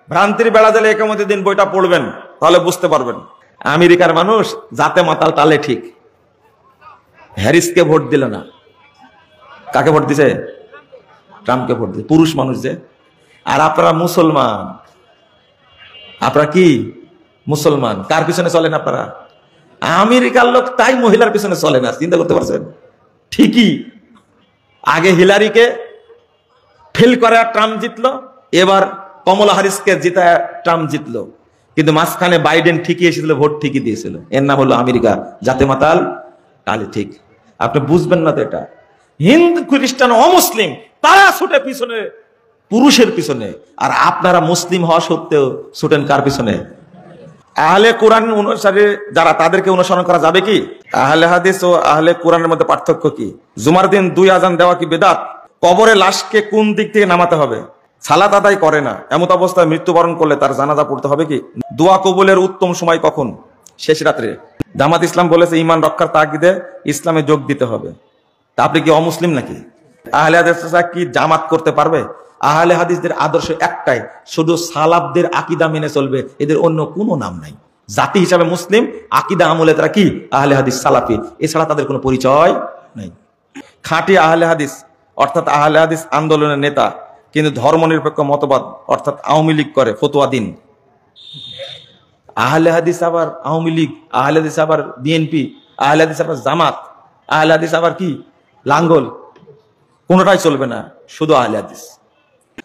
ভ্রান্তির বেড়া জালে একামতের দিন বইটা পড়বেন, তাহলে বুঝতে পারবেন। আমেরিকার মানুষ জাতে মাতাল তালে ঠিক। হ্যারিসকে ভোট দিল না, কাকে ভোট দিছে? ট্রাম্পকে ভোট দিছে, পুরুষ মানুষ যে। আর আপনারা মুসলমান, আপনারা কি মুসলমান, কার পিছনে চলেন আপনারা? আমেরিকার লোক তাই মহিলার পিছনে চলে না, চিন্তা করতে পারছেন? ঠিকই আগে হিলারিকে ফেল করে ট্রাম্প জিতলো, এবার কমলা হ্যারিসকে জিতায় ট্রাম্প জিতলো, কিন্তু মাঝখানে বাইডেন ঠিকই এসেছিল, ভোট ঠিকই দিয়েছিল। এর নাম হলো আমেরিকা, জাতে মাতাল তালে ঠিক। আপনি বুঝবেন না তো এটা। হিন্দু খ্রিস্টান অমুসলিম তারা ছুটে পিছনে পুরুষের পিছনে, আর আপনারা মুসলিম হওয়া সত্ত্বেও ছুটেন কার পিছনে? আহলে কোরআন অনুসারী যারা, তাদেরকে অনুসরণ করা যাবে কি? আহলে হাদিস ও আহলে কোরআনের মধ্যে পার্থক্য কি? জুমার দিন 2 আজান দেওয়া কি বেদাত? কবরে লাশকে কোন দিক থেকে নামাতে হবে? সালাত আদায় করে না, এমত অবস্থায় মৃত্যুবরণ করলে তার জানাজা পড়তে হবে কি? দোয়া কবুলের উত্তম সময় কখন? শেষ রাত্রে। জামাত ইসলাম বলেছে ঈমান রক্ষার তাগিদে ইসলামে যোগ দিতে হবে। তা আপনি কি অমুসলিম নাকি? আহলে হাদিস কি জামাত করতে পারবে? আহলে হাদিসদের আদর্শ একটাই, শুধু সালাফদের আকীদা মেনে চলবে, এদের অন্য কোনো নাম নাই। জাতি হিসাবে মুসলিম, আকীদা আমলে তারা কি আহলে হাদিস সালাফি, এছাড়া তাদের কোনো পরিচয় নাই। খাঁটি আহলে হাদিস অর্থাৎ আহলে হাদিস আন্দোলনের নেতা, কিন্তু ধর্মনিরপেক্ষ মতবাদ অর্থাৎ আওয়ামী লীগ করে, ফতোয়া দিন। আহলে হাদিস আবার আওয়ামী লীগ, আহলে হাদিস আবার বিএনপি, আহলে হাদিস আবার জামাত, আহলে হাদিস আবার কি লাঙ্গল, কোনোটাই চলবে না, শুধু আহলে হাদিস।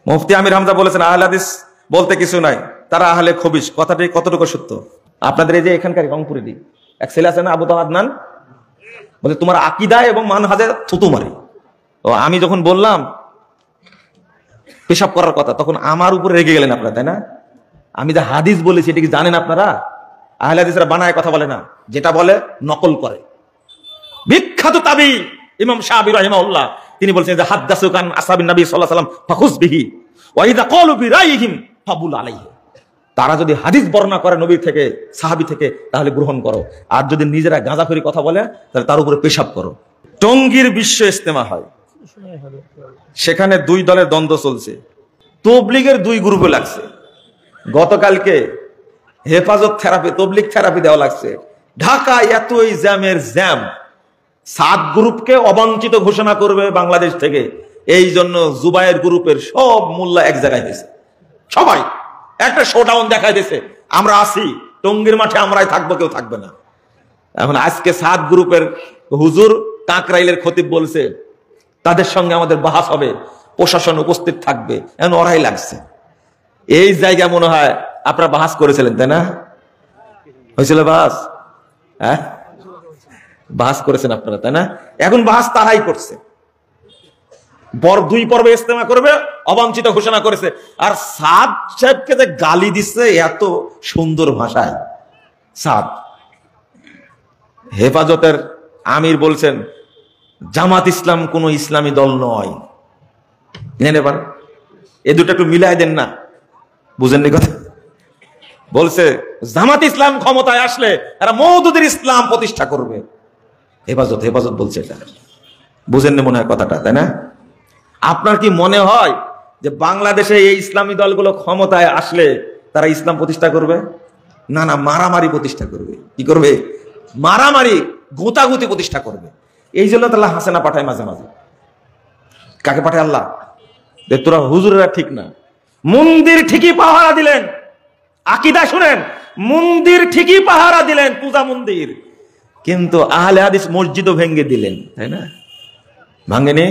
মুফতি আমির হামজা বলেছেন আহলে হাদিস বলতে কিছু নাই, তারা আহলে খবিশ। কথাটি কতটুকু সত্য? আপনাদের এই যে এখানকার রংপুরেরই এক ছেলে আছে না, আবু আদনান, বলে তোমার আকীদায় এবং মানহাজে থুতু মারে। ও আমি যখন বললাম পেশাব করার কথা, তখন আমার উপরে রেগে গেলেন আপনারা, তাই না? আমি যে হাদিস বলেছি এটা কি জানেন আপনারা? আহলে হাদিসরা বানায় কথা বলে না, যেটা বলে নকল করে। বিখ্যাত তাবি ইমাম শাফি রাহিমাহুল্লাহ তিনি বলছেন যে হাদাসু কান আসহাবিন নবী সাল্লাল্লাহু আলাইহি ওয়াসাল্লাম ফাখুজ বিহি ওয়া ইযা ক্বালু বিরাইহিম ফাবুল আলাইহি। তারা যদি হাদিস বর্ণনা করে নবী থেকে, সাহাবী থেকে, তাহলে গ্রহণ করো, আর যদি নিজেরা গাঁজাখড়ি কথা বলে তাহলে তার উপরে পেশাব করো। টঙ্গীর বিশ্ব ইজতেমা হয়, সেখানে 2 দলের দ্বন্দ্ব চলছে, তবলিগের 2 গ্রুপে লাগছে। গতকালকে হেফাজত থেরাপি, তবলিগ থেরাপি দেওয়া লাগছে। ঢাকা এতই জ্যামের জ্যাম, 7 গ্রুপকে অবাঞ্ছিত ঘোষণা করবে বাংলাদেশ থেকে, এই জন্য জুবায়ের গ্রুপের সব মোল্লা এক জায়গায় হয়েছে, সবাই একটা শোডাউন দেখায় দিয়েছে, আমরা আসি টঙ্গীর মাঠে, আমরাই থাকবো, কেউ থাকবে না। এখন আজকে 7 গ্রুপের হুজুর কাকরাইলের খতিব বলছে তাদের সঙ্গে আমাদের বাহাস হবে, প্রশাসন উপস্থিত থাকবে, এখন ওরাই লাগছে। এই জায়গা মনে হয় আপনারা বাহাস করেছিলেন, তাই না? হয়েছিল বাহাস? হ্যাঁ, বাহাস করেছেন আপনারা, তাই না? এখন বাহাস তারাই করছে। 2 পর্বে ইজতেমা করবে, অবাঞ্ছিত ঘোষণা করেছে। আর সাদ সাহেবকে যে গালি দিচ্ছে এত সুন্দর ভাষায়, সাদ হেফাজতের আমির বলছেন জামাত ইসলাম কোন ইসলামী দল নয়। নেন এবার এই দুটো একটু মিলাই দেন না, বুঝেননি কথা? বলছে জামাত ইসলাম ক্ষমতায় আসলে এরা মওদুদের ইসলাম প্রতিষ্ঠা করবে। হেফাজত বলছে এটা, বুঝেননি মনে হয় কথাটা, তাই না? আপনার কি মনে হয় যে বাংলাদেশে এই ইসলামী দলগুলো ক্ষমতায় আসলে তারা ইসলাম প্রতিষ্ঠা করবে? না না, মারামারি প্রতিষ্ঠা করবে। কি করবে? মারামারি, গোতাগুতি প্রতিষ্ঠা করবে। এই জন্য তো আল্লাহ হাসেনা পাঠায় মাঝে মাঝে। কাকে পাঠায় আল্লাহ? তোরা হুজুরেরা ঠিক না, মন্দির ঠিকই পাহারা দিলেন। আকীদা শুনেন, মন্দির ঠিকই পাহারা দিলেন, পূজা মন্দির, কিন্তু আহলে হাদিস মসজিদও ভেঙে দিলেন, তাই না? ভাঙেনি?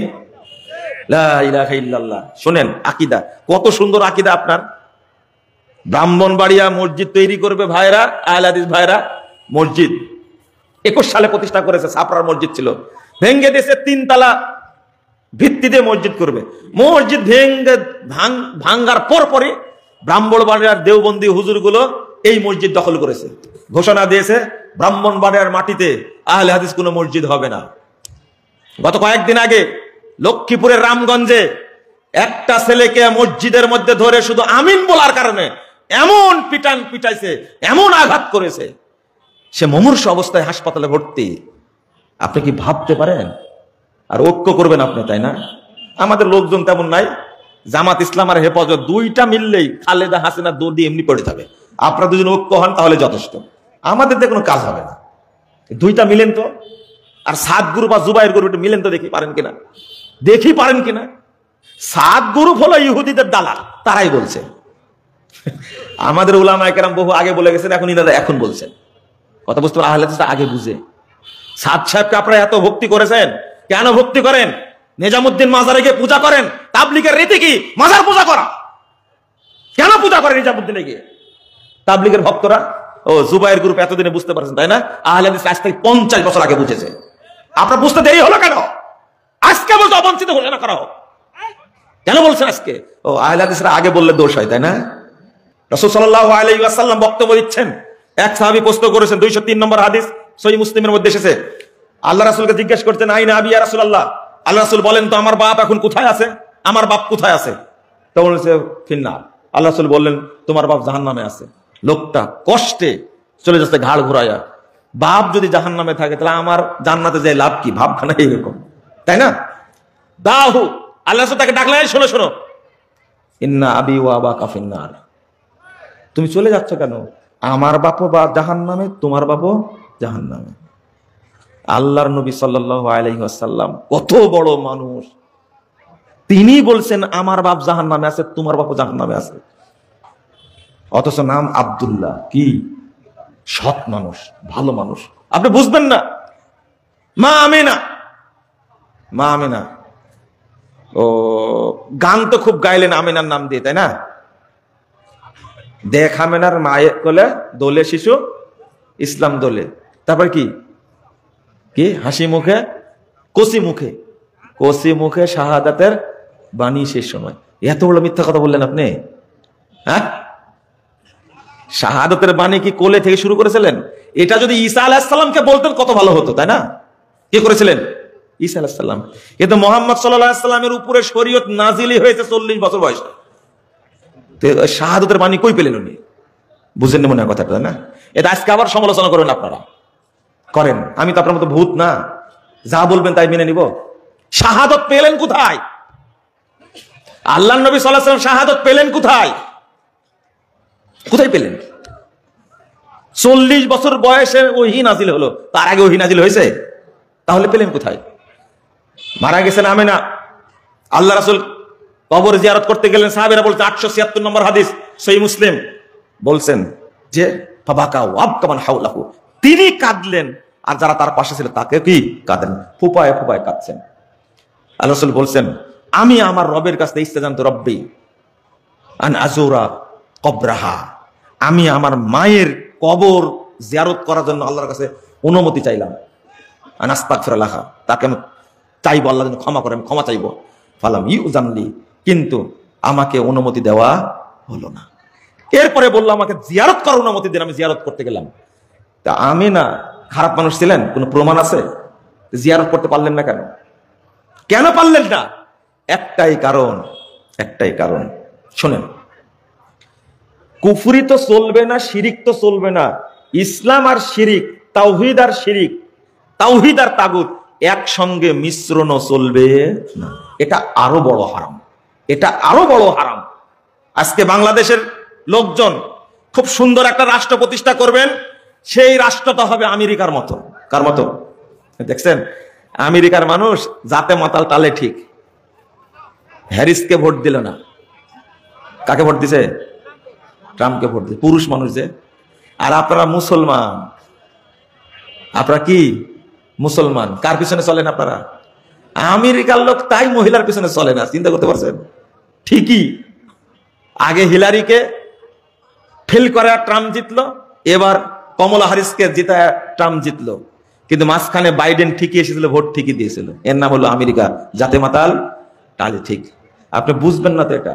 লা ইলাহা ইল্লাল্লাহ। শুনেন আকীদা, কত সুন্দর আকীদা আপনার। ব্রাহ্মণবাড়িয়া মসজিদ তৈরি করবে ভাইরা, আহলে হাদিস ভাইরা, মসজিদ 21 সালে প্রতিষ্ঠা করেছে। ছাপড়ার মসজিদ ছিল, ভেঙে দিয়েছে, 3 তলা ভিত্তি দিয়ে মসজিদ করবে। মসজিদ ভাঙ্গার পরপরই ব্রাহ্মণবাড়িয়ার দেওবন্দি হুজুরগুলো এই মসজিদ দখল করেছে, ঘোষণা দিয়েছে ব্রাহ্মণবাড়িয়ার মাটিতে আহলে হাদিস কোনো মসজিদ হবে না। গত কয়েকদিন আগে লক্ষ্মীপুরের রামগঞ্জে একটা ছেলেকে মসজিদের মধ্যে ধরে শুধু আমিন বলার কারণে এমন পিটাইছে, এমন আঘাত করেছে, সে মুমূর্ষু অবস্থায় হাসপাতালে ভর্তি। আপনি কি ভাবতে পারেন? আর ঐক্য করবেন আপনি, তাই না? আমাদের লোকজন তেমন নাই, জামাত ইসলাম আর হেফাজত দুইটা মিললেই খালেদা হাসিনা দৌড় দিয়ে এমনি পড়ে যাবে। আপনারা দুজন ঐক্য হন তাহলে যথেষ্ট, আমাদের দিয়ে কোনো কাজ হবে না। দুইটা মিলেন তো, আর সাত গ্রুপ আর জুবাইর গ্রুপ মিলেন তো, দেখি পারেন কিনা। সাত গ্রুপ হলো ইহুদিদের দালাল, তারাই বলছে। আমাদের উলামায়ে কেরাম বহু আগে বলে গেছেন, এখন ইনারা এখন বলছেন। কথা বুঝতে পারেন? আহলে হাদিসরা আগে বুঝে। সাদ সাহেবকে আপনারা এত ভক্তি করেছেন, কেন ভক্তি করেন? নিজামুদ্দিন মাজারে গিয়ে পূজা করেন। তাবলীগের রীতি কি মাজার পূজা করা? কেন পূজা করে নিজামুদ্দিনে গিয়ে তাবলীগের ভক্তরা? ও জুবাইর গ্রুপ এতদিনে বুঝতে পারছেন, তাই না? আহলে হাদিস আজ থেকে 50 বছর আগে বুঝেছে। আপনারা বুঝতে দেরি হলো কেন? আজকে বলতে অবঞ্চিত ঘোষণা করা হোক, কেন বলছেন আজকে? ও আহলে হাদিসরা আগে বললে দোষ হয়, তাই না? রাসূল সাল্লাল্লাহু আলাইহি ওয়াসাল্লাম বক্তব্য দিচ্ছেন, এক সাহাবী প্রশ্ন করেছেন, 203 নম্বর হাদিস সহিহ মুসলিমের মধ্যে এসেছে। আল্লাহ রাসূলকে জিজ্ঞেস করতেন, আইনা আবি ইয়া রাসূলুল্লাহ, আল্লাহ রাসূল বলেন তো আমার বাপ এখন কোথায় আছে? আমার বাপ কোথায় আছে? তখন বলেছে ফিন্নার। আল্লাহ রাসূল বললেন তোমার বাপ জাহান্নামে আছে। লোকটা কষ্টে চলে যাচ্ছে ঘাড় ঘুরাইয়া। বাপ যদি জাহান্নামে থাকে তাহলে আমার জান্নাতে যাই লাভ কি? ভাবখানা এরকম, তাই না? দাহু আল্লাহ রাসূল তাকে ডাকলেন, শোনো শোনো, ইন্না আবি ওয়া আবাকা ফিন্নার। তুমি চলে যাচ্ছ কেন? আমার বাপও বা জাহান্নামে, তোমার বাপও জাহান্নামে। আল্লাহর নবী সাল্লাল্লাহু আলাইহি ওয়াসাল্লাম কত বড় মানুষ, তিনি বলছেন আমার বাপ জাহান্নামে আছে, তোমার বাপও জাহান্নামে আছে। অথচ নাম আব্দুল্লাহ, কি সৎ মানুষ, ভালো মানুষ। আপনি বুঝবেন না। মা আমিনা ও গান তো খুব গাইলেন আমিনার নাম দিয়ে, তাই না? দেখ আমিনার মায়ে কোলে দোলে শিশু ইসলাম দোলে। তারপর কি কি হাসি মুখে কসি মুখে শাহাদাতের বাণী শেষ সময়। এত বড় মিথ্যা কথা বললেন আপনি, হ্যাঁ? শাহাদাতের বাণী কি কোলে থেকে শুরু করেছিলেন? এটা যদি ঈসা আলাইহিস সালামকে বলতেন কত ভালো হতো, তাই না? কে করেছিলেন? ঈসা আলাইহিস সালাম। কিন্তু মুহাম্মদ সাল্লাল্লাহু আলাইহি সাল্লামের উপরে শরীয়ত নাজিলই হয়েছে 40 বছর বয়সে। শাহাদাতের বাণী কই পেলেন উনি? বুঝেননি মনে হয় কথাটা, তাই না? এটা আজকে আবার সমালোচনা করেন, আপনারা করেন। আমি তো আপনার মতো ভূত না, যা বলবেন তাই মেনে নিব। শাহাদত পেলেন কোথায়? আল্লাহর নবী সাল্লাল্লাহু আলাইহি ওয়াসাল্লাম শাহাদত পেলেন কোথায়? কোথায় পেলেন? 40 বছর বয়সে ওহী নাজিল হলো, তার আগে ওহী নাজিল হয়েছে? তাহলে পেলেন কোথায়? মারা গেছেন আমিনা। আল্লাহ রাসূল কবর জিয়ারত করতে গেলেন, সাহাবীরা বলছে 876 নম্বর হাদিস সহিহ মুসলিম বলছেন যে ফাবাকা ওয়াবকামান হাওলাহু, তিনি কাঁদলেন আর যারা তার পাশে ছিল তাকে কি কাঁদেন, ফুপায় কাঁদছেন। আল্লাহ রাসূল বলছেন আমি আমার রবের কাছে ইস্তেজানতু রব্বি আন আযুরা কবরাহা, আমি আমার মায়ের কবর জিয়ারত করার জন্য আল্লাহর কাছে অনুমতি চাইলাম। আন আস্তাগফির লাহা, তাকে আমি চাইবো আল্লাহ যেন ক্ষমা করে, আমি ক্ষমা চাইবো। ফালাম ইউজানলি, কিন্তু আমাকে অনুমতি দেওয়া হলো না। এরপরে বললো আমাকে জিয়ারত করার অনুমতি দিন, আমি জিয়ারত করতে গেলাম। তা আমি না খারাপ মানুষ ছিলেন? কোনো প্রমাণ আছে? জিয়ারত করতে পারলেন না কেন? কেন পারলেন না? একটাই কারণ, শোনেন, কুফরি তো চলবে না, শিরিক তো চলবে না। ইসলাম আর শিরিক, তাওহীদ আর শিরিক, তাওহীদ আর তাগুত একসঙ্গে মিশ্রণও চলবে না। এটা আরো বড় হারাম। আজকে বাংলাদেশের লোকজন খুব সুন্দর একটা রাষ্ট্র প্রতিষ্ঠা করবেন, সেই রাষ্ট্রটা হবে আমেরিকার মতো। কার মতো? দেখছেন, আমেরিকার মানুষ জাতে মাতাল তালে ঠিক। হ্যারিসকে ভোট দিল না, কাকে ভোট দিছে? ট্রাম্পকে ভোট দিছে, পুরুষ মানুষ যে। আর আপনারা মুসলমান, আপনারা কি মুসলমান, কার পিছনে চলেন আপনারা? আমেরিকার লোক তাই মহিলার পিছনে চলে না, চিন্তা করতে পারছেন? ঠিকই আগে হিলারিকে ফেল করে ট্রাম্প জিতলো, এবার কমলা হ্যারিসকে জিতায় ট্রাম্প জিতলো, কিন্তু মাঝখানে বাইডেন ঠিকই এসেছিল, ভোট ঠিকই দিয়েছিল। এর নাম হলো আমেরিকা, জাতে মাতাল তালে ঠিক। আপনি বুঝবেন না তো এটা।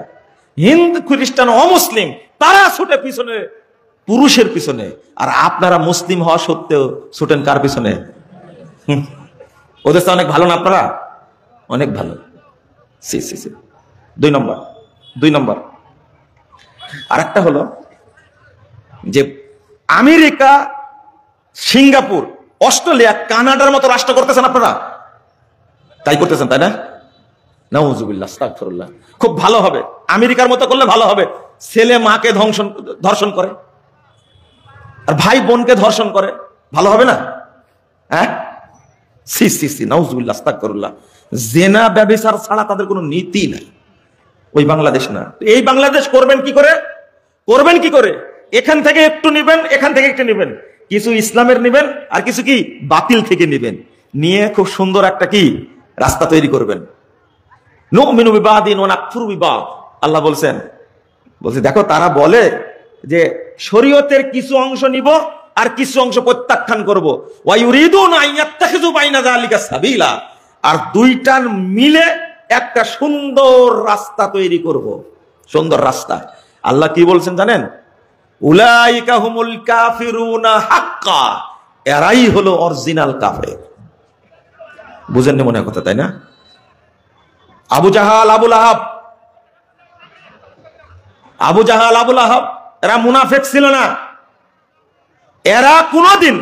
হিন্দু খ্রিস্টান অমুসলিম তারা ছুটে পিছনে পুরুষের পিছনে, আর আপনারা মুসলিম হওয়া সত্ত্বেও ছুটেন কার পিছনে? ওদের তো অনেক ভালো না আপনারা? অনেক ভালো। দুই নম্বর আর একটা হলো যে আমেরিকা, সিঙ্গাপুর, অস্ট্রেলিয়া, কানাডার মতো রাষ্ট্র করতেছেন আপনারা, তাই করতেছেন, তাই না? নাউজুবিল্লাহ, আস্তাগফিরুল্লাহ। খুব ভালো হবে, আমেরিকার মতো করলে ভালো হবে। ছেলে মাকে ধর্ষণ করে আর ভাই বোনকে ধর্ষণ করে, ভালো হবে না? হ্যাঁ, সি সি সি, নাউজুবিল্লাহ, আস্তাগফিরুল্লাহ। জেনা ব্যভিচার ছাড়া তাদের কোনো নীতি নাই। ওই বাংলাদেশ না। এই বাংলাদেশ করবেন কি করে? করবেন কি করে? এখান থেকে একটু নিবেন, এখান থেকে একটু নিবেন, কিছু ইসলামের নিবেন আর কিছু কি বাতিল থেকে নিবেন, নিয়ে খুব সুন্দর একটা কি রাস্তা তৈরি করবেন। নুমিনু বিবাদিন ওয়া নাকফুরু বিবাদ। আল্লাহ বলছেন, দেখো তারা বলে যে শরীয়তের কিছু অংশ নিব আর কিছু অংশ প্রত্যাখ্যান করব, ওয়া ইউরিদুনা আন ইয়াত্তাখিযু বাইনা যালিকা সাবিলা, আর দুইটার মিলে একটা সুন্দর রাস্তা তৈরি করব, সুন্দর রাস্তা। আল্লাহ কি বলছেন জানেন? উলাইকা হুমুল কাফিরুনা হাক্কা, এরাই হলো অরিজিনাল কাফের। বুঝেননি মনে কথা, তাই না? আবু জাহাল, আবু লাহাব এরা মুনাফিক ছিল না? এরা কোনদিন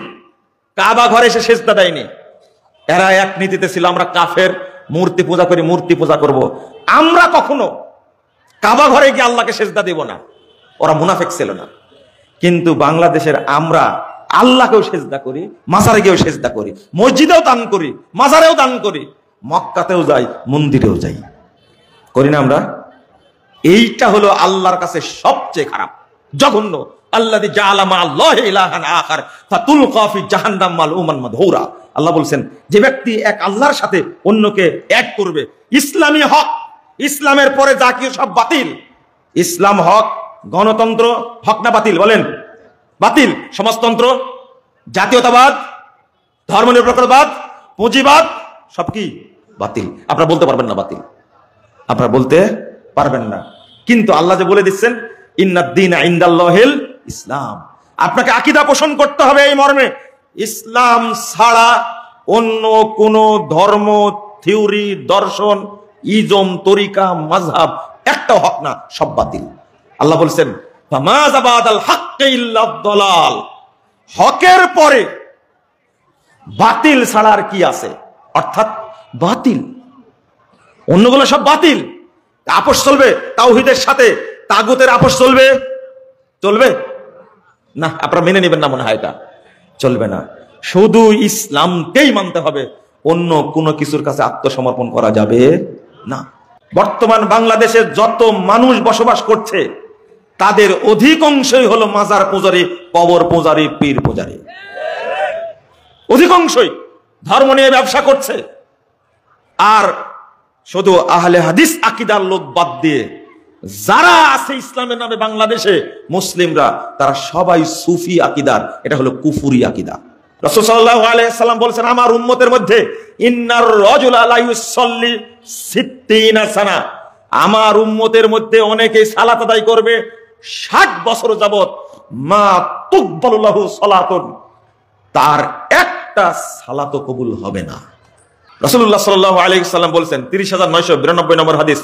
কাবা ঘরে এসে সেজদা দেয়নি। এরা এক নীতিতে ছিল, আমরা কাফের, মূর্তি পূজা করি, মূর্তি পূজা করব, আমরা কখনো কাবা ঘরে গিয়ে আল্লাহকে সেজদা দেব না। ওরা মুনাফিক ছিল না। কিন্তু বাংলাদেশের আমরা আল্লাহকেও সেজদা করি, মাজারে গিয়েও সেজদা করি, মসজিদেও দান করি, মাজারেও দান করি, মক্কাতেও যাই, মন্দিরেও যাই, করি না আমরা? এইটা হলো আল্লাহর কাছে সবচেয়ে খারাপ, জঘন্য। আল্লাযী জাআলা মা'আল্লাহি ইলাহান আখার ফাতুলকা ফি জাহান্নাম মালউমান মাদহুরা। আল্লাহ বলছেন, যে ব্যক্তি এক আল্লাহর সাথে অন্যকে এক করবে, ইসলামী হক, ইসলামের পরে যা কিছু সব বাতিল। ইসলাম হক, গণতন্ত্র হক না বাতিল? বলেন। বাতিল। সমাজতন্ত্র, জাতীয়তাবাদ, ধর্মনিরপেক্ষতাবাদ, পুঁজিবাদ, সব কি বাতিল। আপনারা বলতে পারবেন না বাতিল, আপনারা বলতে পারবেন না। কিন্তু আল্লাহ যে বলে দিচ্ছেন, ইন্নাদ-দীনা ইনদাল্লাহিল ইসলাম, আপনাকে আকীদা পোষণ করতে হবে এই মর্মে, ইসলাম ছাড়া অন্য কোন ধর্ম, থিওরি, দর্শন, ইজম, তরিকা, মাযহাব একটা হক না, সব বাতিল। আল্লাহ বলছেন, ফামাযা বাদাল হাক্কি ইল্লা দালাল, হকের পরে বাতিল ছাড়া আর কি আছে? অর্থাৎ বাতিল, অন্যগুলো সব বাতিল। আপোষ চলবে তাওহীদের সাথে, তাগুতের আপোষ চলবে? চলবে না। আপনারা মেনে নেবেন না মনে হয়, এটা চলবে না। শুধু ইসলামকেই মানতে হবে, অন্য কোনো কিছুর কাছে আত্মসমর্পণ করা যাবে না। বর্তমান বাংলাদেশে যত মানুষ বসবাস করছে, তাদের অধিকাংশই হলো মাজার পূজারী, কবর পূজারী, পীর পূজারী। অধিকাংশই ধর্ম নিয়ে ব্যবসা করছে। আর শুধু আহলে হাদিস আকীদার লোক বাদ দিয়ে যারা আছে ইসলামের নামে বাংলাদেশে মুসলিমরা, তারা সবাই সুফি আকীদার। এটা হলো কুফরি আকীদা। রাসূল সাল্লাল্লাহু আলাইহি সাল্লাম বলেছেন, আমার উম্মতের মধ্যে ইন্নার রাজুলা লা ইউসাল্লি 60 সানা, আমার উম্মতের মধ্যে অনেকেই সালাত আদায় করবে 60 বছর যাবত, মা তুকবালু লাহু সালাতুন, তার একটা সালাতও কবুল হবে না। রাসূলুল্লাহ সাল্লাল্লাহু আলাইহি সাল্লাম বলেছেন, ৩০৯৯২ নম্বর হাদিস,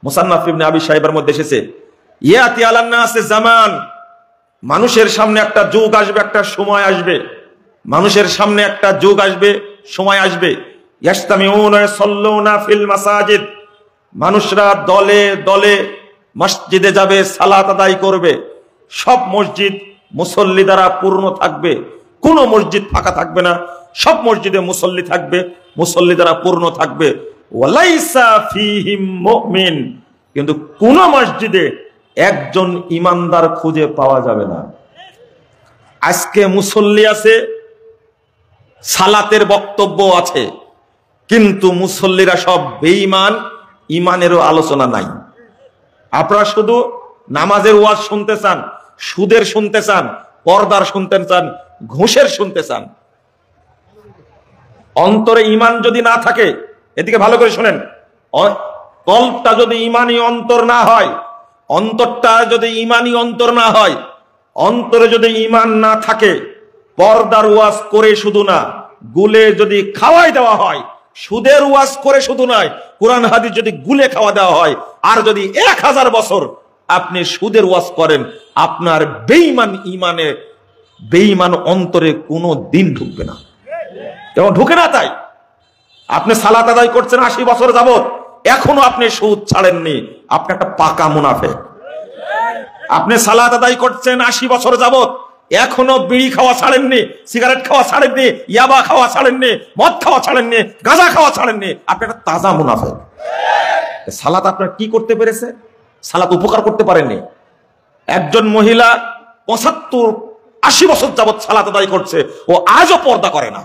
মুসান্নাফ ইবনে আবি শাইবার মধ্যে এসেছে, ইয়াতি আলান নাসে জামান, মানুষের সামনে একটা যুগ আসবে, একটা সময় আসবে, মানুষের সামনে একটা যুগ আসবে, সময় আসবে, ইয়াসতামিউনা ইয়াসাল্লুনা ফিল মাসাজিদ, মানুষরা দলে দলে মসজিদে যাবে, সালাত আদায় করবে, সব মসজিদ মুসল্লি দ্বারা পূর্ণ থাকবে, কোন মসজিদ ফাঁকা থাকবে না, সব মসজিদে মুসল্লি থাকবে, মুসল্লি দ্বারা পূর্ণ থাকবে। ওয়ালাইসা ফীহিম মুমিন, কিন্তু কোন মসজিদে একজন ইমানদার খুঁজে পাওয়া যাবে না। আজকে মুসল্লি আছে, সালাতের বক্তব্য আছে, কিন্তু মুসল্লিরা সব বেঈমান, ইমানেরও আলোচনা নাই। আপনারা শুধু নামাজের ওয়াজ শুনতে চান, সুদের শুনতে চান, পর্দার শুনতে চান, ঘুষের শুনতে চান। অন্তরে ইমান যদি না থাকে, এদিকে ভালো করে শুনেন, কলবটা যদি ইমানি অন্তর না হয়, অন্তরটা যদি ইমানি অন্তর না হয়, অন্তরে যদি ইমান না থাকে, পর্দার ওয়াজ করে শুধু না, গুলে যদি খাওয়াই দেওয়া হয়, সুদের ওয়াজ করে শুধু নয়, কোরআন হাদিস যদি গুলে খাওয়া দেওয়া হয়, আর যদি 1000 বছর আপনি সুদের ওয়াজ করেন, আপনার বেঈমান ইমানে, বেঈমান অন্তরে কোনো দিন ঢুকবে না, এবং ঢুকে না। তাই আপনি সালাত আদায় করছেন 80 বছর যাবত, এখনো আপনি সুদ ছাড়েননি, আপনি একটা পাকা মুনাফিক। আপনি সালাত আদায় করছেন 80 বছর যাবত, এখনো বিড়ি খাওয়া ছাড়েননি, সিগারেট খাওয়া ছাড়েননি, ইয়াবা খাওয়া ছাড়েননি, মদ খাওয়া ছাড়েননি, গাঁজা খাওয়া ছাড়েননি, আপনি একটা তাজা মুনাফিক। সালাত আপনার কি করতে পেরেছে? সালাত উপকার করতে পারেননি। একজন মহিলা 75-80 বছর যাবত সালাত আদায় করছে, ও আজও পর্দা করে না।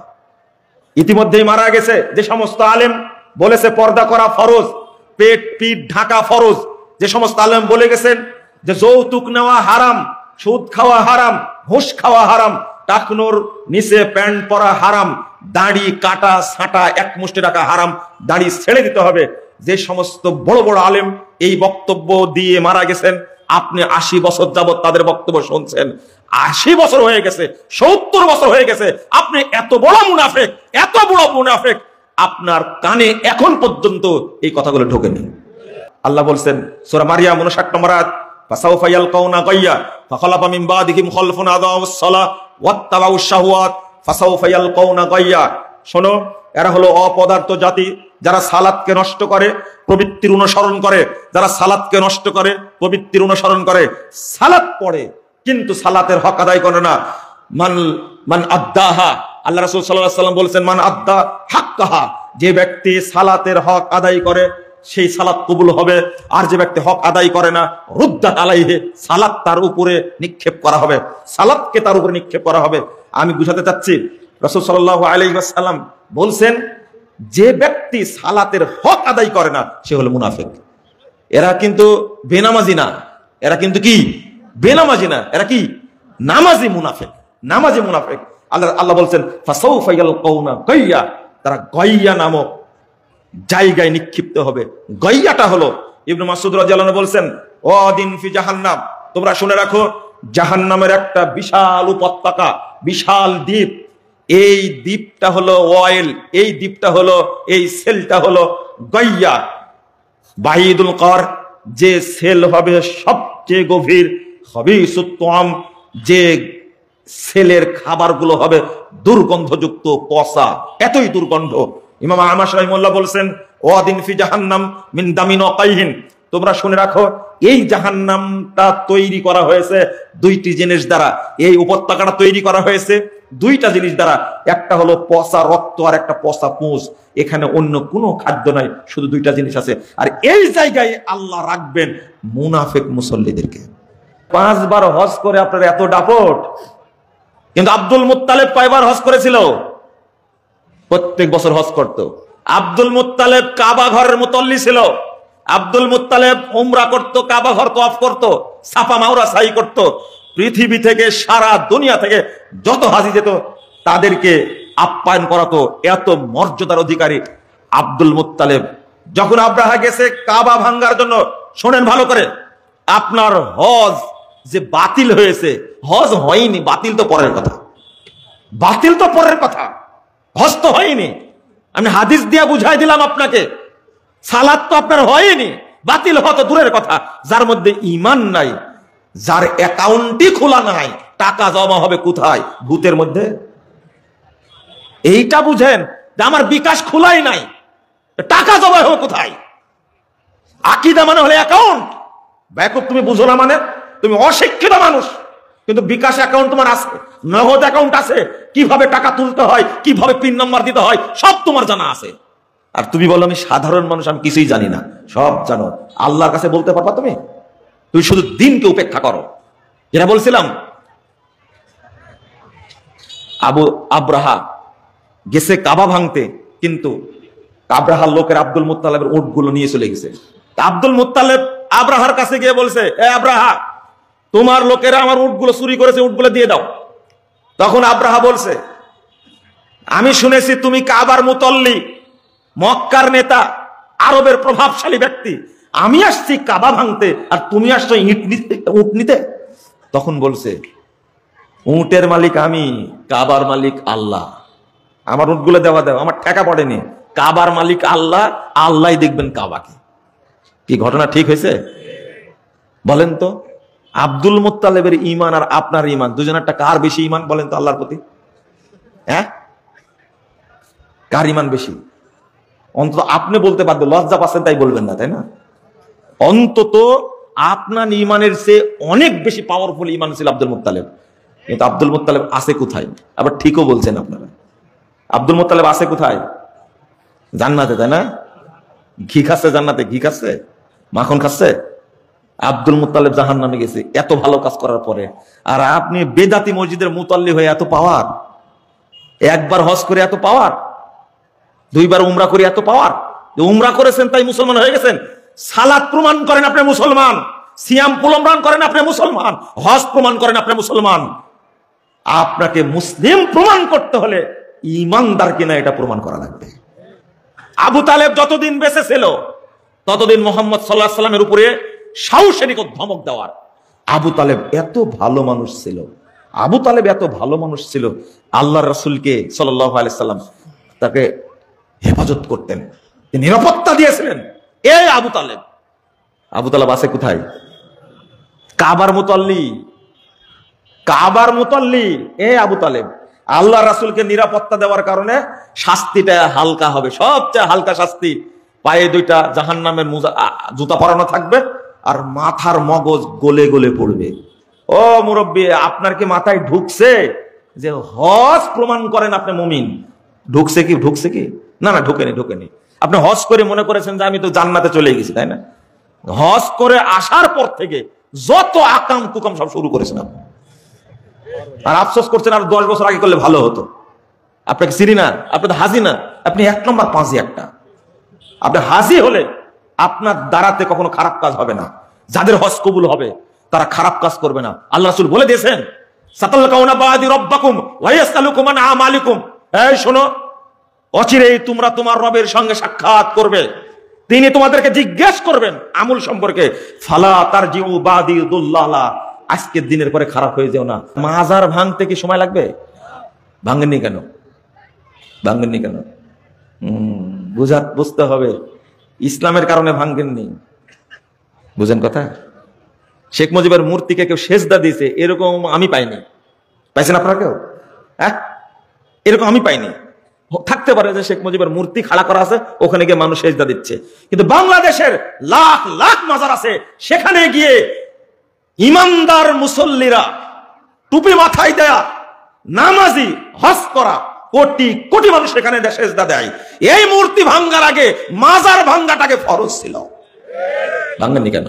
ইতিমধ্যেই মারা গেছে যে সমস্ত আলেম বলেছে পর্দা করা ফরজ, পেট পিঠ ঢাকা ফরজ, যে সমস্ত আলেম বলে গেছেন যে যৌতুক নেওয়া হারাম, সুদ খাওয়া হারাম, ঘুষ খাওয়া হারাম, টাকনোর নিচে প্যান্ট পরা হারাম, দাড়ি কাটা ছাঁটা এক মুষ্টি রাখা হারাম, দাড়ি ছেড়ে দিতে হবে, যে সমস্ত বড় বড় আলেম এই বক্তব্য দিয়ে মারা গেছেন, আপনি 80 বছর যাবত তাদের বক্তব্য শুনছেন। 80 বছর হয়ে গেছে, 70 বছর হয়ে গেছে, আপনি এত বড় মুনাফিক, এত বড় মুনাফিক, আপনার কানে এখন পর্যন্ত এই কথাগুলো ঢোকেনি। আল্লাহ বলছেন সূরা মারিয়াম 59 নম্বর আয়াত, ফাসাউফা ইয়ালকাউনা গায়্যা ফাখালাফা মিন বাদিহিম খালফুন আদাউস সালাহ ওয়াত্তাবাউশ শাহওয়াত ফাসাউফা ইয়ালকাউনা গায়্যা। শোনো, এরা হলো অপদার্থ জাতি, যারা সালাতকে নষ্ট করে, প্রবৃত্তির অনুসরণ করে, যারা সালাতকে নষ্ট করে, প্রবৃত্তির অনুসরণ করে, সালাত পড়ে কিন্তু সালাতের হক আদায় করে না। মান আদ্দাহা, আল্লাহ রাসূল সাল্লাল্লাহু আলাইহি ওয়াসাল্লাম বলেছেন মান আদ্দা হাক্কাহা, যে ব্যক্তি সালাতের হক আদায় করে সেই সালাত কবুল হবে, আর যে ব্যক্তি হক আদায় করে না রুদ্দাত আলাইহি, সালাত তার উপরে নিক্ষেপ করা হবে, সালাতকে তার উপরে নিক্ষেপ করা হবে। আমি বুঝাতে চাচ্ছি রাসূল সাল্লাল্লাহু আলাইহি ওয়াসাল্লাম বলছেন যে ব্যক্তি সালাতের হক আদায় করে না সে হলো মুনাফিক। এরা কিন্তু বেনামাজি না, এরা কিন্তু কি বেনামাজি না, এরা কি নামাজি মুনাফিক, নামাজি মুনাফিক। আল্লাহ বলছেন ফাসাউফা ইয়ালকাউনা গায়্যা, তারা গায়্যা নামক জায়গায় নিক্ষিপ্ত হবে। গায়্যাটা হলো, ইবনে মাসউদ রাদিয়াল্লাহু আনহু বলছেন ওয়াদিন ফি জাহান্নাম, তোমরা শুনে রাখো জাহান্নামের একটা বিশাল উপত্যকা, বিশাল দ্বীপ, এই দ্বীপটা হলো ওয়াইল, এই দ্বীপটা হলো, এই সেলটা হলো গায়্যা। বাহিদুল কর, যে সেল হবে সবচেয়ে গভীর, খবিসুত তুআম, যে সেলের খাবারগুলো হবে দুর্গন্ধযুক্ত, পচা, এতই দুর্গন্ধ। ইমাম আহমদ রাহিমাহুল্লাহ বলছেন ওয়াদিন ফি জাহান্নাম মিন দামিন ওয়া কাইহিন, তোমরা শুনে রাখো এই জাহান্নামটা তৈরি করা হয়েছে দুইটি জিনিস দ্বারা, এই উপত্যকাটা তৈরি করা হয়েছে দুইটা জিনিস দ্বারা, একটা হলো পচা রক্ত আর একটা পচা পুঁজ। এখানে অন্য কোনো খাদ্য নাই, শুধু দুইটা জিনিস আছে। আর এই জায়গায় আল্লাহ রাখবেন মুনাফিক মুসল্লিদেরকে। 5 বার হজ করে আপনার এত দাপট, কিন্তু আব্দুল মুত্তালিব কয়বার হজ করেছিল? প্রত্যেক বছর হজ করত। আব্দুল মুত্তালিব কাবা ঘরের মুতল্লি ছিল। আব্দুল মুত্তালিব উমরা করত, কাবা ঘর তওয়াফ করত, সাফা মাওরা সাই করত। পৃথিবী থেকে, সারা দুনিয়া থেকে যত হাজি যেত তাদেরকে আপ্যায়ন করাতো। এত মর্যাদার অধিকারী আব্দুল মুত্তালিব। যখন আব্রাহা গেছে কাবা ভাঙ্গার জন্য, শোনেন ভালো করে, আপনার হজ যে বাতিল হয়েছে, হজ হয়নি, বাতিল তো পরের কথা, বাতিল তো পরের কথা, হজ তো হয়নি। আমি হাদিস দিয়া বুঝাই দিলাম আপনাকে, সালাত তো আপনার হয়নি, বাতিল হওয়া তো দূরের কথা। যার মধ্যে ঈমান নাই, যার অ্যাকাউন্টই খোলা নাই, টাকা জমা হবে কোথায়? ভূতের মধ্যে। এইটা বুঝেন যে আমার বিকাশ খোলাই নাই, টাকা জমা হবে কোথায়? আকীদা মানে হলে অ্যাকাউন্ট। ব্যাকুব তুমি বুঝো না, মানে তুমি অশিক্ষিত মানুষ, কিন্তু বিকাশ অ্যাকাউন্ট তোমার আছে, নগদ অ্যাকাউন্ট আছে, কিভাবে টাকা তুলতে হয়, কিভাবে পিন নাম্বার দিতে হয়, সব তোমার জানা আছে। আর তুমি বলো আমি সাধারণ মানুষ, আমি কিছুই জানি না। সব জানো, আল্লাহর কাছে বলতে পারবা তুমি? তুমি শুধু দিনকে উপেক্ষা করো। যেটা বলছিলাম, আব্রাহা গেছে কাবা ভাঙতে, কিন্তু আব্রাহার লোকের আব্দুল মুত্তালিবের উটগুলো নিয়ে চলে গেছে। আব্দুল মুত্তালিব আব্রাহার কাছে গিয়ে বলছে, এ আব্রাহা, তোমার লোকেরা আমার উটগুলো চুরি করেছে, উটগুলো দিয়ে দাও। তখন আব্রাহা বলছে, আমি শুনেছি তুমি কাবার মুতল্লি, মক্কার নেতা, আরবের প্রভাবশালী ব্যক্তি, আমি আসছি কাবা ভাঙতে আর তুমি আসছো উট নিতে। তখন বলছে, উটের মালিক আমি, কাবার মালিক আল্লাহ, আমার উটগুলো দেওয়া দাও, আমার ঠেকা পড়েনি। কাবার মালিক আল্লাহ, আল্লাহ দেখবেন কাবাকে। কি ঘটনা ঠিক হয়েছে বলেন তো? আব্দুল মুত্তালিবের ঈমান আর আপনার ঈমান, দুজনেরটা কার বেশি ঈমান বলেন তো আল্লাহর প্রতি? হ্যাঁ, কার ঈমান বেশি? অন্তত আপনি বলতে বাধ্য, লজ্জা পাচ্ছেন তাই বলবেন না, তাই না? অন্তত আপনার ইমানের চেয়ে অনেক বেশি পাওয়ারফুল ইমান ছিল আব্দুল মুত্তালিব। কিন্তু আব্দুল মুত্তালিব আছে কোথায়? আবার ঠিকও বলছেন আপনারা। আব্দুল মুত্তালিব আছে কোথায়? জান্নাতে, তাই না? ঘি খাচ্ছে জান্নাতে, ঘি খাচ্ছে, মাখন খাচ্ছে। আব্দুল মুত্তালিব জাহান্নামে গেছে এত ভালো কাজ করার পরে, আর আপনি বেদাতি মসজিদের মুতাল্লি হয়ে এত পাওয়ার, একবার হজ করে এত পাওয়ার, দুইবার উমরা করে এত পাওয়ার। উমরা করেছেন তাই মুসলমান হয়ে গেছেন? সালাত প্রমাণ করেন আপনি মুসলমান, সিয়াম প্রমাণ করেন আপনি মুসলমান, হজ প্রমাণ করেন আপনি মুসলমান। আপনাকে মুসলিম প্রমাণ করতে হলে ইমানদার কিনা এটা প্রমাণ করা লাগবে। আবু তালেব যতদিন বেঁচে ছিল ততদিন মোহাম্মদ সাল্লাল্লাহু আলাইহি সাল্লামের উপরে সাহসের ধমক দেওয়ার। আবু তালেব এত ভালো মানুষ ছিল, আবু তালেব এত ভালো মানুষ ছিল, আল্লাহর রাসূলকে সাল্লাল্লাহু আলাইহি সাল্লাম তাকে হেফাজত করতেন, নিরাপত্তা দিয়েছিলেন। এই আবু তালেব, আবু তালেব আছে কোথায়? কাবার মুতাল্লি, কাবার মুতাল্লি এ আবু তালেব। আল্লাহ রাসূলকে নিরাপত্তা দেওয়ার কারণে শাস্তিটা হালকা হবে, সবচেয়ে হালকা শাস্তি। পায়ে দুইটা জাহান্নামের জুতা পরানো থাকবে, আর মাথার মগজ গলে গলে পড়বে। ও মুরব্বী, আপনার কি মাথায় ঢুকছে যে হজ প্রমাণ করেন আপনি মুমিন? ঢুকছে কি? ঢুকছে কি? না না, ঢুকেনি, ঢুকেনি। আপনি হজ করে মনে করেছেন যে আমি তো জান্নাতে চলে গেছি, তাই না? হজ করে আসার পর থেকে যত আকাম কুকাম সব শুরু করেছেন আপনি, আর আফসোস করছেন আর 10 বছর আগে করলে ভালো হতো। আপনাকে চিনি না, আপনি তো হাজি না, আপনি 1 নম্বর পাঁচি একটা। আপনি হাজি হলে আপনার দ্বারাতে কখনো খারাপ কাজ হবে না। যাদের হজ কবুল হবে তারা খারাপ কাজ করবে না। আল্লাহ রাসূল বলে দিয়েছেন, সাতালকাউনা বাদি রব্বাকুম ওয়া ইয়াসআলুকুম আন আমালিকুম। এই শোনো, অচিরেই তোমরা তোমার রবের সঙ্গে সাক্ষাৎ করবে, তিনি তোমাদেরকে জিজ্ঞেস করবেন আমল সম্পর্কে। ফালা তারজিউ বাদি দুল্লালা, আজকের দিনের পরে খারাপ হয়ে যাও না। মাজার ভাঙতে কি সময় লাগবে? ভাঙেননি কেন? ভাঙেননি কেন? বুঝতে হবে, ইসলামের কারণে ভাঙেননি। বুঝেন কথা? শেখ মুজিবের মূর্তিকে কেউ সেজদা দিয়েছে এরকম আমি পাইনি। পাইছেন আপনারা কেউ? হ্যাঁ, এরকম আমি পাইনি। থাকতে পারে যে শেখ মুজিবের মূর্তি খাড়া করা আছে, ওখানে গিয়ে মানুষ সেজদা দিচ্ছে, কিন্তু বাংলাদেশের লাখ লাখ মাজার আছে, সেখানে গিয়ে ইমানদার মুসল্লিরা টুপি মাথায় দেয়া নামাজি হজ করা কোটি কোটি মানুষ সেখানে সেজদা দেয়। এই মূর্তি ভাঙ্গার আগে মাজার ভাঙ্গাটাকে ফরজ ছিল। ভাঙ্গেননি কেন?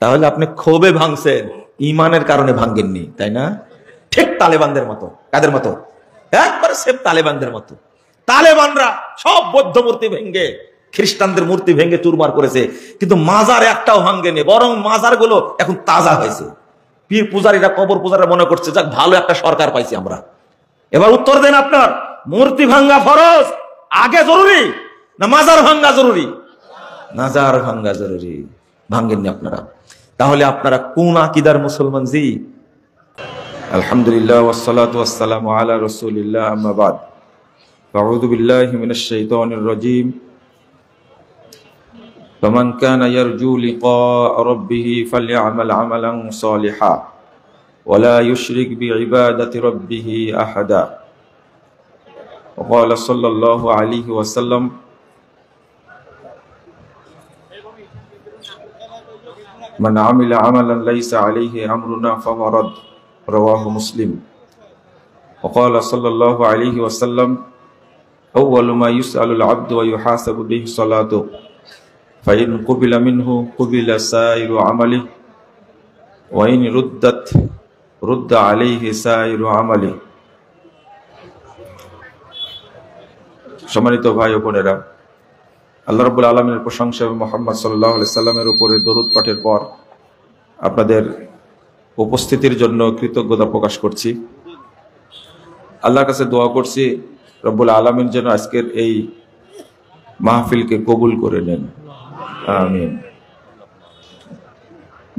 তাহলে আপনি ক্ষোভে ভাঙছেন, ইমানের কারণে ভাঙ্গেননি, তাই না? ঠিক তালেবানদের মতো। কাদের মতো? একবারে সেম তালেবানদের মতো। তালেবানরা সব বৌদ্ধ মূর্তি ভেঙ্গে, খ্রিস্টানদের মূর্তি ভেঙ্গে চুরমার করেছে, কিন্তু মাজার একটাও ভাঙ্গেনি, বরং মাজার গুলো এখন তাজা হয়েছে। পীর পূজারীরা, কবর পূজারীরা মনে করছে যাক ভালো একটা সরকার পাইছি আমরা। এবার উত্তর দেন, আপনার মূর্তি ভাঙ্গা ফরজ আগে জরুরি না মাজার ভাঙ্গা জরুরি? মাজার ভাঙ্গা জরুরি। ভাঙ্গেননি আপনারা, তাহলে আপনারা কোন আকীদার মুসলমান? জি আলহামদুলিল্লাহ ওয়াসসালাতু ওয়াসসালামু আলা রাসূলিল্লাহ, আম্মা বাদ। আউযু বিল্লাহি মিনাশ শাইতানির রাজীম। ফামান কানা ইয়ারজু লিকাআ রাব্বিহ ফালইআমাল আমালান সালিহা ওয়া লা ইউশরিক বিইবাদাতি রাব্বিহ আহাদা। ওয়া ক্বালা সাল্লাল্লাহু আলাইহি ওয়াসাল্লাম, মান আমিলা আমালান লাইসা আলাইহি আমরুনা ফাহুয়া রাদ। রাওয়াহু মুসলিম। ওয়া ক্বালা সাল্লাল্লাহু আলাইহি ওয়াসাল্লাম, আউয়ালু মা ইউসআলুল আবদু ওয়া ইউহাসাবু বিহি সালাতু ফাইন কুবিলা মিনহু কুবিলা সাইরু আমালিহি ওয়া ইন রুদ্দাত রুদ্দা আলাইহি সাইরু আমালিহি। সম্মানিত ভাই ও বোনেরা, আল্লাহ রাব্বুল আলামিনের প্রশংসা এবং মুহাম্মদ সাল্লাল্লাহু আলাইহি সাল্লামের উপরে দরুদ পাঠের পর আপনাদের উপস্থিতির জন্য কৃতজ্ঞতা প্রকাশ করছি। আল্লাহর কাছে দোয়া করছি রব্বুল আলামিন যেন আজকের এই মাহফিলকে কবুল করে নেন, আমিন।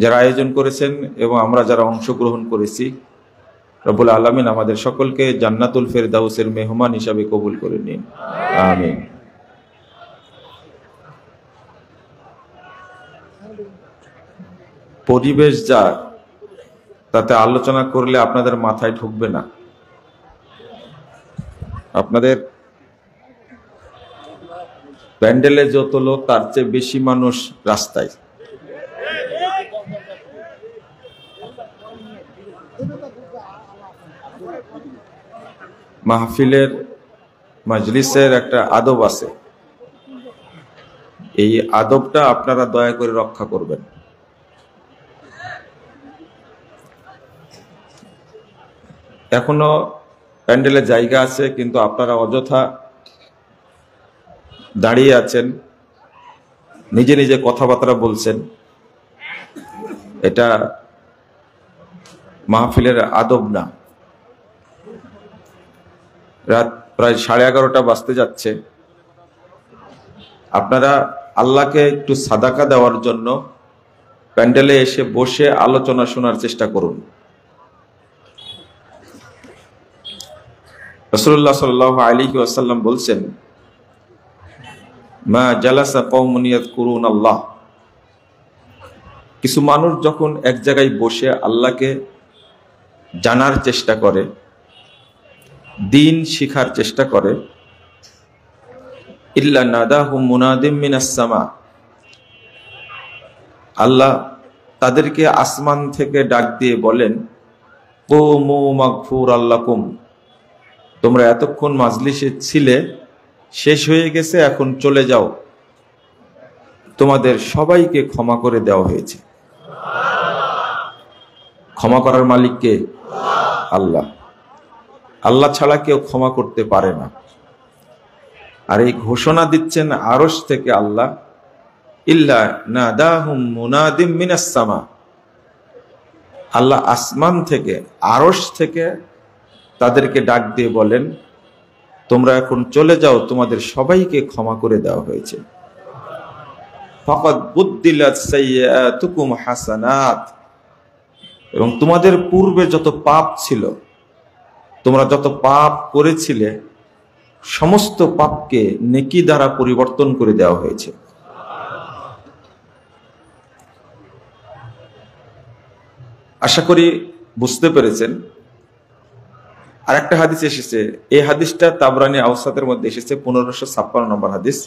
যারা আয়োজন করেছেন এবং আমরা যারা অংশগ্রহণ করেছি, রব্বুল আলামিন আমাদের সকলকে জান্নাতুল ফেরদাউসের মেহমান হিসাবে কবুল করে নিন, আমিন। পরিবেশ যা, তাতে আলোচনা করলে আপনাদের মাথায় ঢুকবে না। আপনাদের প্যান্ডেলে যত লোক তার চেয়ে বেশি মানুষ রাস্তায়। মাহফিলের মাজলিসের একটা আদব আছে, এই আদবটা আপনারা দয়া করে রক্ষা করবেন। এখনো প্যান্ডেলে জায়গা আছে, কিন্তু আপনারা অযথা দাঁড়িয়ে আছেন, নিজে নিজে কথাবার্তা বলছেন। এটা মাহফিলের আদব না। রাত প্রায় 11:30 বাজতে যাচ্ছে। আপনারা আল্লাহকে একটু সাদাকা দেওয়ার জন্য প্যান্ডেলে এসে বসে আলোচনা শোনার চেষ্টা করুন। রাসূলুল্লাহ সাল্লাল্লাহু আলাইহি ওয়াসাল্লাম বলছেন, মা জালাসা কওমুন ইয়াযকুরুনাল্লাহ, কিছু মানুষ যখন এক জায়গায় বসে আল্লাহকে জানার চেষ্টা করে, দিন শিখার চেষ্টা করে, ইল্লা নাদাহুম মুনাদিম মিনাস সামা, আল্লাহ তাদেরকে আসমান থেকে ডাক দিয়ে বলেন, কুমু মাগফুরাল লাকুম, তোমরা এতক্ষণ মাজলিসে ছিলে, শেষ হয়ে গেছে, এখন চলে যাও, তোমাদের সবাইকে ক্ষমা করে দেওয়া হয়েছে। ক্ষমা করার মালিক কে? আল্লাহ। আল্লাহ ছাড়া কেউ ক্ষমা করতে পারে না। আর এই ঘোষণা দিচ্ছেন আরশ থেকে আল্লাহ, ইল্লা নাদাহুম মুনাদিম মিনাস সামা, আল্লাহ আসমান থেকে, আরশ থেকে তাদেরকে ডাক দিয়ে বলেন, তোমরা এখন চলে যাও, তোমাদের সবাইকে ক্ষমা করে দেওয়া হয়েছে। ফাকাদ বুদ্দিলাত সাইয়্যাতুকুম হাসানাত, এবং তোমাদের পূর্বে যত পাপ ছিল, তোমরা যত পাপ করেছিলে, সমস্ত পাপকে নেকি দ্বারা পরিবর্তন করে দেওয়া হয়েছে। আশা করি বুঝতে পেরেছেন। আর একটা হাদিস এসেছে, এই হাদিসটা তাবরানী আওসাতের মধ্যে এসেছে, 1556 নম্বর হাদিস।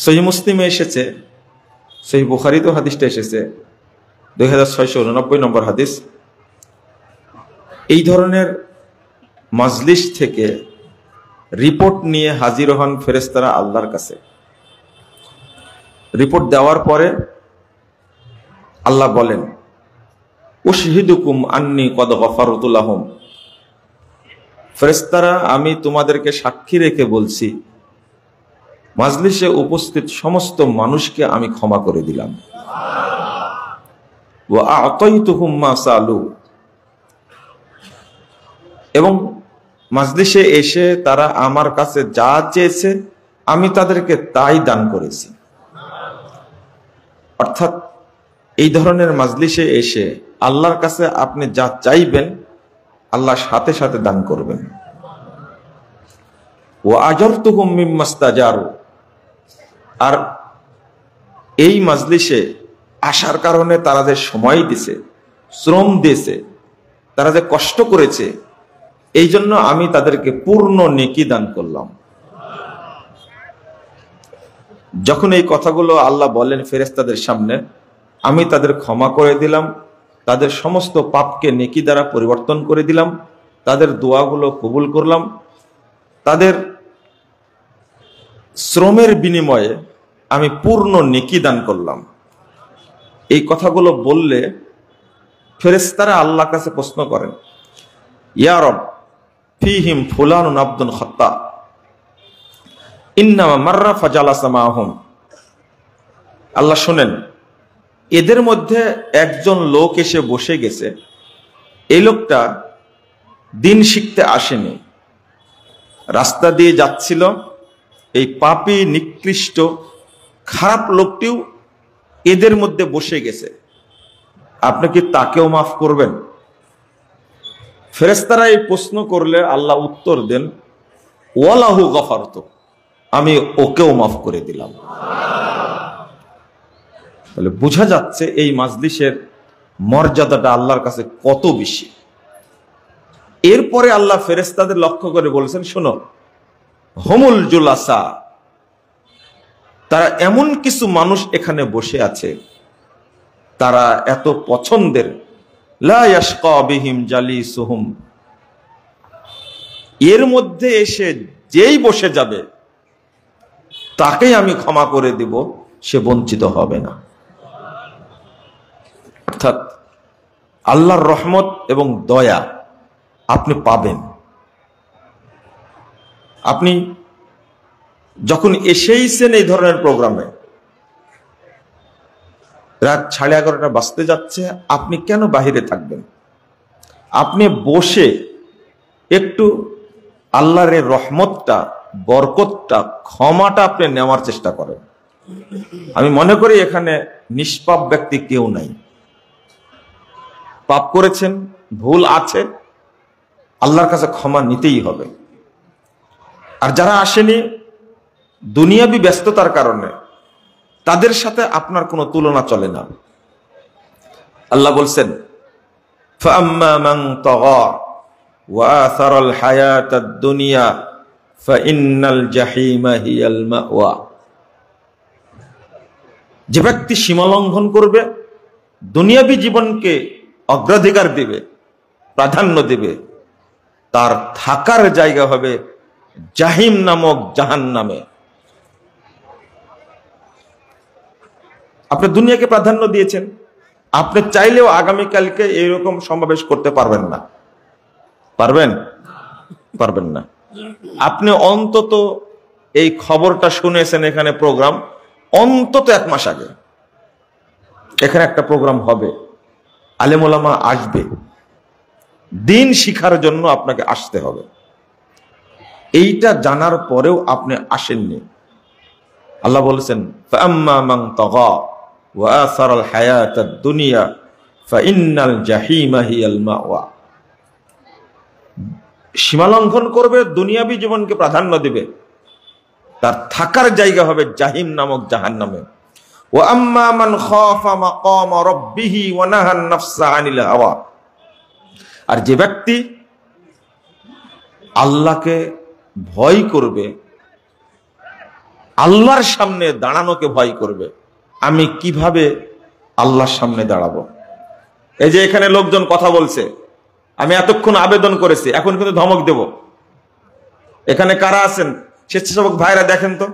সহিহ মুসলিমে এসেছে, সহিহ বুখারীতেও হাদিসটা এসেছে, 2689 নম্বর হাদিস। এই ধরনের মাজলিস থেকে রিপোর্ট নিয়ে হাজির হন ফেরেশতারা আল্লাহর কাছে। রিপোর্ট দেওয়ার পরে আল্লাহ বলেন, উশহিদুকুম আন্নী কদ গফারতু লাহুম, ফেরেশতারা আমি তোমাদেরকে সাক্ষী রেখে বলছি, মাজলিসে উপস্থিত সমস্ত মানুষকে আমি ক্ষমা করে দিলাম। ওয়া আ'তাইতুহুম মা সালু, এবং মাজলিসে এসে তারা আমার কাছে যা চেয়েছে আমি তাদেরকে তাই দান করেছি। অর্থাৎ এই ধরনের মাজলিসে এসে আল্লাহর কাছে আপনি যা চাইবেন আল্লাহ সাথে সাথে দান করবেন। ওয়া আজারতুহুম মিম্মাস্তাজারু, আর এই মাজলিসে আসার কারণে তারা যে সময় দিছে, শ্রম দিয়েছে, তারা যে কষ্ট করেছে, এই জন্য আমি তাদেরকে পূর্ণ নেকি দান করলাম। যখন এই কথাগুলো আল্লাহ বলেন ফেরেশতাদের সামনে, আমি তাদের ক্ষমা করে দিলাম, তাদের সমস্ত পাপকে নেকি দ্বারা পরিবর্তন করে দিলাম, তাদের দোয়াগুলো কবুল করলাম, তাদের শ্রমের বিনিময়ে আমি পূর্ণ নেকি দান করলাম। এই কথাগুলো বললে ফেরেশতারা আল্লাহর কাছে প্রশ্ন করেন, ইয়া রব ফীহিম ফুলানুন আবদুন খাত্তা ইন্নামা মাররা ফাজালাসা মাহুম, আল্লাহ শুনেন, এদের মধ্যে একজন লোক এসে বসে গেছে, এই লোকটা দিন শিখতে আসেনি, রাস্তা দিয়ে যাচ্ছিল, এই পাপী নিকৃষ্ট খারাপ লোকটিও এদের মধ্যে বসে গেছে, আপনি কি তাকেও মাফ করবেন? ফেরেশতারা এই প্রশ্ন করলে আল্লাহ উত্তর দেন, ওয়ালাহু গফারতু, আমি ওকেও মাফ করে দিলাম। তাহলে বোঝা যাচ্ছে এই মাজলিসের মর্যাদাটা আল্লাহর কাছে কত বেশি। এরপরে আল্লাহ ফেরেশতাদের লক্ষ্য করে বলেছেন, শোনো, হুমুল জুলাসা, তারা এমন কিছু মানুষ এখানে বসে আছে, তারা এত পছন্দের, লা ইয়াশকা বিহিম জালিসুহুম, এর মধ্যে এসে যেই বসে যাবে তাকেই আমি ক্ষমা করে দিব, সে বঞ্চিত হবে না। অর্থাৎ আল্লাহর রহমত এবং দয়া আপনি পাবেন। আপনি যখন এসেইছেন এই ধরনের প্রোগ্রামে, রাত 11:30 বাজতে যাচ্ছে, আপনি কেন বাহিরে থাকবেন? আপনি বসে একটু আল্লাহর রহমতটা, বরকতটা, ক্ষমাটা আপনি নেওয়ার চেষ্টা করেন। আমি মনে করি এখানে নিষ্পাপ ব্যক্তি কেউ নাই। পাপ করেছেন, ভুল আছে, আল্লাহর কাছে ক্ষমা নিতেই হবে। আর যারা আসেনি দুনিয়াবি ব্যস্ততার কারণে, তাদের সাথে আপনার কোনো তুলনা চলে না। আল্লাহ বলছেন, ফাআম্মা মান তাগা ওয়া আসারাল হায়াতাদ দুনিয়া ফাইন্নাল জাহিমা হিয়াল মাওয়া। যে ব্যক্তি সীমা লঙ্ঘন করবে, দুনিয়াবী জীবনকে অগ্রাধিকার দিবে, প্রাধান্য দিবে, তার থাকার জায়গা হবে জাহিম নামক জাহান্নামে। আপনি দুনিয়াকে প্রাধান্য দিয়েছেন, আপনি চাইলেও আগামীকালকে এইরকম সমাবেশ করতে পারবেন না। পারবেন? পারবেন না। আপনি অন্তত এই খবরটা শুনেছেন, এখানে প্রোগ্রাম অন্তত 1 মাস আগে এখানে একটা প্রোগ্রাম হবে, আলেম ওলামা আসবে, দিন শিখার জন্য আপনাকে আসতে হবে। এইটা জানার পরেও আপনি আসেননি। আল্লাহ বলেছেন, ফাআম্মা মান তাগা ওয়া আসারাল হায়াতাদ দুনিয়া ফাইন্নাল জাহিমা হিয়াল মাওয়া। সীমা লঙ্ঘন করবে, দুনিয়াবী জীবনকে প্রাধান্য দিবে, তার থাকার জায়গা হবে জাহিম নামক জাহান্নামে। ওয়া আম্মা মান খাফা মাকাম রাব্বিহি ওয়া নাহান নাফসা আনিল হাওয়া। আর যে ব্যক্তি আল্লাহকে ভয় করবে, আল্লাহর সামনে দাঁড়ানোকে ভয় করবে, আমি কিভাবে আল্লাহর সামনে দাঁড়াবো? এই যে এখানে লোকজন কথা বলছে, আমি এতক্ষণ আবেদন করেছি, এখন কিন্তু ধমক দেব। এখানে কারা আছেন স্বেচ্ছাসেবক ভাইরা? দেখেন তো,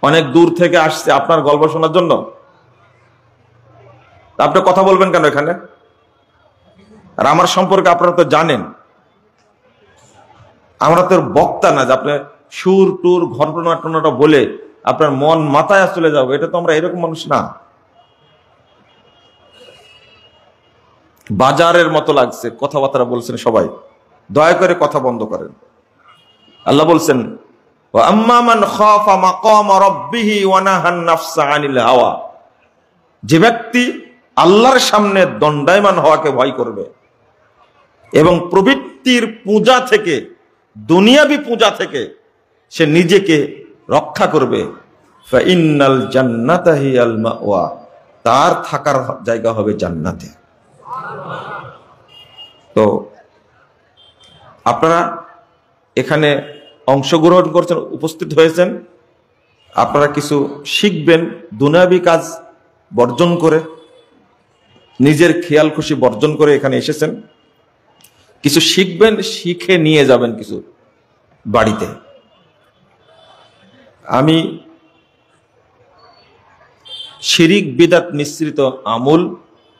অনেক দূর থেকে আসছে আপনার গল্প শোনার জন্য। আপনি কথা বলবেন কেন এখানে? আর আমার সম্পর্কে আপনারা তো জানেন, আমরা তো বক্তা না যে আপনার সুর টুর ঘটনা টনাটা বলে আপনার মন মাথায় চলে যাবে। এটা তো আমরা এরকম মানুষ না। বাজারের মতো লাগছে কথাবার্তা বলছেন সবাই, দয়া করে কথা বন্ধ করেন। আল্লাহ বলছেন, ওয়া আম্মা মান খাফা মাকাম রাব্বিহি ওয়া নাহান নাফসা আনিল হাওয়া। যে ব্যক্তি আল্লাহর সামনে দণ্ডায়মান হওয়াকে ভয় করবে এবং প্রবৃত্তির পূজা থেকে, দুনিয়াবী পূজা থেকে সে নিজেকে রক্ষা করবে, ফাইন্নাল জান্নাতা হিয়াল মাওয়া, তার থাকার জায়গা হবে জান্নাতে। তো আপনারা এখানে অংশগ্রহণ করছেন, উপস্থিত হয়েছেন, আপনারা কিছু শিখবেন। দুনিয়াবী কাজ বর্জন করে, নিজের খেয়াল খুশি বর্জন করে এখানে এসেছেন, কিছু শিখবেন, শিখে নিয়ে যাবেন কিছু বাড়িতে। আমি শিরিক বিদআত মিশ্রিত আমল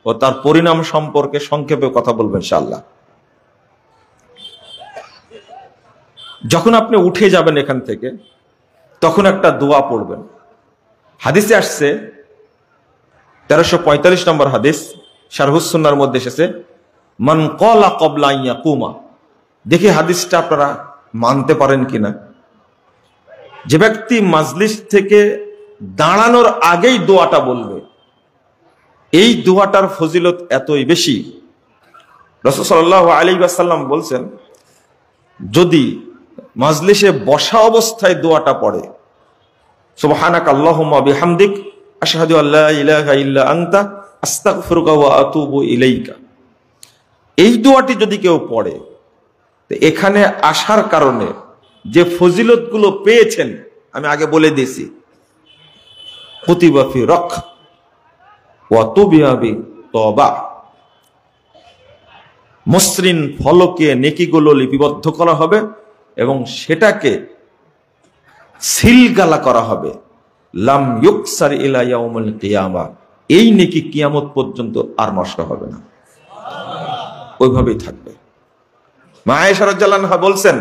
ও তার পরিণাম সম্পর্কে সংক্ষেপে কথা বলবেন ইনশাআল্লাহ। যখন আপনি উঠে যাবেন এখান থেকে, তখন একটা দোয়া পড়বেন। হাদিসে আসছে, 1345 নম্বর হাদিস, শারহুস সুন্নাহর মধ্যে এসেছে, মান ক্বালা ক্বাবলা আন ইয়াকুমা। দেখি হাদিসটা আপনারা মানতে পারেন কিনা। যে ব্যক্তি মাজলিস থেকে দাঁড়ানোর আগেই দোয়াটা বলবে, এই দোয়াটার ফজিলত এতই বেশি। রাসূল সাল্লাল্লাহু আলাইহি ওয়াসাল্লাম বলছেন, যদি মাজলিসে বসা অবস্থায় দোয়াটা পড়ে, সুবহানাকা আল্লাহুম্মা বিহামদিক আশহাদু আল্লা ইলাহা ইল্লা আনতা আস্তাগফিরুকা ওয়া আতুবু ইলাইকা, এই দোয়াটি যদি কেউ পড়ে, তো এখানে আসার কারণে যে ফজিলতগুলো পেয়েছেন আমি আগে বলে দিয়েছি, কুতিবা ফি রক ওয়া তুবিয়া বি তওবা, মসৃণ ফলকে নেকিগুলো লিপিবদ্ধ করা হবে এবং সেটাকে সিলগালা করা হবে, লাম ইউকসার ইলা ইয়াউমুল কিয়ামা, এই নেকি কিয়ামত পর্যন্ত আর নষ্ট হবে না, ওইভাবেই থাকবে। মা আয়েশা রাদিয়াল্লাহু আনহা বলছেন,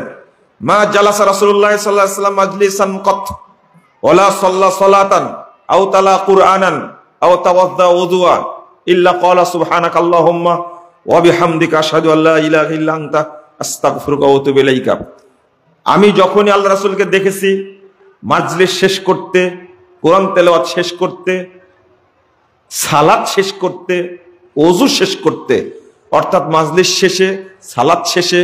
মা জালাসা রাসূলুল্লাহ সাল্লাল্লাহু আলাইহি ওয়াসাল্লাম মাজলিসান কত ওয়ালা সাল্লা সালাতান আও তালা কুরআনান আও তাওয়াদ্দা উযুআ ইল্লা ক্বালা সুবহানাকাল্লাহুম্মা ওয়া বিহামদিকা আশহাদু আল্লা ইলাহা ইল্লা আনতা আস্তাগফিরুকা ওয়া আতুবু ইলাইকা। আমি যখনই আল্লাহ রাসূলকে দেখেছি মাজলিস শেষ করতে, কোরআন তেলাওয়াত শেষ করতে, সালাত শেষ করতে, ওযু শেষ করতে, অর্থাৎ মাজলিস শেষে, সালাত শেষে,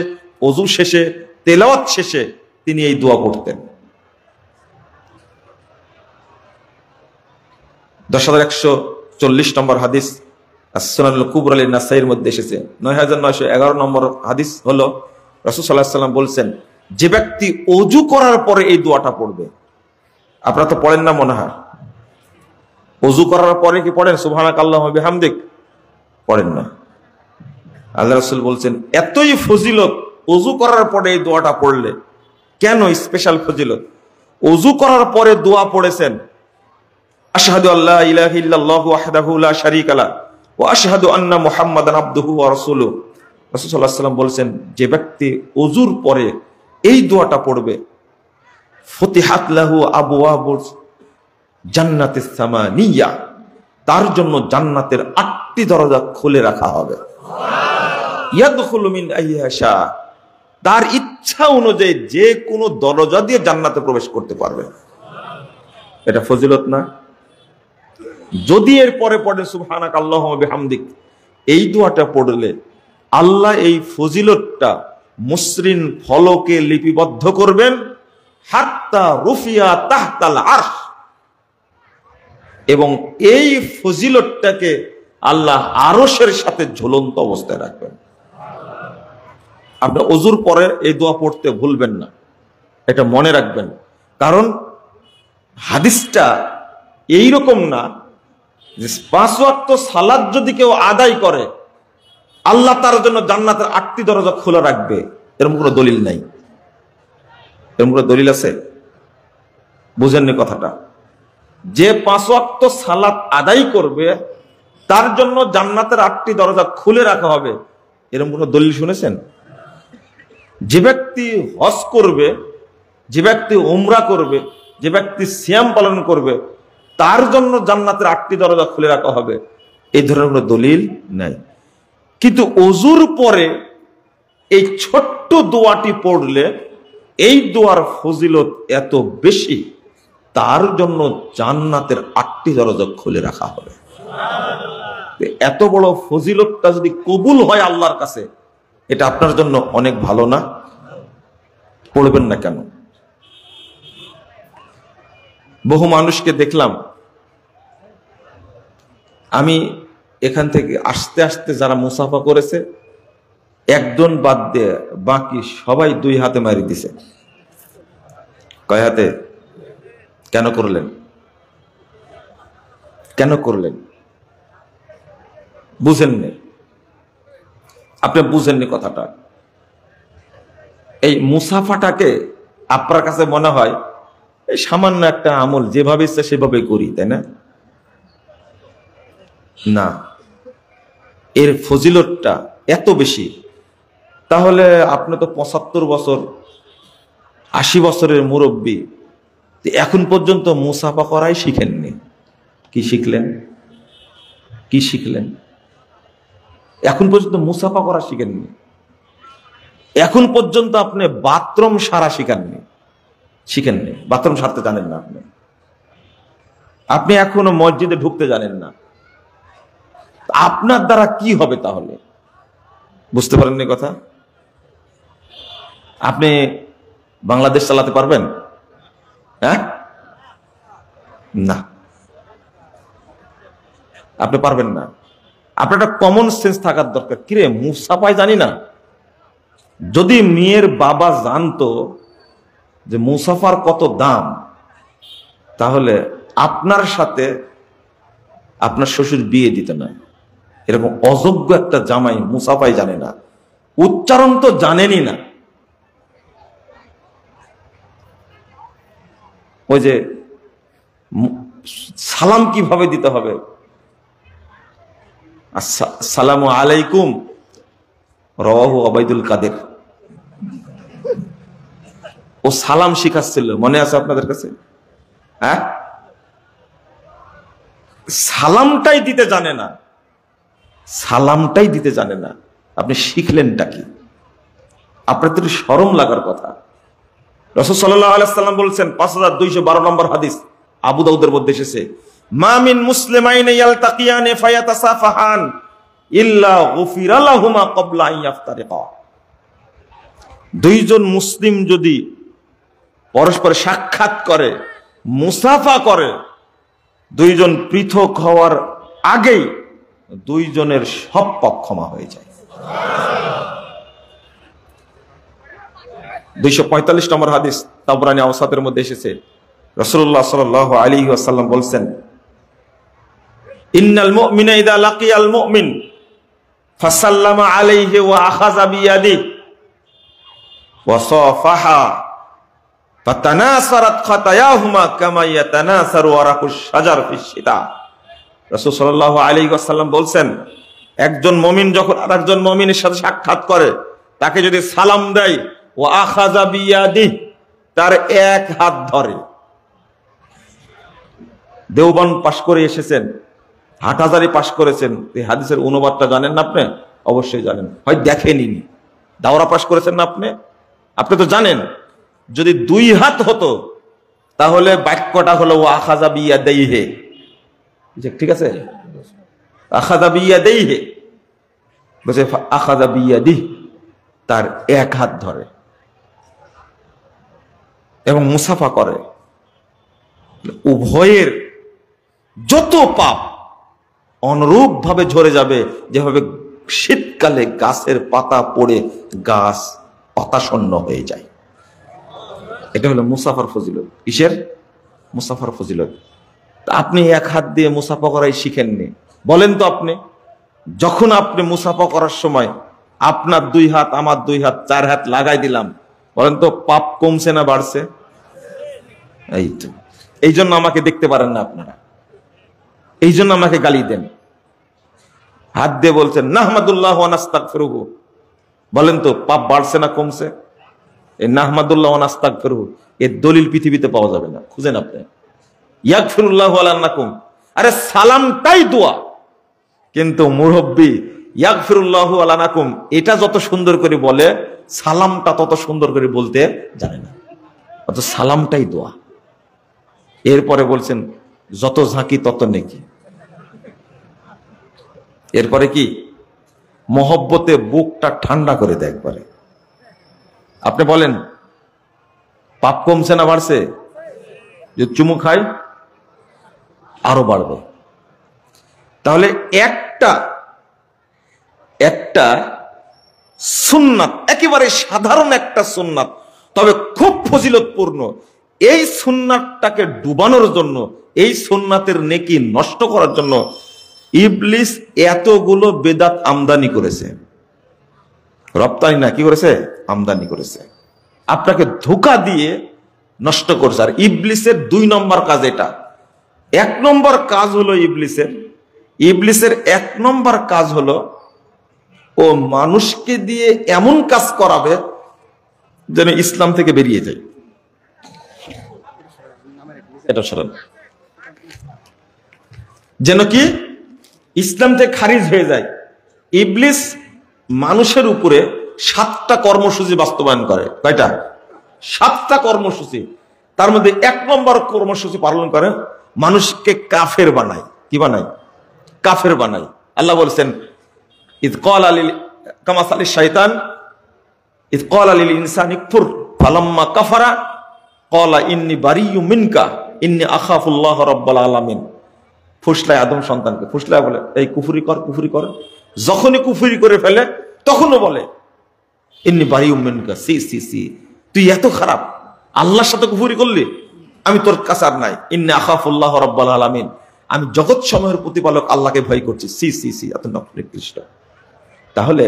ওযু শেষে, তেলাওয়াত শেষে তিনি এই দোয়া করতেন। ১০১৪০ নম্বর হাদিস as-সুনানুল কুবরা লিন-নাসাইর মধ্যে এসেছে। ৯৯১১ নম্বর হাদিস হলো রাসূল সাল্লাল্লাহু আলাইহি ওয়াসাল্লাম বলছেন, যে ব্যক্তি ওযু করার পরে এই দোয়াটা পড়বে, আপনারা তো পড়েন না মনে হয়, ওযু করার পরে কি পড়েন সুবহানাকাল্লাহু ওয়া বিহামদিক? পড়েন না। আল্লাহ রাসূল বলছেন এতই ফজিলত ওযু করার পরে এই দোয়াটা পড়লে। কেন স্পেশাল ফজিলত? ওযু করার পরে দোয়া পড়েছেন, আশহাদু আল্লা ইলাহা ইল্লাল্লাহু ওয়াহদাহু লা শারীকা লাহু ওয়া আশহাদু আন্না মুহাম্মাদান আবদুহু ওয়া রাসূলুহু। রাসূল সাল্লাল্লাহু আলাইহি ওয়াসাল্লাম বলছেন, যে ব্যক্তি ওযুর পরে এই দোয়াটা পড়বে, ফুতিহাত লাহু আবওয়াবুল জান্নাতিস সামানিয়া, তার জন্য জান্নাতের ৮টি দরজা খুলে রাখা হবে। ইয়াদখুলু মিন আইয়াশা, তার ইচ্ছা অনুযায়ী যে কোনো দরজা দিয়ে জান্নাতে প্রবেশ করতে পারবে। এটা ফজিলত না? যদি এর পরে পড়ে সুবহানাকাল্লাহু ওয়া বিহামদিক, এই দোয়াটা পড়লে আল্লাহ এই ফজিলতটা মসৃণ ফলকে লিপিবদ্ধ করবেন, হাত্তা রুফিয়া তাহতাল আরশ, এবং এই ফজিলতটাকে আল্লাহ আরশের সাথে ঝুলন্ত অবস্থায় রাখবেন। আপনি ওযুর পরে এই দোয়া পড়তে ভুলবেন না, এটা মনে রাখবেন। কারণ হাদিসটা এইরকম না যে ৫ ওয়াক্ত সালাত যদি কেউ আদায় করে আল্লাহ তার জন্য জান্নাতের ৮টি দরজা খোলা রাখবে, এরকম কোনো দলিল নাই। এরকম কোনো দলিল আছে? বুঝেননি কথাটা? যে ৫ ওয়াক্ত সালাত আদায় করবে তার জন্য জান্নাতের ৮টি দরজা খুলে রাখা হবে, এরকম কোনো দলিল শুনেছেন? যে ব্যক্তি হজ করবে, যে ব্যক্তি উমরা করবে, যে ব্যক্তি সিয়াম পালন করবে, তার জন্য জান্নাতের ৮টি দরজা খুলে রাখা হবে, এই ধরনের কোনো দলিল নাই। কিন্তু ওযুর পরে এই ছোট্ট দোয়াটি পড়লে এই দোয়ার ফজিলত এত বেশি, তার জন্য জান্নাতের ৮টি দরজা খুলে রাখা হবে। এত বড় ফজিলতটা যদি কবুল হয় আল্লাহর কাছে, এটা আপনার জন্য অনেক ভালো না? পড়বেন না কেন? বহু মানুষকে দেখলাম, আমি এখান থেকে আসতে আসতে যারা মুসাফা করেছে একজন বাদ দিয়ে বাকি সবাই ২ হাতে মারি দিছে। কয় হাতে? কেন করলেন? কেন করলেন? বুঝেননি? আপনি বুঝেননি কথাটা। এই মুসাফাটাকে আপনার কাছে মনে হয় এই সামান্য একটা আমল, যেভাবে ইচ্ছা সেভাবে করি, তাই না? না, এর ফজিলতটা এত বেশি। তাহলে আপনি তো ৭৫ বছর ৮০ বছরের মুরব্বী, এখন পর্যন্ত মুসাফা করাই শিখেননি। কি শিখলেন? কি শিখলেন? এখন পর্যন্ত মুসাফা করা শিখেননি। এখন পর্যন্ত আপনি বাথরুম সারা শিখেননি। বাথরুম সারতে জানেন না আপনি। আপনি এখনো মসজিদে ঢুকতে জানেন না। আপনার দ্বারা কি হবে তাহলে? বুঝতে পারেননি কথা? আপনি বাংলাদেশ চালাতে পারবেন? হ্যাঁ, না, আপনি পারবেন না। আপনার একটা কমন সেন্স থাকার দরকার। কিরে, মুসাফাই জানি না? যদি মেয়ের বাবা জানতো যে মুসাফার কত দাম, তাহলে আপনার সাথে আপনার শ্বশুর বিয়ে দিতে না। এরকম অযোগ্য একটা জামাই মুসাফাই জানে না, উচ্চারণ তো জানেনই না। ওই যে সালাম কিভাবে দিতে হবে, আসসালামু আলাইকুম, রাওয়াহু ওবাইদুল কাদের। ও সালাম শিখাচ্ছিল, মনে আছে আপনাদের কাছে? হ্যাঁ, সালামটাই দিতে জানে না, সালামটাই দিতে জানে না। আপনি শিখলেনটা কি? আপনার তো শরম লাগার কথা। রাসূল সাল্লাল্লাহু আলাইহি ওয়াসাল্লাম বলছেন, 5212 নম্বর হাদিস, আবু দাউদের মধ্যে এসেছে, মা মিন মুসলিমাইনি ইয়ালতাকিয়ানি ফায়াতাসাফাহান ইল্লা গুফিরা লাহুমা ক্বাবলা আন ইফতারিকা। দুইজন মুসলিম যদি পরস্পর সাক্ষাৎ করে, মুসাফা করে, দুইজন পৃথক হওয়ার আগেই দুইজনের সব পাপ ক্ষমা হয়ে যায়। 245 নম্বর হাদিস, তাবরানী আওসাতের মধ্যে এসেছে, রাসূলুল্লাহ সাল্লাল্লাহু আলাইহি ওয়াসাল্লাম বলছেন, ইন্নাল মুমিনা ইযা লাকিয়াল মুমিন ফাসাল্লামা আলাইহি ওয়া আখাযা বিয়াদিহি ওয়া সাফাহা ফাতানাসারাত খাতায়াহুমা কামা ইয়াতানাসারু ওয়ারাকুশ শাজার ফিশ শিতা। রাসূল সাল্লাল্লাহু আলাইহি ওয়াসাল্লাম বলছেন, একজন মুমিন যখন আরেকজন মুমিনের সাথে সাক্ষাৎ করে, তাকে যদি সালাম দেয়, ওয়া আখাযা বিয়াদিহি, তার এক হাত ধরে। দেওবন্দ পাশ করে এসেছেন, হাটহাজারী পাশ করেছেন, এই হাদিসের অনুবাদটা জানেন না আপনি? অবশ্যই জানেন, হয় দেখেনি। দাওরা পাশ করেছেন না আপনি? আপনি তো জানেন। যদি 2 হাত হতো তাহলে বাক্যটা হলো ওয়া আখাযা বিয়াদিহি, ঠিক আছে? আখাযা বিয়াদিহি বলছে, আখাযা বিয়াদিহি, তার এক হাত ধরে এবং মুসাফা করে। উভয়ের যত পাপ অনুরূপ ভাবে ঝরে যাবে, যেভাবে শীতকালে গাছের পাতা পড়ে গাছ পাতাশূন্য হয়ে যায়। এটা হলো মুসাফার ফজিলত। কিসের? মুসাফার ফজিলত। আপনি এক হাত দিয়ে মুসাফা করাই শিখেননি, বলেন তো আপনি? যখন আপনি মুসাফা করার সময় আপনার 2 হাত আমার 2 হাত 4 হাত লাগাই দিলাম, বলেন তো পাপ কমছে না বাড়ছে? এই তো, এই জন্য আমাকে দেখতে পারেন না আপনারা, এই জন্য আমাকে গালি দেন। হাত দিয়ে বলছেন নাহমাদুল্লাহ ওয়া নাস্তাগফিরুহু, বলেন তো পাপ বাড়ছে না কমছে? এই নাহমাদুল্লাহ ওয়া নাস্তাগফিরুহু এর দলিল পৃথিবীতে পাওয়া যাবে না, খুঁজেন আপনি। ইয়াগফিরুল্লাহু লানাকুম, আরে সালামটাই দোয়া, কিন্তু মুরব্বি ইয়াগফিরুল্লাহু লানাকুম এটা যত সুন্দর করে বলে, সালামটা তত সুন্দর করে বলতে জানে না। অত সালামটাই দোয়া। এরপরে বলছেন যত ঝাঁকি তত নেকি। এরপরে কি? মহব্বতে বুকটা ঠান্ডা করে দেয় একবারে। আপনি বলেন পাপ কমছে না বাড়ছে? যে চুমু খাই আরো বাড়বে। তাহলে একটা সুন্নাত, একেবারে সাধারণ একটা সুন্নাত, তবে খুব ফজিলতপূর্ণ, এই সুন্নাতটাকে ডুবানোর জন্য, এই সুন্নাতের নেকি নষ্ট করার জন্য ইবলিস এতগুলো বেদাত আমদানি করেছে। রপ্তানি না, কি করেছে? আমদানি করেছে। আপনাকে ধোঁকা দিয়ে নষ্ট করছে। আর ইবলিসের 2 নম্বর কাজ এটা। 1 নম্বর কাজ হলো ইবলিসের 1 নম্বর কাজ হলো ও মানুষকে দিয়ে এমন কাজ করাবে যেন ইসলাম থেকে বেরিয়ে যায়। এটা সরান, যেন কি ইসলাম থেকে খারিজ হয়ে যায়। ইবলিস মানুষের উপরে 7টা কর্মসূচি বাস্তবায়ন করে। কয়টা? 7টা কর্মসূচি। তার মধ্যে 1 নম্বর কর্মসূচি পালন করে মানুষকে কাফের বানায়। কি বানায়? কাফের বানায়। আল্লাহ বলছেন ইয ক্বালা লিল কামাসালি শাইতান ইয ক্বালা লিল ইনসানি কুফর ফালাম্মা কাফারা ক্বালা ইন্নী বারিয়্যুম মিনকা ইন্নী আখাফুল্লাহ রাব্বুল আলামিন। ফুসলায় আদম সন্তানকে, ফুসলায় বলে এই কুফরি কর, কুফরি কর। যখনই কুফরি করে ফেলে তখনও বলে ইন্নী বারিয়্যুম মিনকা, সি সি সি, তুই এত খারাপ, আল্লাহর সাথে কুফরি করলি, আমি তোর কাছে আর নাই। ইন্নী আখাফুল্লাহ রাব্বাল আলামিন, আমি জগৎ সমূহের প্রতিপালক আল্লাহকে ভয় করছি। সি সি সি, এত নিকৃষ্ট। তাহলে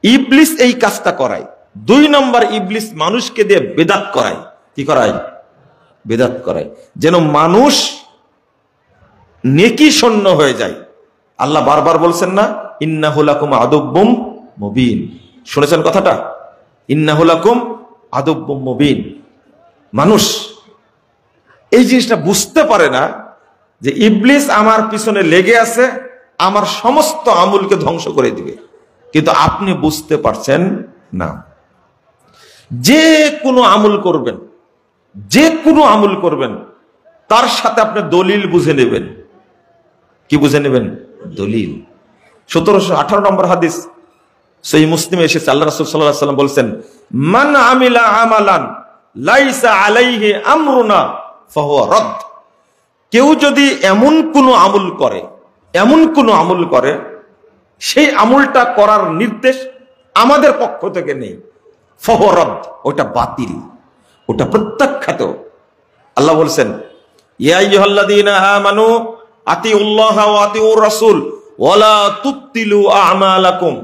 ইবলিস এই কাজটা করায়। 2 নম্বর, ইবলিস মানুষকে দিয়ে বেদাত করায়। কি করায়? বেদাত করায়, যেন মানুষ নেকি শূন্য হয়ে যায়। আল্লাহ বারবার বলছেন না, ইন্নাহু লাকুম আদুব্বুম মুবিন। শুনেছেন কথাটা? ইন্নাহু লাকুম আদুব্বুম মুবিন। মানুষ এই জিনিসটা বুঝতে পারে না যে ইবলিস আমার পিছনে লেগে আছে, আমার সমস্ত আমলকে ধ্বংস করে দিবে। কিন্তু আপনি বুঝতে পারছেন না। যে কোনো আমল করবেন, যে কোনো আমল করবেন, তার সাথে আপনি দলিল বুঝে নেবেন। কি বুঝে নেবেন? দলিল। 1718 নম্বর হাদিস সহিহ মুসলিমে এসেছে, আল্লাহ রাসূল সাল্লাল্লাহু আলাইহি ওয়াসাল্লাম বলছেন, মান আমিলা আমালান লাইসা আলাইহি আমরুনা ফাহুয়া রাদ। কেউ যদি এমন কোন আমল করে, এমন কোন আমল করে, সেই আমলটা করার নির্দেশ আমাদের পক্ষ থেকে নেই, ফাহুয়া রাদ, ওটা বাতিল, ওটা প্রত্যাখ্যাত। আল্লাহ বলছেন, ইয়া আইয়ুহাল্লাযীনা আমানু আতিউল্লাহ ওয়া আতিউর রাসূল ওয়ালা তুবতিলু আমালাকুম।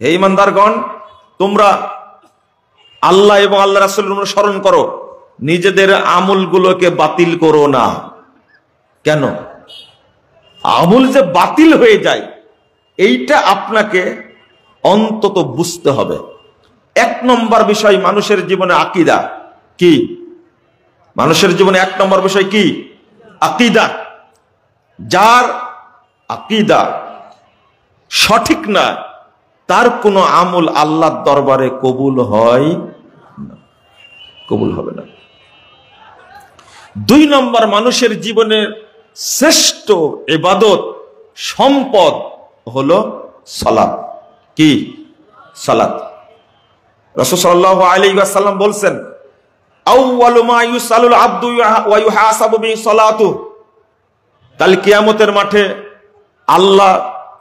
হে ঈমানদারগণ, তোমরা আল্লাহ এবং আল্লাহ রাসূলের অনুসরণ করো, নিজেদের আমলগুলোকে বাতিল করো না। কেন? আমল যে বাতিল হয়ে যায়, এইটা আপনাকে অন্তত বুঝতে হবে। 1 নম্বর বিষয় মানুষের জীবনে আকীদা। কি? মানুষের জীবনে 1 নম্বর বিষয় কি? আকীদা। যার আকীদা সঠিক না, তার কোনো আমল আল্লাহর দরবারে কবুল হয় না, কবুল হবে না। 2 নম্বর, মানুষের জীবনের শ্রেষ্ঠ ইবাদত, সম্পদ হলো সালাত। কি? সালাত। রাসূল সাল্লাল্লাহু আলাইহি ওয়াসাল্লাম বলছেন, আউয়ালু মা ইউসালুল আবদু ওয়া ইউহাসাবু বিসালাতুহু। কাল কিয়ামতের মাঠে আল্লাহ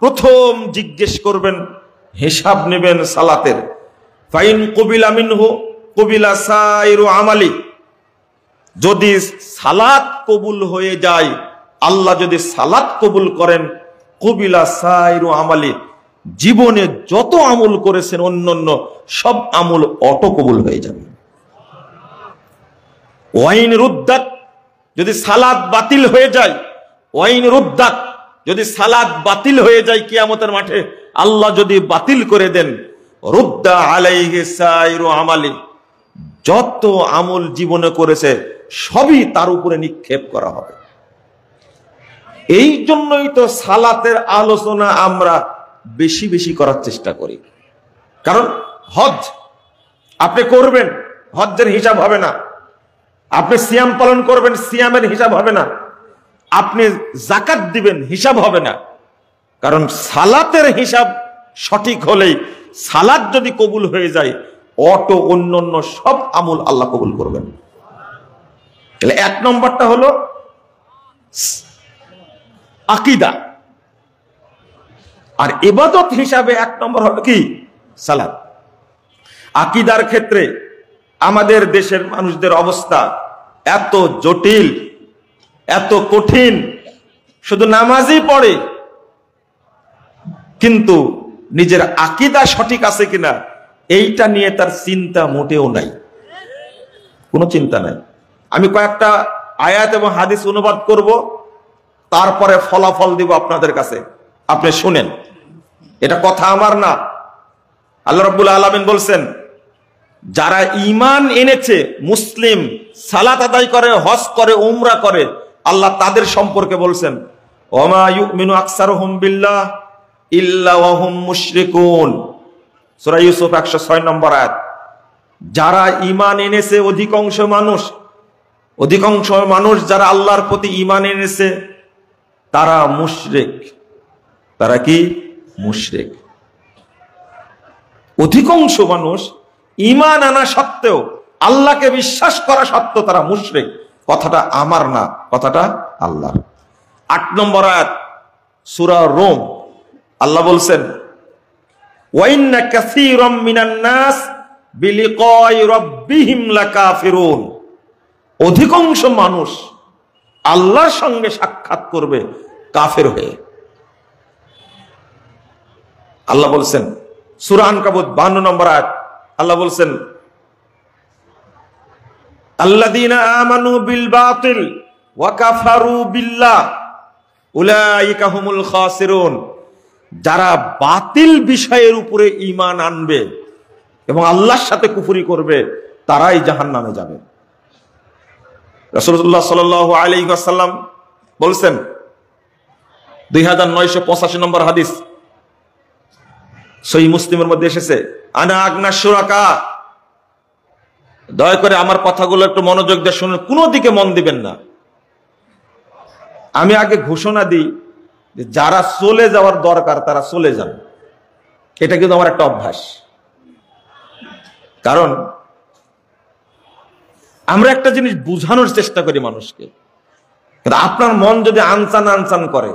প্রথম জিজ্ঞেস করবেন, হিসাব নেবেন সালাতের। ফাইন কুবিলা মিনহু কুবিলা সাইরু আমালি। যদি সালাত কবুল হয়ে যায়, আল্লাহ যদি সালাত কবুল করেন, কুবিলা সাইরু আমালি, জীবনে যত আমল করেছেন অন্যান্য সব আমল অটো কবুল হয়ে যাবে। ওয়াইন রুদ্দাত, যদি সালাত বাতিল হয়ে যায়, ওয়াইন রুদ্দাত, যদি সালাত বাতিল হয়ে যায় কিয়ামতের মাঠে, আল্লাহ যদি বাতিল করে দেন, রুদ্দা আলাইহি সাইরু আমালি, যত আমল জীবনে করেছে সবই তার উপরে নিক্ষেপ করা হবে। এই জন্যই তো সালাতের আলোচনা আমরা বেশি বেশি করার চেষ্টা করি। কারণ হজ আপনি করবেন, হজ্জের হিসাব হবে না। আপনি সিয়াম পালন করবেন, সিয়ামের হিসাব হবে না। আপনি যাকাত দিবেন, হিসাব হবে না। কারণ সালাতের হিসাব সঠিক হলেই, সালাত যদি কবুল হয়ে যায়, অটো অন্যান্য সব আমল আল্লাহ কবুল করবেন। তাহলে 1 নম্বরটা হলো আকীদা। আর ইবাদত হিসাবে 1 নম্বর হলো কি? সালাত। আকীদার ক্ষেত্রে আমাদের দেশের মানুষদের অবস্থা এত জটিল, এত কঠিন। শুধু নামাজই পড়ে, কিন্তু নিজের আকীদা সঠিক আছে কিনা এইটা নিয়ে তার চিন্তা মোটেও নাই, কোনো চিন্তা নাই। আমি কয়েকটা আয়াত এবং হাদিস অনুবাদ করব, তারপরে ফলাফল দিব আপনাদের কাছে, আপনি শুনেন। এটা কথা আমার না, আল্লাহ রাব্বুল আলামিন বলছেন, যারা ঈমান এনেছে, মুসলিম, সালাত আদায় করে, হজ করে, উমরা করে, আল্লাহ তাদের সম্পর্কে বলছেন, ওমা ইউমিনু আকসারুহুম বিল্লাহ ইল্লা ওয়া হুম মুশরিকুন। সূরা ইউসুফ 106 নম্বর আয়াত। যারা ঈমান এনেছে, অধিকাংশ মানুষ যারা আল্লাহর প্রতি ঈমান এনেছে, তারা মুশরিক। তারা কি? মুশরিক। অধিকাংশ মানুষ ঈমান আনা সত্ত্বেও, আল্লাহকে বিশ্বাস করা সত্ত্বেও তারা মুশরিক। কথাটা আমার না, কথাটা আল্লাহ। 8 নম্বর আয়াত সূরা রোম, আল্লাহ বলছেন, ওয়া ইন্না কাসীরাম মিনান নাস বিলিকাই রাব্বিহিম লাকাফিরুন। অধিকাংশ মানুষ আল্লাহর সঙ্গে সাক্ষাৎ করবে কাফের হয়ে। আল্লাহ বলছেন সূরা আনকাবুত 52 নম্বর আয়াত, আল্লাহ বলছেন আল্লাযীনা আমানু বিল বাতিল ওয়া কাফারু বিল্লাহ উলাইকা হুমুল খাসিরুন। যারা বাতিল বিষয়ের উপরে ঈমান আনবে এবং আল্লাহর সাথে কুফরি করবে তারাই জাহান্নামে যাবে। রাসূলুল্লাহ সাল্লাল্লাহু আলাইহি ওয়াসাল্লাম বলছেন 2985 নম্বর হাদিস সহিহ মুসলিমের মধ্যে এসেছে, আনা আগনা শুরাকা। দয়া করে আমার কথাগুলো একটু মনোযোগ দিয়ে শুনুন, কোনো দিকে মন দিবেন না। আমি আগে ঘোষণা দিই যে যারা চলে যাওয়ার দরকার তারা চলে যান, এটা কিন্তু আমার একটা অভ্যাস। কারণ আমরা একটা জিনিস বুঝানোর চেষ্টা করি মানুষকে, কিন্তু আপনার মন যদি আনচান আনচান করে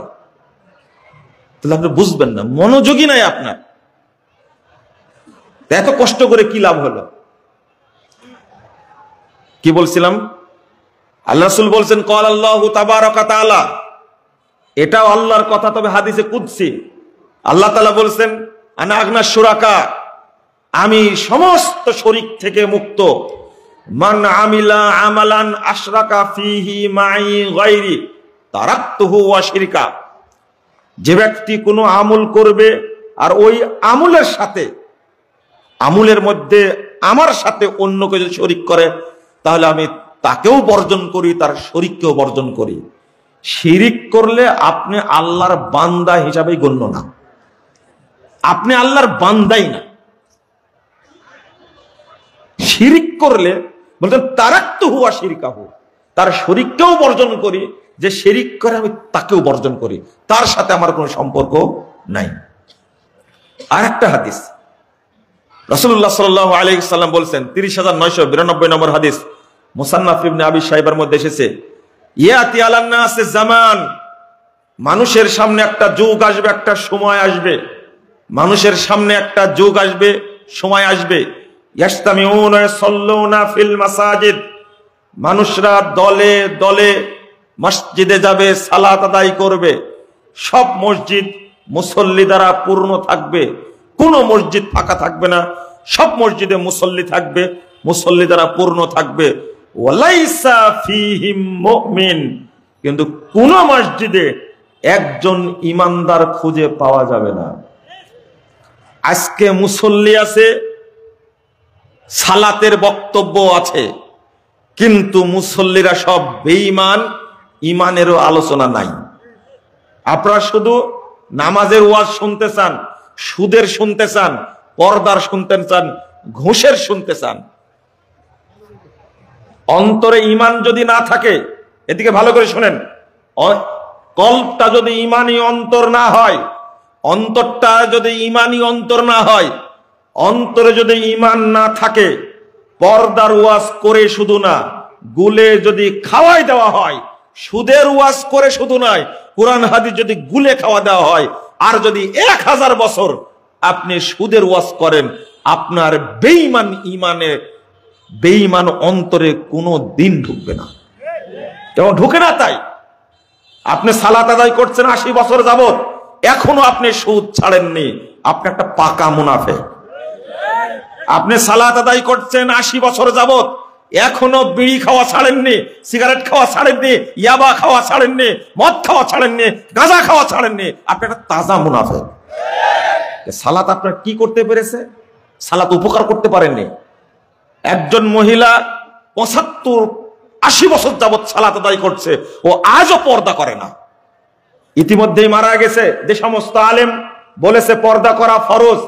তাহলে আপনি বুঝবেন না, মনোযোগী নাই আপনার। এত কষ্ট করে কি লাভ হলো? কি বলছিলাম? আল্লাহ রাসূল বলছেন ক্বাল আল্লাহু তাবারাকা তাআলা, এটাও আল্লাহর কথা, তবে হাদিসে কুদসি। আল্লাহ তাআলা বলছেন আনা আগনা শুরাকা, আমি সমস্ত শরীক থেকে মুক্ত। মান আমিলা আমালান আশরাকা ফিহি মাই গায়রি তারাকতুহু ওয়া শিরকা। যে ব্যক্তি কোনো আমল করবে আর ওই আমলের সাথে, আমলের মধ্যে আমার সাথে অন্য কিছু শরীক করে, তাহলে আমি তাকেও বর্জন করি, তার শরীককেও বর্জন করি। শিরিক করলে আপনি আল্লাহর বান্দা হিসাবেই গণ্য না, আপনি আল্লাহর বান্দাই না। শিরিক করলে বলতেন তারাকতুহু ওয়া শিরকাহু, তার শরীককেও বর্জন করি, যে শিরিক করে আমি তাকেও বর্জন করি, তার সাথে আমার কোনো সম্পর্ক নাই। আর একটা হাদিস রাসূলুল্লাহ সাল্লাল্লাহু আলাইহি ওয়াসাল্লাম বলছেন 30992 নম্বর হাদিস, মুসান্নাফ ইবনে আবি শাইবার মধ্যে এসেছে, ইয়াতি আলান নাস জামান, মানুষের সামনে একটা যুগ আসবে, একটা সময় আসবে, মানুষের সামনে একটা যুগ আসবে, সময় আসবে, ইয়াসতামিউনা ইয়াসাল্লুনা ফিল মাসাজিদ, মানুষরা দলে দলে মসজিদে যাবে, সালাত আদায় করবে, সব মসজিদ মুসল্লি দ্বারা পূর্ণ থাকবে, কোনো মসজিদ ফাঁকা থাকবে না, সব মসজিদে মুসল্লি থাকবে, মুসল্লি দ্বারা পূর্ণ থাকবে। ওয়ালাইসা ফীহিম মুমিন, কিন্তু কোন মসজিদে একজন ইমানদার খুঁজে পাওয়া যাবে না। আজকে মুসল্লি আছে, সালাতের বক্তব্য আছে, কিন্তু মুসল্লিরা সব বেঈমান, ইমানেরও আলোচনা নাই। আপনারা শুধু নামাজের ওয়াজ শুনতে চান, সুদের শুনতে চান, পর্দার শুনতে চান, ঘুষের শুনতে চান। অন্তরে ঈমান যদি না থাকে, এদিকে ভালো করে শুনেন, কল্পটা যদি ঈমানি অন্তর না হয়, অন্তরটা যদি ঈমানি অন্তর না হয়, অন্তরে যদি ঈমান না থাকে, পর্দার ওয়াজ করে শুধু না, গুলে যদি খাওয়াই দেওয়া হয়, সুদের ওয়াজ করে শুধু নয়, কোরআন হাদিস যদি গুলে খাওয়া দেওয়া হয়, আর যদি 1000 বছর আপনি সুদের ওয়াজ করেন, আপনার বেঈমান ঈমানে, বেঈমান অন্তরে কোনো দিন ঢুকবে না, এবং ঢুকে না। তাই আপনি সালাত আদায় করছেন 80 বছর যাবত, এখনো আপনি সুদ ছাড়েননি, আপনি একটা পাকা মুনাফিক। আপনি সালাত আদায় করছেন 80 বছর যাবত, এখনো বিড়ি খাওয়া ছাড়েননি, সিগারেট খাওয়া ছাড়েননি, ইয়াবা খাওয়া ছাড়েননি, মদ খাওয়া ছাড়েননি, গাঁজা খাওয়া ছাড়েননি, আপনি একটা তাজা মুনাফিক। সালাত আপনার কি করতে পেরেছে? সালাত উপকার করতে পারেননি। একজন মহিলা 75-80 বছর যাবত সালাত আদায় করছে, ও আজও পর্দা করে না। ইতিমধ্যেই মারা গেছে। যে সমস্ত আলেম বলেছে পর্দা করা ফরজ,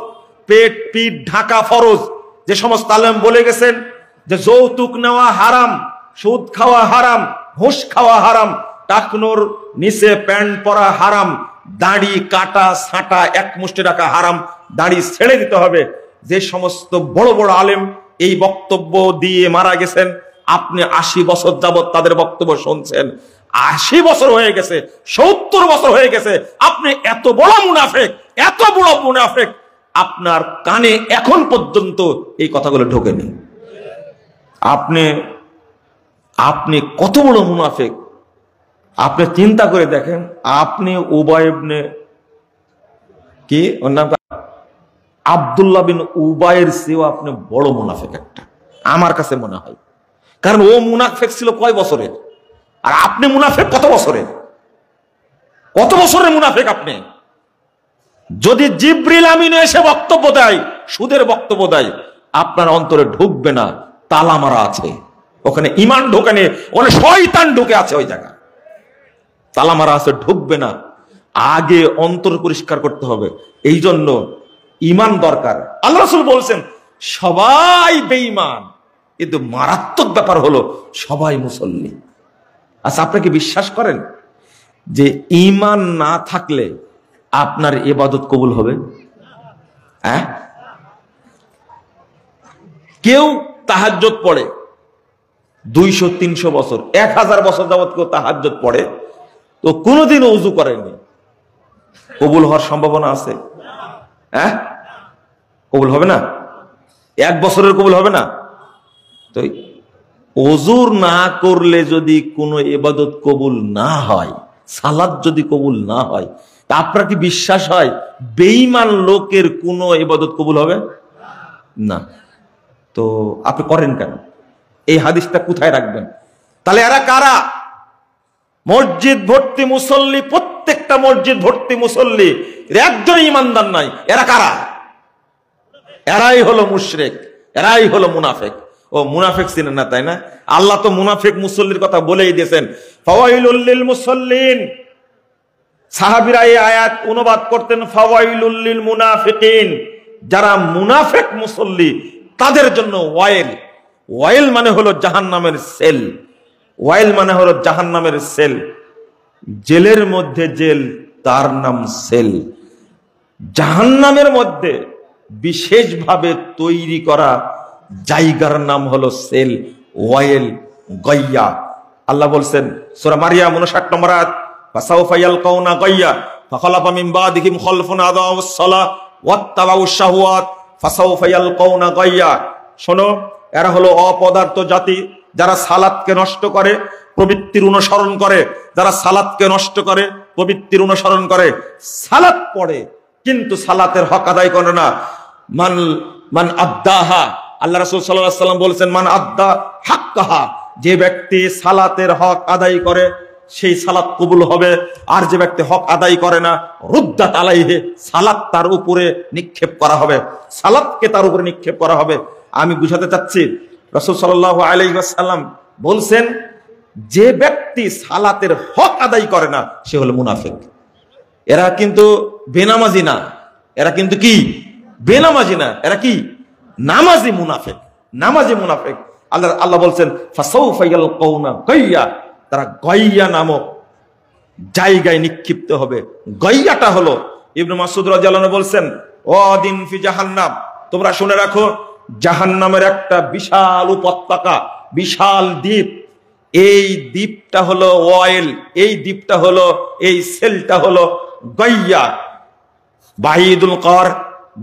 পেট পিঠ ঢাকা ফরজ, যে সমস্ত আলেম বলে গেছেন যে যৌতুক নেওয়া হারাম, সুদ খাওয়া হারাম, ঘুষ খাওয়া হারাম, টাকনোর নিচে প্যান্ট পরা হারাম, দাড়ি কাটা ছাঁটা এক মুষ্টি রাখা হারাম, দাড়ি ছেড়ে দিতে হবে, যে সমস্ত বড় বড় আলেম এই বক্তব্য দিয়ে মারা গেছেন, আপনি 80 বছর যাবত তাদের বক্তব্য শুনছেন। 80 বছর হয়ে গেছে, 70 বছর হয়ে গেছে, আপনি এত বড় মুনাফিক, এত বড় মুনাফিক, আপনার কানে এখন পর্যন্ত এই কথাগুলো ঢোকেনি। আপনি কত বড় মুনাফিক আপনি চিন্তা করে দেখেন। আপনি উবাই ইবনে কি ওর নাম আব্দুল্লাহ বিন উবাইয়ের চেয়েও আপনি বড় মুনাফিক একটা, আমার কাছে মনে হয়। কারণ ও মুনাফিক ছিল কয় বছরের, আর আপনি মুনাফিক কত বছরের? কত বছরের মুনাফিক আপনি? যদি জিবরিল আমিন এসে বক্তব্য দেয়, সুদের বক্তব্য দেয়, আপনার অন্তরে ঢুকবে না, তালা মারা আছে ওখানে, ঈমান ঢোকেনি, ওখানে শয়তান ঢুকে আছে, ওই জায়গা তালা মারা আছে, ঢুকবে না। আগে অন্তর পরিষ্কার করতে হবে। এই জন্য ঈমান দরকার। আল্লাহ রাসূল বলছেন সবাই বেঈমান, কিন্তু মারাত্মক ব্যাপার হলো সবাই মুসল্লি। আচ্ছা, আপনি কি বিশ্বাস করেন যে ঈমান না থাকলে আপনার ইবাদত কবুল হবে? হ্যাঁ, কেউ তাহাজ্জুদ পড়ে 200-300 বছর, 1000 বছর যাবত কেউ তাহাজ্জুদ পড়ে, তো কোনোদিনও ওযু করেনি, কবুল হওয়ার সম্ভাবনা আছে? হ্যাঁ, কবুল হবে না? 1 বছরের কবুল হবে না? তো ওযু না করলে যদি কোনো ইবাদত কবুল না হয়, সালাত যদি কবুল না হয়, তা আপনার কি বিশ্বাস হয় বেঈমান লোকের কোনো ইবাদত কবুল হবে না? তো আপনি করেন কেন? এই হাদিসটা কোথায় রাখবেন? তাহলে এরা কারা? মসজিদ ভর্তি মুসল্লি, প্রত্যেকটা মসজিদ ভর্তি মুসল্লি, একজন ইমানদার নাই। এরা কারা? এরাই হলো মুশরিক, এরাই হলো মুনাফিক। ও মুনাফিক চিনেন না, তাই না? আল্লাহ তো মুনাফিক মুসল্লির কথা বলেই দিয়েছেন, ফাওয়াইলুল লিল মুসাল্লিন। সাহাবীরা এই আয়াত অনুবাদ করতেন ফাওয়াইলুল লিল মুনাফিকিন, যারা মুনাফিক মুসল্লি তাদের জন্য ওয়াইল। ওয়াইল মানে হলো জাহান্নামের সেল, ওয়াইল মানে হলো জাহান্নামের সেল। জেলের মধ্যে জেল, তার নাম সেল। জাহান্নামের মধ্যে বিশেষভাবে তৈরি করা জায়গার নাম হলো সেল, ওয়াইল, গাইয়া। আল্লাহ বলছেন সূরা মারিয়াম 59 নম্বর আয়াত, ফাসাউফা ইয়ালকাউনা গাইয়া ফাখালাফা মিন বাদিহিম খালফুন আদাউস সালাহ ওয়াত্তাবাউশ শাহওয়াত ফাসাউফা ইয়ালকাউনা গাইয়া। শোনো, এরা হলো অপদার্থ জাতি, যারা সালাতকে নষ্ট করে, প্রবৃত্তির অনুসরণ করে, যারা সালাতকে নষ্ট করে, প্রবৃত্তির অনুসরণ করে, সালাত পড়ে কিন্তু সালাতের হক আদায় করে না। মান আদ্দাহা, আল্লাহ রাসূল সাল্লাল্লাহু আলাইহি ওয়াসাল্লাম বলেছেন মান আদ্দা হাক্কাহা, যে ব্যক্তি সালাতের হক আদায় করে সেই সালাত কবুল হবে, আর যে ব্যক্তি হক আদায় করে না রুদ্দাত আলাইহি, সালাত তার উপরে নিক্ষেপ করা হবে, সালাতকে তার উপরে নিক্ষেপ করা হবে। আমি বুঝাতে চাচ্ছি, রাসূল সাল্লাল্লাহু আলাইহি ওয়াসাল্লাম বলছেন যে ব্যক্তি সালাতের হক আদায় করে না সে হলো মুনাফিক। এরা কিন্তু বেনামাজি না, এরা কিন্তু কি বেনামাজি না, এরা কি নামাজি মুনাফিক, নামাজি মুনাফিক। আল্লাহ বলছেন ফাসাউফা ইয়ালকাউনা গাইয়া, তারা গাইয়া নামক জায়গায় নিক্ষিপ্ত হবে। গাইয়াটা হলো, ইবনে মাসউদ রাদিয়াল্লাহু আনহু বলছেন ওয়াদিন ফি জাহান্নাম, তোমরা শুনে রাখো জাহান্নামের একটা বিশাল উপত্যকা, বিশাল দ্বীপ, এই দ্বীপটা হলো ওয়াইল, এই দ্বীপটা হলো, এই সেলটা হলো গাইয়া। বাহিদুল কর,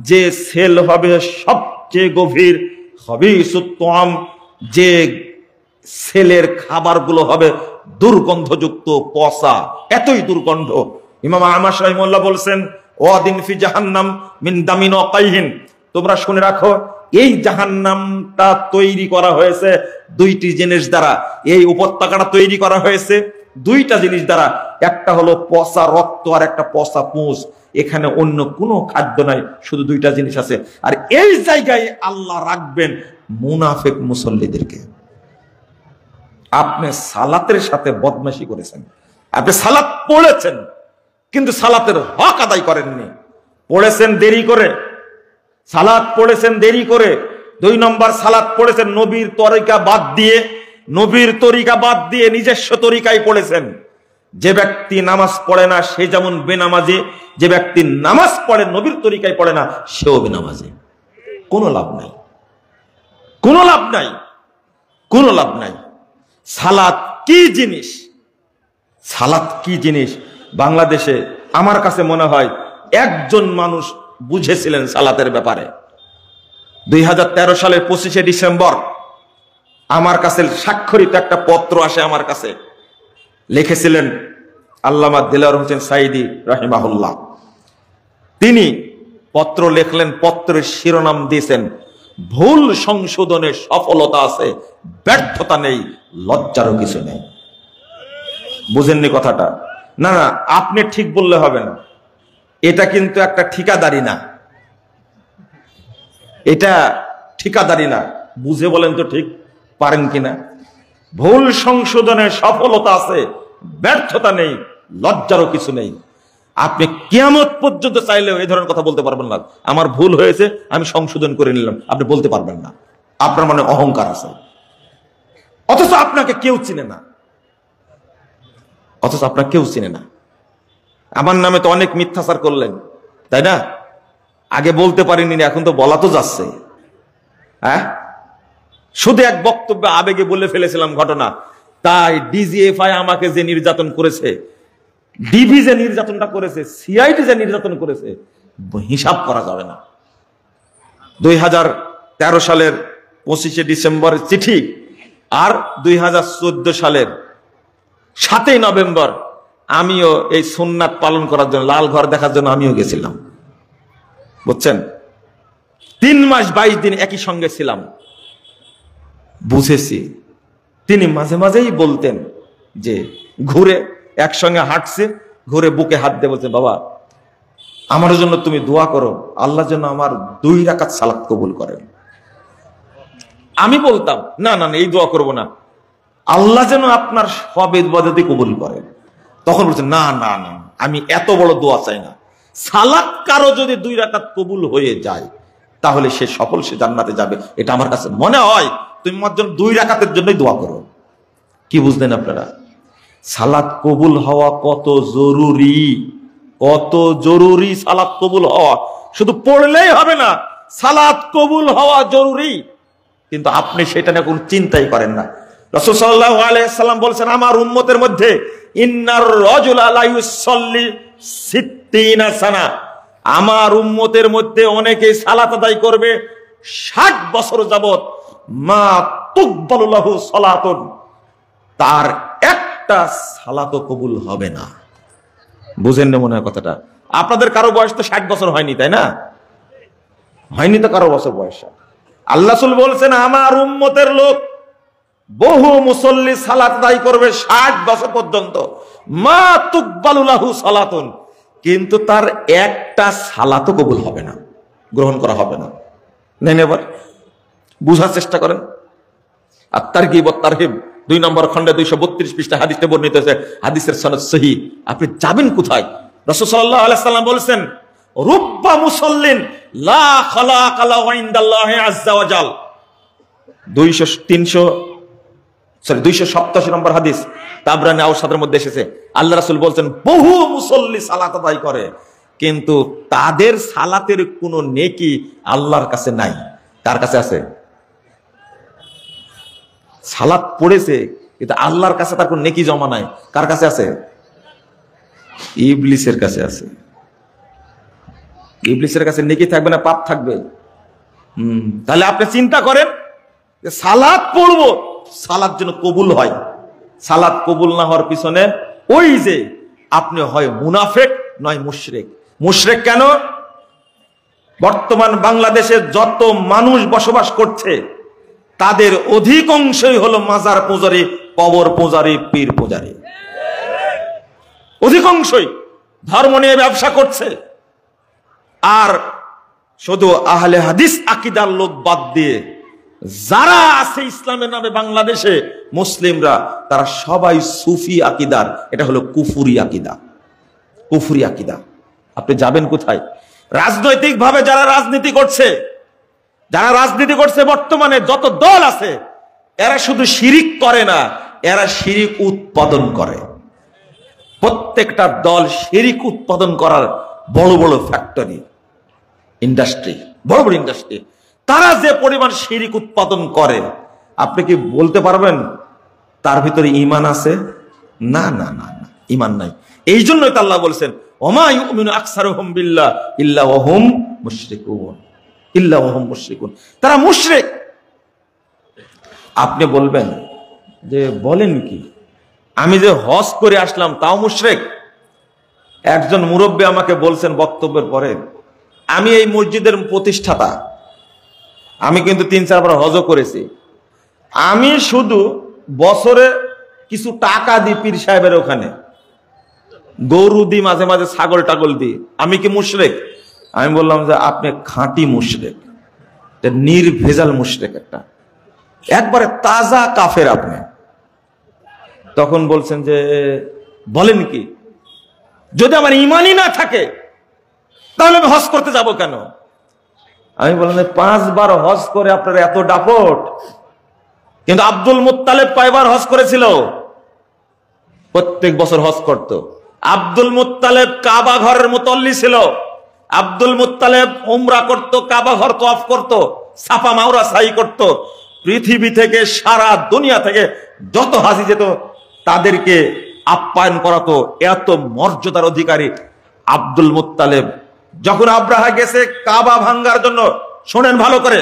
যে সেল হবে সবচেয়ে গভীর, খবিসুত তুআম, যে সেলের খাবারগুলো হবে দুর্গন্ধযুক্ত, পচা, এতই দুর্গন্ধ। ইমাম আহমদ রাহিমাহুল্লাহ বলছেন ওয়াদিন ফি জাহান্নাম মিন দামিন ওয়া কাইহিন, তোমরা শুনে রাখো এই জাহান্নামটা তৈরি করা হয়েছে দুইটি জিনিস দ্বারা, এই উপত্যকাটা তৈরি করা হয়েছে দুইটা জিনিস দ্বারা, একটা হলো পচা রক্ত আর একটা পচা পুঁজ। এখানে অন্য কোনো খাদ্য নাই, শুধু দুইটা জিনিস আছে। আর এই জায়গায় আল্লাহ রাখবেন মুনাফিক মুসল্লিদেরকে। আপনি সালাতের সাথে বদমাশি করেছেন, আপনি সালাত পড়েছেন কিন্তু সালাতের হক আদায় করেননি, পড়েছেন দেরি করে, সালাত পড়েছেন দেরি করে। 2 নম্বর, সালাত পড়েছেন নবীর তরিকা বাদ দিয়ে, নবীর তরিকা বাদ দিয়ে নিজস্ব তরিকায় পড়েছেন। যে ব্যক্তি নামাজ পড়ে না সে যেমন বেনামাজি, যে ব্যক্তি নামাজ পড়ে নবীর তরিকায় পড়ে না সেও বেনামাজি। কোনো লাভ নাই, কোনো লাভ নাই, কোনো লাভ নাই। সালাত কি জিনিস, সালাত কি জিনিস, বাংলাদেশে আমার কাছে মনে হয় একজন মানুষ বুঝেছিলেন সালাতের ব্যাপারে। 2013 সালের 25শে ডিসেম্বর আমার কাছে স্বাক্ষরিত একটা পত্র আসে আমার কাছে, লিখেছিলেন আল্লামা দেলোয়ার হোসেন সাঈদী রাহিমাহুল্লাহ। তিনি পত্র লিখলেন, পত্রের শিরোনাম দিয়েছেন ভুল সংশোধনে সফলতা আছে, ব্যর্থতা নেই, লজ্জারও কিছু নেই। বুঝেননি কথাটা? না না, আপনি ঠিক বললে হবে না, এটা কিন্তু একটা ঠিকাদারি না, এটা ঠিকাদারি না। বুঝে বলেন তো ঠিক পারেন কিনা? ভুল সংশোধনে সফলতা আছে, ব্যর্থতা নেই, লজ্জারও কিছু নেই। আপনি কিয়ামত পর্যন্ত চাইলেও এই ধরনের কথা বলতে পারবেন না, আমার ভুল হয়েছে আমি সংশোধন করে নিলাম, আপনি বলতে পারবেন না। আপনার মনে অহংকার আছে, অথচ আপনাকে কেউ চিনে না, অথচ আপনার কেউ চিনে না। আমার নামে তো অনেক মিথ্যাচার করলেন, তাই না? আগে বলতে পারিনি, এখন তো বলা তো যাচ্ছে। হ্যাঁ, শুধু এক বক্তব্যে আবেগে বলে ফেলেছিলাম ঘটনা, তাই ডিজিএফআই আমাকে যে নির্যাতন করেছে, ডিবি যে নির্যাতনটা করেছে, সিআইডি যে নির্যাতন করেছে, হিসাব করা যাবে না। 2013 সালের 25শে ডিসেম্বরের চিঠি আর 2014 সালের 7ই নভেম্বর আমিও এই সুন্নাত পালন করার জন্য, লাল ঘর দেখার জন্য আমিও গেছিলাম, বুঝছেন? 3 মাস 22 দিন একই সঙ্গে ছিলাম। বুঝেছি তিনি মাঝে মাঝেই বলতেন যে, ঘুরে একসঙ্গে হাঁটছে, ঘুরে বুকে হাত দিয়ে বলছেন, বাবা আমার জন্য তুমি দোয়া করো, আল্লাহ যেন আমার 2 রাকাত সালাত কবুল করেন। আমি বলতাম না না, এই দোয়া করব না, আল্লাহ যেন আপনার সব ইবাদতই কবুল করেন। তখন বলছেন, না না না, আমি এত বড় দোয়া চাই না, সালাত কারো যদি 2 রাকাত কবুল হয়ে যায় তাহলে সে সফল, সে জান্নাতে যাবে, এটা আমার কাছে মনে হয়, তুমি আমার জন্য 2 রাকাতের জন্যই দোয়া করো। কি বুঝলেন আপনারা? সালাত কবুল হওয়া কত জরুরি, কত জরুরি সালাত কবুল হওয়া। শুধু পড়লেই হবে না, সালাত কবুল হওয়া জরুরি, কিন্তু আপনি সেটা নিয়ে কোনো চিন্তাই করেন না। রাসূল সাল্লাল্লাহু আলাইহি সাল্লাম বলেছেন, আমার উম্মতের মধ্যে ইন্নার রাজুলা লা ইউসাল্লি 60 সানা, আমার উম্মতের মধ্যে অনেকেই সালাত আদায় করবে 60 বছর যাবত, মা তুকবালু লাহু সালাতুন, তার একটা সালাতও কবুল হবে না। বুঝেন না মনে হয় কথাটা? আপনাদের কারো বয়স তো 60 বছর হয়নি, তাই না? হয়নি তো কারো বছর বয়স। আল্লাহ রাসূল বলছেন, আমার উম্মতের লোক বহু মুসল্লি সালাত আদায় করবে 60 বছর পর্যন্ত, মা তুকবালু লাহু সালাতুন, কিন্তু তার একটা সালাতও কবুল হবে না, গ্রহণ করা হবে না। নেন এবার বুঝার চেষ্টা করেন। আর তারগিব ওয়াত তারহিব 2 নম্বর খণ্ডে 232 পৃষ্ঠা হাদিসে বর্ণিত আছে, হাদিসের সনদ সহিহ। আপনি যাবেন কোথায়? রাসূল সাল্লাল্লাহু আলাইহি সাল্লাম বলেছেন, রুব্বা মুসাল্লিন লা খালাকা লাহু ইনদাল্লাহি আযজা ওয়া জাল, 287 নম্বর হাদিস, তাবরানী আওসাদের মধ্যে এসেছে। আল্লাহ রাসূল বলছেন, বহু মুসল্লি সালাত আদায় করে, কিন্তু তাদের সালাতের কোনো নেকি আল্লাহর কাছে নাই। কার কাছে আছে? সালাত পড়েছে কিন্তু আল্লাহর কাছে তার কোনো নেকি জমা নাই। কার কাছে আছে? ইবলিসের কাছে আছে। ইবলিসের কাছে নেকি থাকবে না, পাপ থাকবে। তাহলে আপনি চিন্তা করেন, সালাত পড়বো, সালাত যেন কবুল হয়। সালাত কবুল না হওয়ার পিছনে ওই যে আপনি হয় মুনাফিক নয় মুশরিক। মুশরিক কেন? বর্তমান বাংলাদেশে যত মানুষ বসবাস করছে তাদের অধিকাংশই হলো মাজার পূজারী, কবর পূজারী, পীর পূজারী। অধিকাংশই ধর্ম নিয়ে ব্যবসা করছে। আর শুধু আহলে হাদিস আকীদার লোক বাদ দিয়ে যারা আছে ইসলামের নামে বাংলাদেশে মুসলিমরা, তারা সবাই সুফি আকীদার। এটা হলো কুফরি আকীদা, কুফরি আকীদা। আপনি যাবেন কোথায়? রাজনৈতিক ভাবে যারা রাজনীতি করছে বর্তমানে যত দল আছে, এরা শুধু শিরিক করে না, এরা শিরিক উৎপাদন করে। প্রত্যেকটা দল শিরিক উৎপাদন করার বড় বড় ফ্যাক্টরি, ইন্ডাস্ট্রি, বড় বড় ইন্ডাস্ট্রি। তারা যে পরিমাণ শিরিক উৎপাদন করে, আপনি কি বলতে পারবেন তার ভিতরে ঈমান আছে? না না না না, ঈমান নাই। এই জন্যই তো আল্লাহ বলেছেন, ওমা ইউমিনু আকসারুহুম বিল্লাহ ইল্লা ওয়া হুম মুশরিকুন, ইল্লা ওয়া হুম মুশরিকুন, তারা মুশরিক। আপনি বলবেন যে বলেন কি, আমি যে হজ করে আসলাম তাও মুশরিক? একজন মুরব্বী আমাকে বলছেন বক্তব্যের পরে, আমি এই মসজিদের প্রতিষ্ঠাতা, আমি কিন্তু 3-4 বার হজও করেছি, আমি শুধু বছরে কিছু টাকা দিই পীর সাহেবের ওখানে, গরু দিই, মাঝে মাঝে ছাগল টাগল দিই, আমি কি মুশরিক? আমি বললাম যে আপনি খাঁটি মুশরিক, নির্ভেজাল মুশরিক, একবারে তাজা কাফের আপনি। তখন বলছেন যে বলেন কি, যদি আমার ইমানই না থাকে তাহলে আমি হজ করতে যাব কেন? আমি বললাম 5 বার হজ করে আপনার এত ডাপট, কিন্তু আব্দুল মুত্তালেব কয়বার হজ করেছিল? প্রত্যেক বছর হজ করত। আব্দুল মুত্তালেব কাবা ঘরের মুতল্লি ছিল, আব্দুল মুত্তালেব উমরা করত, কাবা ঘর তওয়াফ করত, সাফা মাওরা সাই করত। পৃথিবী থেকে, সারা দুনিয়া থেকে যত হাজি যেত তাদেরকে আপ্যায়ন করাতো। এত মর্যাদার অধিকারী আব্দুল মুত্তালেব। যখন আব্রাহা গেছে কাবা ভাঙ্গার জন্য, শোনেন ভালো করে,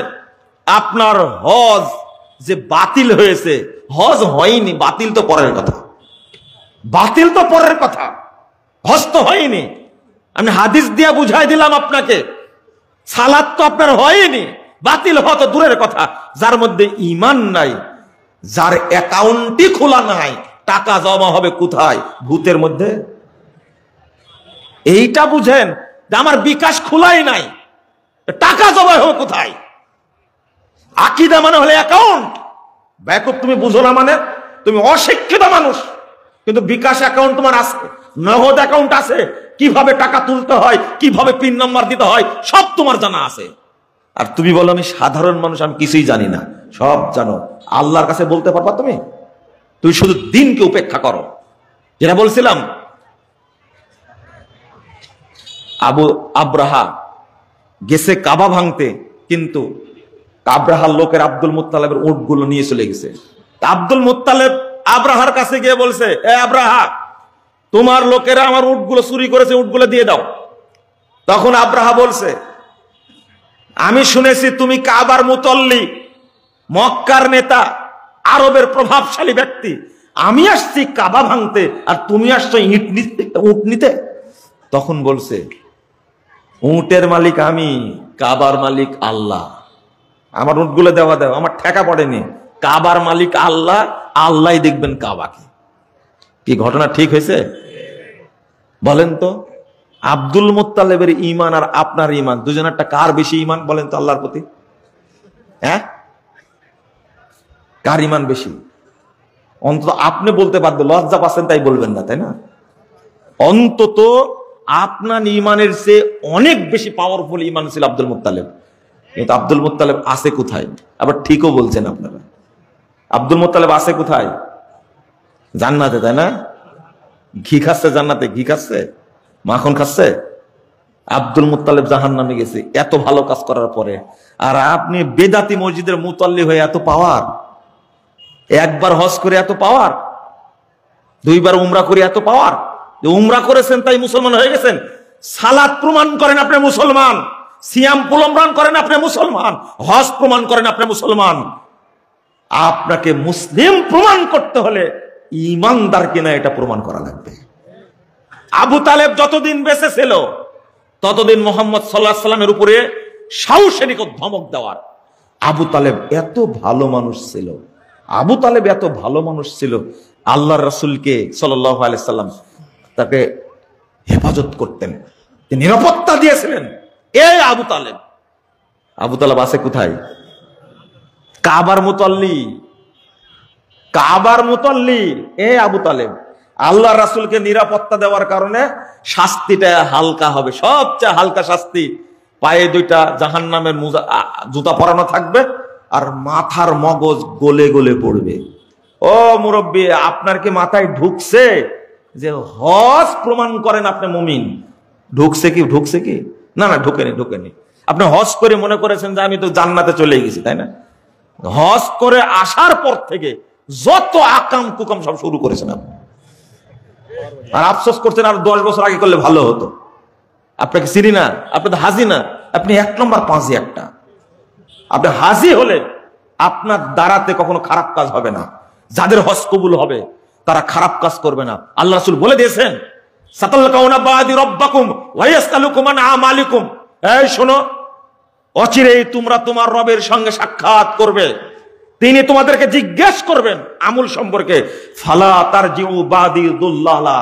আপনার হজ যে বাতিল হয়েছে, হজ হয়নি, বাতিল তো পরের কথা, বাতিল তো পরের কথা, হজ তো হয়নি। আমি হাদিস দিয়ে বুঝাই দিলাম আপনাকে, সালাত তো আপনার হয়নি, বাতিল হওয়া তো দূরের কথা। যার মধ্যে ঈমান নাই, যার অ্যাকাউন্টই খোলা নাই, টাকা জমা হবে কোথায়? ভূতের মধ্যে। এইটা বুঝেন যে আমার বিকাশ খোলাই নাই, টাকা জমা হবে কোথায়? আকীদা মানে হলে অ্যাকাউন্ট। ব্যাকআপ তুমি বুঝো না মানে তুমি অশিক্ষিত মানুষ, কিন্তু বিকাশ অ্যাকাউন্ট তোমার আছে, নগদ অ্যাকাউন্ট আছে, কিভাবে টাকা তুলতে হয়, কিভাবে পিন নাম্বার দিতে হয়, সব তোমার জানা আছে। আর তুমি বলো আমি সাধারণ মানুষ, আমি কিছুই জানি না। সব জানো। আল্লাহর কাছে বলতে পারবা তুমি? তুই শুধু দিনকে উপেক্ষা করো। যেটা বলছিলাম, আব্রাহা গেছে কাবা ভাঙতে, কিন্তু আব্রাহার লোকের আব্দুল মুত্তালেবের উটগুলো নিয়ে চলে গেছে। আব্দুল মুত্তালেব আব্রাহার কাছে গিয়ে বলছে, এ আব্রাহা, তোমার লোকেরা আমার উটগুলো চুরি করেছে, উটগুলো দিয়ে দাও। তখন আব্রাহা বলছে, আমি শুনেছি তুমি কাবার মুতল্লি, মক্কার নেতা, আরবের প্রভাবশালী ব্যক্তি, আমি আসছি কাবা ভাঙতে আর তুমি আসছো উট নিতে। তখন বলছে, উটের মালিক আমি, কাবার মালিক আল্লাহ, আমার উটগুলো দেওয়া দাও, আমার ঠেকা পড়েনি। কাবার মালিক আল্লাহ, আল্লাহ দেখবেন কাবাকে। কি ঘটনা ঠিক হয়েছে? বলেন তো, আব্দুল মুত্তালেবের ঈমান আর আপনার ঈমান, দুজনেরটা কার বেশি ঈমান বলেন তো আল্লাহর প্রতি? হ্যাঁ, কার ঈমান বেশি? অন্তত আপনি বলতে পারবেন, লজ্জা পাচ্ছেন তাই বলবেন না, তাই না? অন্তত আপনার ঈমানের চেয়ে অনেক বেশি পাওয়ারফুল ঈমান ছিল আব্দুল মুত্তালেব। কিন্তু আব্দুল মুত্তালেব আছে কোথায়? আবার ঠিকও বলছেন আপনারা। আব্দুল মুত্তালেব আছে কোথায়? জান্নাতে, তাই না? ঘি খাচ্ছে জান্নাতে, ঘি খাচ্ছে, মাখন খাচ্ছে। আব্দুল মুত্তালেব জাহান্নামে গেছে এত ভালো কাজ করার পরে, আর আপনি বেদাতি মসজিদের মুতল্লি হয়ে এত পাওয়ার, একবার হজ করে এত পাওয়ার, 2 বার উমরা করে এত পাওয়ার। উমরা করেছেন তাই মুসলমান হয়ে গেছেন? সালাত প্রমাণ করেন আপনি মুসলমান, সিয়াম প্রমাণ করেন আপনি মুসলমান, হজ প্রমাণ করেন আপনি মুসলমান। আপনাকে মুসলিম প্রমাণ করতে হলে ইমানদার কিনা এটা প্রমাণ করা লাগবে। আবু তালেব যতদিন বেঁচে ছিল ততদিন মুহাম্মদ সাল্লাল্লাহু আলাইহি সাল্লামের উপরে সাহসের ধমক দেওয়ার। আবু তালেব এত ভালো মানুষ ছিল, আবু তালেব এত ভালো মানুষ ছিল, আল্লাহর রাসূলকে সাল্লাল্লাহু আলাইহি সাল্লাম তাকে হেফাজত করতেন, নিরাপত্তা দিয়েছিলেন। এই আবু তালেব, আবু তালেব আছে কোথায়? কাবার মুতল্লি, কাবার মুতল্লি এ আবু তালেব। আল্লাহ রাসূলকে নিরাপত্তা দেওয়ার কারণে শাস্তিটা হালকা হবে, সবচেয়ে হালকা শাস্তি। পায়ে 2টা জাহান্নামের জুতা পরানো থাকবে, আর মাথার মগজ গলে গলে পড়বে। ও মুরব্বী, আপনার কি মাথায় ঢুকছে যে হজ প্রমাণ করেন আপনি মুমিন? ঢুকছে কি? ঢুকছে কি? না না, ঢুকেনি, ঢুকেনি। আপনি হজ করে মনে করেছেন যে আমি তো জান্নাতে চলে গেছি, তাই না? হজ করে আসার পর থেকে যত আকাম কুকাম সব শুরু করেছেন আপনি, আর আফসোস করছেন আর 10 বছর আগে করলে ভালো হতো। আপনাকে চিনি না, আপনি তো হাজি না, আপনি 1 নম্বর পাঁজি একটা। আপনি হাজি হলে আপনার দ্বারাতে কখনো খারাপ কাজ হবে না। যাদের হজ কবুল হবে তারা খারাপ কাজ করবে না। আল্লাহ রাসূল বলে দিয়েছেন, সাতাল্লাকাউনা বাদি রব্বাকুম ওয়া ইয়াসআলুকুম আন আমালিকুম। এই শোনো, অচিরেই তোমরা তোমার রবের সঙ্গে সাক্ষাৎ করবে, তিনি তোমাদেরকে জিজ্ঞেস করবেন আমল সম্পর্কে। ফালা তারজিউ বাদি দুল্লালা,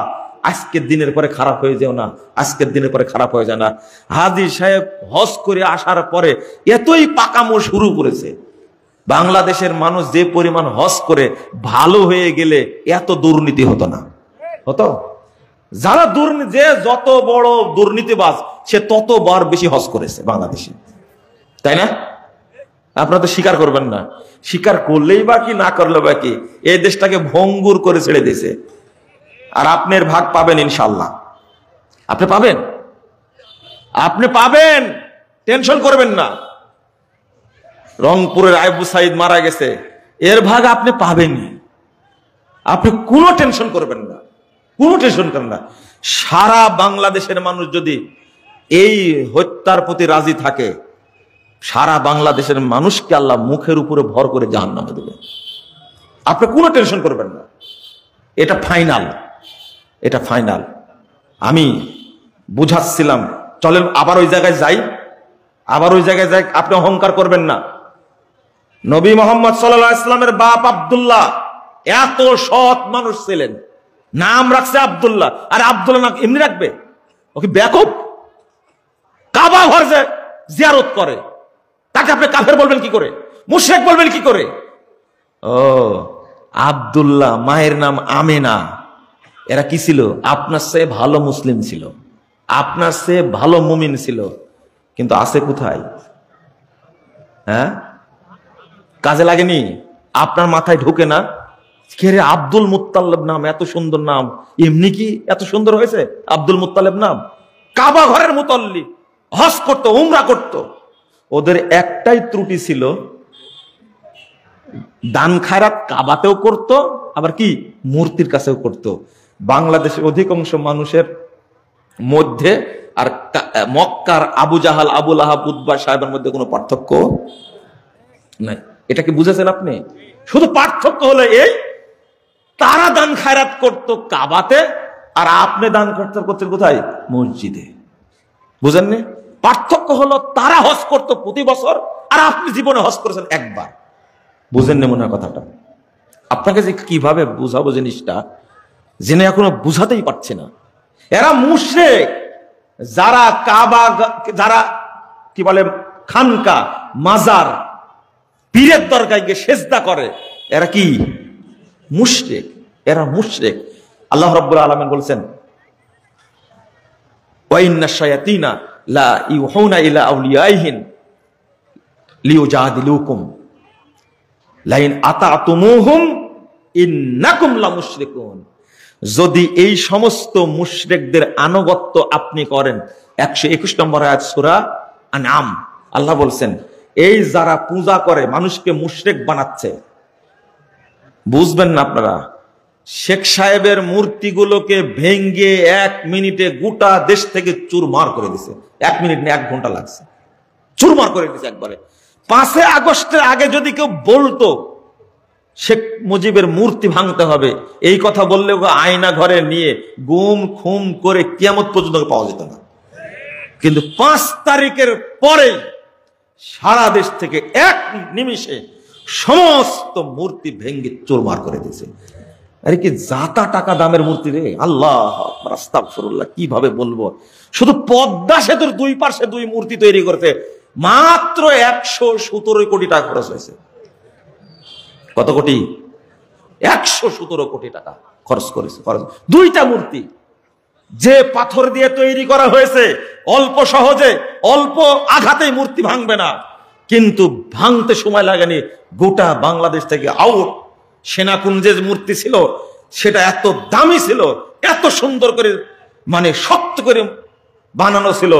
আজকের দিনের পরে খারাপ হয়ে যাও না, আজকের দিনের পরে খারাপ হয়ে যায় না। হাজী সাহেব হজ করে আসার পরে এতই পাকামো শুরু করেছে, বাংলাদেশের মানুষ যে পরিমাণ হজ করে ভালো হয়ে গেলে এত দুর্নীতি হতো না। হতো? যারা দুর্নীতি, যে যত বড় দুর্নীতিবাজ সে ততবার বেশি হজ করেছে বাংলাদেশে, তাই না? আপনারা তো স্বীকার করবেন না, স্বীকার করলেই বা কি, না করলে বা কি, এই দেশটাকে ভঙ্গুর করে ছেড়ে দিয়েছে। আর আপনার ভাগ পাবেন ইনশাল্লাহ, আপনি পাবেন, আপনি পাবেন, টেনশন করবেন না। রংপুরের আইবু সাইদ মারা গেছে, এর ভাগ আপনি পাবেনই, আপনি কোনো টেনশন করবেন না, কোনো টেনশন করেন না। সারা বাংলাদেশের মানুষ যদি এই হত্যার প্রতি রাজি থাকে, সারা বাংলাদেশের মানুষকে আল্লাহ মুখের উপরে ভর করে জাহান্নামে দেবে। আপনি কোনো টেনশন করবেন না, এটা ফাইনাল, এটা ফাইনাল। আমি বুঝাচ্ছিলাম, চলেন আবার ওই জায়গায় যাই, আবার ওই জায়গায় যাই। আপনি অহংকার করবেন না। নবী মোহাম্মদ সাল্লাল্লাহু আলাইহি ওয়াসাল্লামের বাপ আব্দুল্লাহ এত সৎ মানুষ ছিলেন, নাম রাখছে আব্দুল্লাহ। আর আব্দুল্লাহ না এমনি রাখবে, ওকে বেকুব। কাবা ঘর যে জিয়ারত করে তাকে আপনি কাফের বলবেন কি করে, মুশরিক বলবেন কি করে? ও আব্দুল্লাহ, মায়ের নাম আমেনা। এরা কি ছিল? আপনার চেয়ে ভালো মুসলিম ছিল, আপনার চেয়ে ভালো মুমিন ছিল, কিন্তু আছে কোথায়? হ্যাঁ, কাজে লাগেনি, আপনার মাথায় ঢোকে না। কে আব্দুল মুত্তালিব নাম, এত সুন্দর নাম, এমনি কি এত সুন্দর হয়েছে আব্দুল মুত্তালিব নাম? কাবা ঘরের মুতাল্লি, হজ করত, উমরা করত। ওদের একটাই ত্রুটি ছিল, দান খায়রাত কাবাতেও করত, আবার কি মূর্তির কাছেও করত। বাংলাদেশের অধিকাংশ মানুষের মধ্যে আর মক্কার আবু জাহাল, আবু লাহাব, উতবা সাহেবের মধ্যে কোনো পার্থক্য নাই। এটা কি বুঝেছেন আপনি? শুধু পার্থক্য হলো এই, তারা দান খায়রাত করত কাবাতে, আর আপনি দান করতেন কোথায়? মসজিদে। বুঝেননি? পার্থক্য হলো তারা হজ করত প্রতি বছর, আর আপনি জীবনে হজ করেছেন একবার। বুঝেননি মনে হয় কথাটা? আপনাকে যে কিভাবে বুঝাবো জিনিসটা, জেনে এখনো বুঝাতেই পারছি না। এরা মুশরিক, যারা কাবা, যারা কি বলে খানকা, মাজার, পীরের দরগায় গিয়ে সেজদা করে, এরা কি মুশরিক, এরা মুশরিক। আল্লাহ রাব্বুল আলামিন বলেছেন, ওয়া ইন্নাশ শায়াতিনা লা ইউহুনা ইলা আউলিয়াইহিম লিউজাদিলুকুম লাইন আতাতুমুহুম ইন্নাকুম লামুশরিকুন। যদি এই সমস্ত মুশরিকদের আনুগত্য আপনি করেন, 121 নম্বর আয়াত সূরা আনআম, আল্লাহ বলছেন এই যারা পূজা করে মানুষকে মুশরিক বানাচ্ছে। বুঝবেন না আপনারা, শেখ সাহেবের মূর্তিগুলোকে ভেঙ্গে 1 মিনিটে গোটা দেশ থেকে চুরমার করে দিছে। 1 মিনিট না 1 ঘন্টা লাগছে, চুরমার করে দিছে একবারে। 5 আগস্টের আগে যদি কেউ বলতো শেখ মুজিবের মূর্তি ভাঙতে হবে, এই কথা বললে আয়না ঘরে নিয়ে গুম খুম করে কিয়ামত পর্যন্ত পাওয়া যেত না। কিন্তু 5 তারিখের পরে সারা দেশ থেকে 1 নিমিষে সমস্ত মূর্তি ভেঙ্গে চুরমার করে দিয়েছে। আরে কি জাতা টাকা দামের মূর্তি রে! আল্লাহ আকবার, আস্তাগফিরুল্লাহ, কিভাবে বলবো। শুধু পদ্মা সেতুর 2 পাশে 2 মূর্তি তৈরি করতে মাত্র 117 কোটি টাকা খরচ হয়েছে। কত কোটি? 117 কোটি টাকা খরচ করেছে। 2টা মূর্তি, যে পাথর দিয়ে তৈরি করা হয়েছে, অল্প সহজে অল্প আঘাতেই মূর্তি ভাঙবে না, কিন্তু ভাঙতে সময় লাগেনি। গোটা বাংলাদেশ থেকে আউট। সেনাকুঞ্জের মূর্তি ছিল, সেটা এত দামি ছিল, এত সুন্দর করে মানে শক্ত করে বানানো ছিল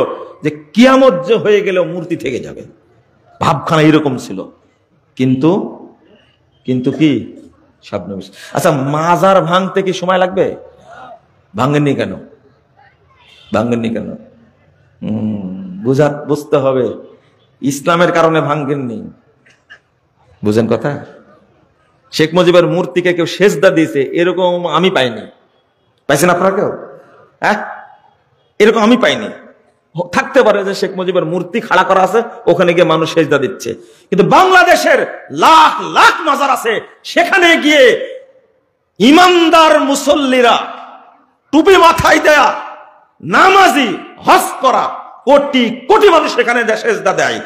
যে কিয়ামত যে হয়ে গেলেও মূর্তি থেকে যাবে, ভাবখানা এরকম ছিল। কিন্তু কিন্তু কি স্বপ্ন। আচ্ছা, মাজার ভাঙতে কি সময় লাগবে? ভাঙেননি কেন? ভাঙেননি কেন? বুঝতে হবে ইসলামের কারণে ভাঙ্গেননি। বুঝেন কথা? শেখ মুজিবের মূর্তিকে কেউ সেজদা দিয়েছে এরকম আমি পাইনি। পাইছেন আপনারা কেউ? হ্যাঁ, এরকম আমি পাইনি। থাকতে পারে যে শেখ মুজিবের মূর্তি খাড়া করা আছে, ওখানে গিয়ে মানুষ সেজদা দিচ্ছে, কিন্তু বাংলাদেশের লাখ লাখ মাজার আছে, সেখানে গিয়ে ইমানদার মুসল্লিরা টুপি মাথায় দেয়া নামাজি হজ করা কোটি কোটি মানুষ সেখানে সেজদা দেয়।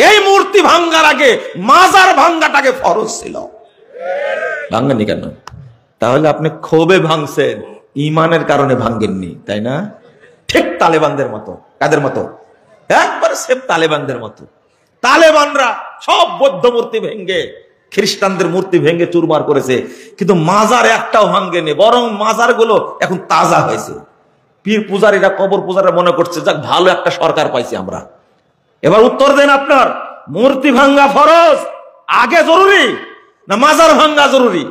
এই মূর্তি ভাঙ্গার আগে মাজার ভাঙ্গাটাকে ফরজ ছিল। ভাঙ্গেননি কেন? তাহলে আপনি ক্ষোভে ভাঙছেন, ইমানের কারণে ভাঙ্গেননি, তাই না? ঠিক তালেবানদের মতো। কাদের মতো? একবার সেম তালেবানদের মতো। তালেবানরা সব বৌদ্ধ মূর্তি ভেঙ্গে, খ্রিস্টানদের মূর্তি ভেঙ্গে চুরমার করেছে, কিন্তু মাজার একটাও ভাঙ্গেনি, বরং মাজার গুলো এখন তাজা হয়েছে। পীর পূজারীরা, কবর পূজারীরা মনে করছে যাক ভালো একটা সরকার পাইছি আমরা। এবার উত্তর দেন, আপনার মূর্তি ভাঙ্গা ফরজ আগে জরুরি না মাজার ভাঙ্গা জরুরি?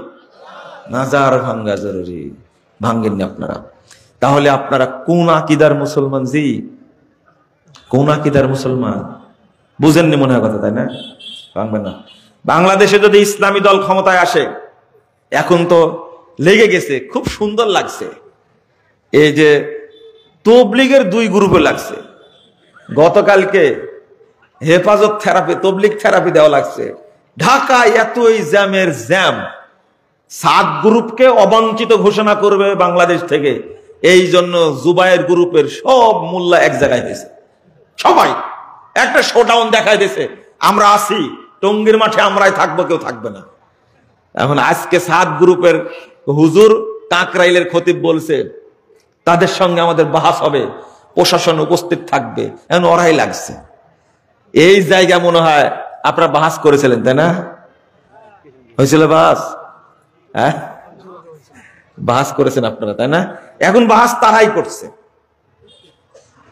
মাজার ভাঙ্গা জরুরি। ভাঙ্গেননি আপনারা। তাহলে আপনারা কোন আকীদার মুসলমান? জি, কোন আকীদার মুসলমান? বুঝেননি মনে হয় কথা, তাই না? ভাঙবেন না। বাংলাদেশে যদি ইসলামী দল ক্ষমতায় আসে, এখন তো লেগে গেছে, খুব সুন্দর লাগছে। এই যে তবলিগের দুই গ্রুপে লাগছে, গতকালকে হেফাজত থেরাপি, তবলিগ থেরাপি দেওয়া লাগছে। ঢাকায় এতই জ্যামের জ্যাম, 7 গ্রুপকে অবাঞ্ছিত ঘোষণা করবে বাংলাদেশ থেকে, এই জন্য জুবায়ের গ্রুপের সব মোল্লা এক জায়গায় হয়েছে, সবাই একটা শোডাউন দেখায় দিয়েছে, আমরা আসি টঙ্গীর মাঠে, আমরাই থাকবো, কেউ থাকবে না। এখন আজকে 7 গ্রুপের হুজুর কাকরাইলের খতিব বলছে তাদের সঙ্গে আমাদের বাহাস হবে, প্রশাসন উপস্থিত থাকবে। এখন ওরাই লাগছে এই জায়গা। মনে হয় আপনারা বাহাস করেছিলেন, তাই না? হয়েছিল বাহাস? হ্যাঁ, বাহাস করেছেন আপনারা, তাই না? এখন বাহাস তারাই করছে।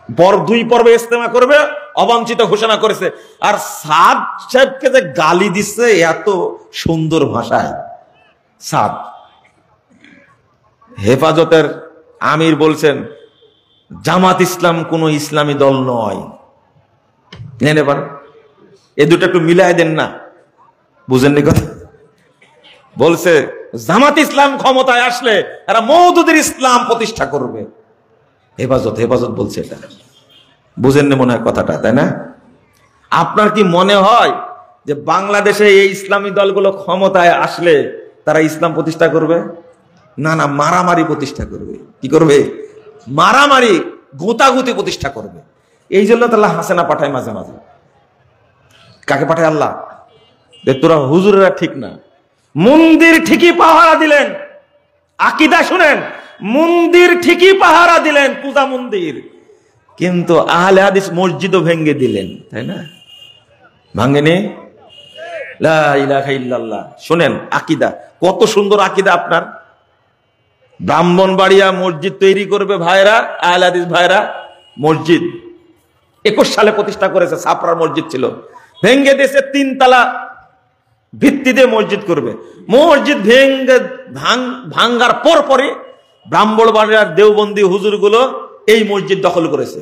2 পর্বে ইজতেমা করবে, অবাঞ্ছিত ঘোষণা করেছে। আর সাদ সাহেবকে যে গালি দিচ্ছে এত সুন্দর ভাষায়, সাদ হেফাজতের আমির বলছেন জামাত ইসলাম কোন ইসলামী দল নয়। নেন এবার এ দুটো একটু মিলাই দেন না, বুঝেননি কথা? বলছে জামাত ইসলাম ক্ষমতায় আসলে এরা মওদুদের ইসলাম প্রতিষ্ঠা করবে। হেফাজত বলছে এটা, বুঝেননি মনে হয় কথাটা, তাই না? আপনার কি মনে হয় যে বাংলাদেশে এই ইসলামী দলগুলো ক্ষমতায় আসলে তারা ইসলাম প্রতিষ্ঠা করবে? না না, মারামারি প্রতিষ্ঠা করবে। কি করবে? মারামারি, গোতাগুতি প্রতিষ্ঠা করবে। এই জন্য তো আল্লাহ হাসেনা পাঠায় মাঝে মাঝে। কাকে পাঠায় আল্লাহ? তোরা হুজুরেরা ঠিক না, মন্দির ঠিকই পাহারা দিলেন। আকীদা শুনেন, মন্দির ঠিকই পাহারা দিলেন, পূজা মন্দির, কিন্তু আহলে হাদিস মসজিদও ভেঙ্গে দিলেন, তাই না? ভাঙ্গেনি? লা ইলাহা ইল্লাল্লাহ। শুনেন আকীদা, কত সুন্দর আকীদা আপনার। ব্রাহ্মণবাড়িয়া মসজিদ তৈরি করবে ভাইরা, আহলে হাদিস ভাইরা, মসজিদ 21 সালে প্রতিষ্ঠা করেছে। ছাপড়ার মসজিদ ছিল, ভেঙ্গে দিয়েছে, 3 তলা ভিত্তি দিয়ে মসজিদ করবে। মসজিদ ভাঙ্গার পরপরই ব্রাহ্মণবাড়িয়ার দেওবন্দি হুজুরগুলো এই মসজিদ দখল করেছে,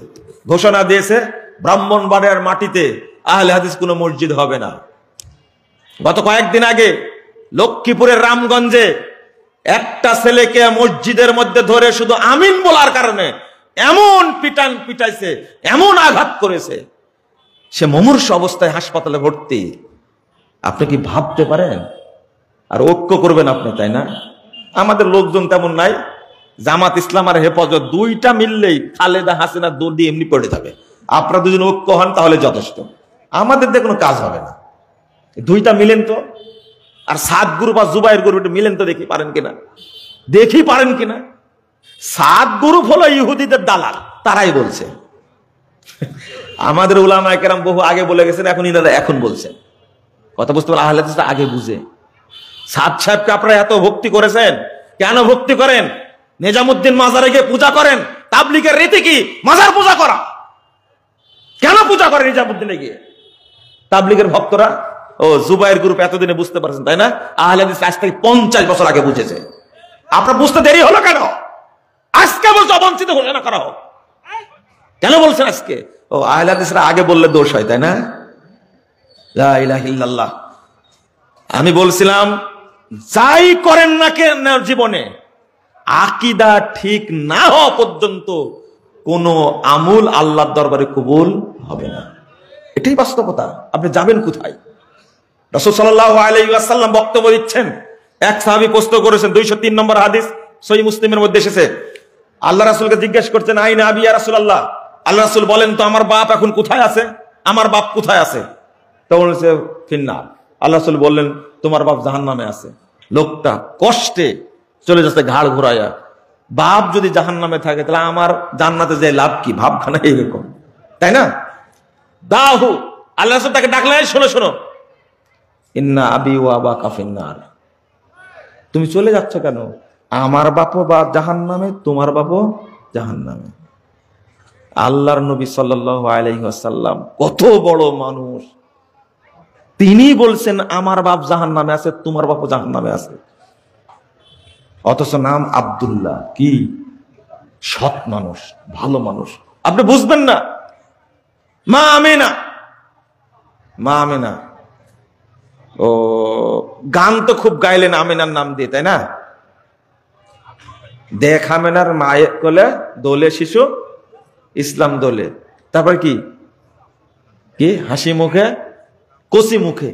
ঘোষণা দিয়েছে ব্রাহ্মণবাড়িয়ার মাটিতে আহলে হাদিস কোনো মসজিদ হবে না। গত কয়েকদিন আগে লক্ষ্মীপুরের রামগঞ্জে একটা ছেলেকে মসজিদের মধ্যে ধরে শুধু আমিন বলার কারণে এমন পিটাইছে, এমন আঘাত করেছে, সে মুমূর্ষু অবস্থায় হাসপাতালে ভর্তি। আপনি কি ভাবতে পারেন? আর ঐক্য করবেন আপনি, তাই না? আমাদের লোকজন তেমন নাই। জামাত ইসলাম আর হেফাজত দুইটা মিললেই খালেদা হাসিনা দৌড় দিয়ে এমনি পড়ে যাবে। আপনারা দুজন ঐক্য হন তাহলে যথেষ্ট, আমাদের দিয়ে কোনো কাজ হবে না। দুইটা মিলেন তো, আর 7 গ্রুপ আর জুবাইর গ্রুপ মিলেন তো, দেখি পারেন কিনা। 7 গ্রুপ হলো ইহুদিদের দালাল, তারাই বলছে। আমাদের উলামায়ে কেরাম বহু আগে বলে গেছেন, এখন ইনারা এখন বলছেন। কথা বুঝতে পারেন? আহলে হাদিসরা আগে বুঝে। সাদ সাহেবকে আপনারা এত ভক্তি করেছেন, কেন ভক্তি করেন? নিজামুদ্দিন মাজারে গিয়ে পূজা করেন। তাবলীগের রীতি কি মাজার পূজা করা? কেন পূজা করে নিজামুদ্দিনে গিয়ে তাবলীগের ভক্তরা? ও জুবাইর গ্রুপ এতদিনে বুঝতে পারছেন, তাই না? আহলে হাদিস আজ থেকে 50 বছর আগে বুঝেছে। আপনার বুঝতে দেরি হলো কেন? আজকে বলছে অবাঞ্ছিত ঘোষণা করা হোক। কেন বলছেন আজকে? ও আহলে হাদিসরা আগে বললে দোষ হয়, তাই না? লা ইলাহা ইল্লাল্লাহ। আমি বলছিলাম যাই করেন না কেন জীবনে, আকীদা ঠিক না হওয়া পর্যন্ত কোন আমল আল্লাহর দরবারে কবুল হবে না। এটাই বাস্তবতা। আপনি যাবেন কোথায়? রাসূল সাল্লাল্লাহু আলাইহি ওয়াসাল্লাম বক্তব্য দিচ্ছেন। এক সাহাবী প্রশ্ন করেছেন, 203 নম্বর হাদিস সহিহ মুসলিমের মধ্যে এসেছে। আল্লাহ রাসূলকে জিজ্ঞেস করছেন, আইনা আবি ইয়া রাসূলুল্লাহ, আল্লাহ রাসূল বলেন তো আমার বাপ এখন কোথায় আছে? আমার বাপ কোথায় আছে? তখন বলেছে ফিন্নার। আল্লাহ রাসূল বললেন তোমার বাপ জাহান্নামে আছে। লোকটা কষ্টে চলে যাচ্ছে ঘাড় ঘোরায়া। বাপ যদি জাহান্নামে থাকে তাহলে আমার জান্নাতে যে লাভ কি? ভাবখানা এরকম, তাই না? দাহু, আল্লাহ রাসূল তাকে ডাকলেন, শোনো শোনো, ইন্না আবি ওয়া আবাকা ফিন্নার। তুমি চলে যাচ্ছ কেন? আমার বাপও বা জাহান্নামে, তোমার বাপও জাহান্নামে। আল্লাহর নবী সাল্লাল্লাহু আলাইহি ওয়াসাল্লাম কত বড় মানুষ, তিনি বলছেন আমার বাপ জাহান্নামে আছে, তোমার বাপও জাহান্নামে আছে। অথচ নাম আব্দুল্লাহ, কি সৎ মানুষ, ভালো মানুষ। আপনি বুঝবেন না। মা আমেনা, মা আমেনা, ও গান তো খুব গাইলেন আমেনার নাম দিয়ে, তাই না? দেখ আমেনার মায়ের কোলে দোলে শিশু, ইসলাম দোলে। তারপর কি কি হাসি মুখে কসি মুখে,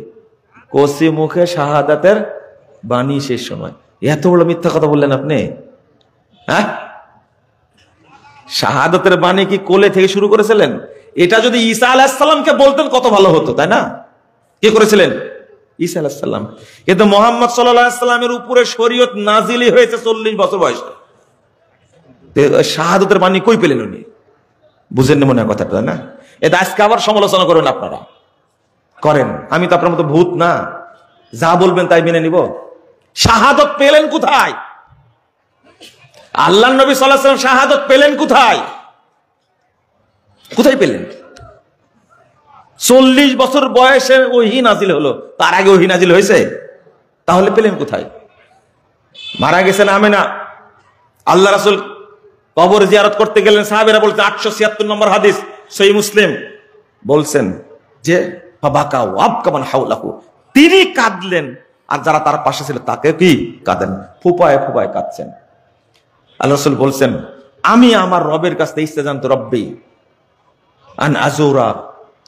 কসি মুখে শাহাদাতের বাণী শেষ সময়। এত বড় মিথ্যা কথা বললেন আপনি, হ্যাঁ? শাহাদাতের বাণী কি কোলে থেকে শুরু করেছিলেন? এটা যদি ঈসা আলাইহিস সালামকে বলতেন কত ভালো হতো, তাই না? কি করেছিলেন? ঈসা আলাইহিস সালাম। কিন্তু মুহাম্মদ সাল্লাল্লাহু আলাইহি সাল্লামের উপরে শরীয়ত নাজিলই হয়েছে 40 বছর বয়সে। শাহাদাতের বাণী কই পেলেন উনি? বুঝেন মনে হয় কথাটা, তাই না? এটা আজকে আবার সমালোচনা করবেন আপনারা, করেন। আমি তো আপনার মতো ভূত না, যা বলবেন তাই মেনে নিব। শাহাদত পেলেন কোথায়? আল্লাহর নবী সাল্লাল্লাহু আলাইহি ওয়াসাল্লাম শাহাদত পেলেন কোথায়? কোথায় পেলেন? 40 বছর বয়সে ওহী নাজিল হলো, তার আগে ওহী নাজিল হয়েছে? তাহলে পেলেন কোথায়? মারা গেছেন আমেনা, আল্লাহ রাসূল কবর জিয়ারত করতে গেলেন, সাহাবীরা বলতে 876 নম্বর হাদিস সহিহ মুসলিম বলছেন যে ফাবাকা ওয়াবকা মান হাওলাহু, তিনি কাঁদলেন আর যারা তার পাশে ছিল তাকে কি কাঁদেন, ফুপায় ফুপায় কাঁদছেন। আল্লাহ রাসূল বলছেন আমি আমার রবের কাছ থেকে ইস্তেজানতু রব্বি আন আযুরা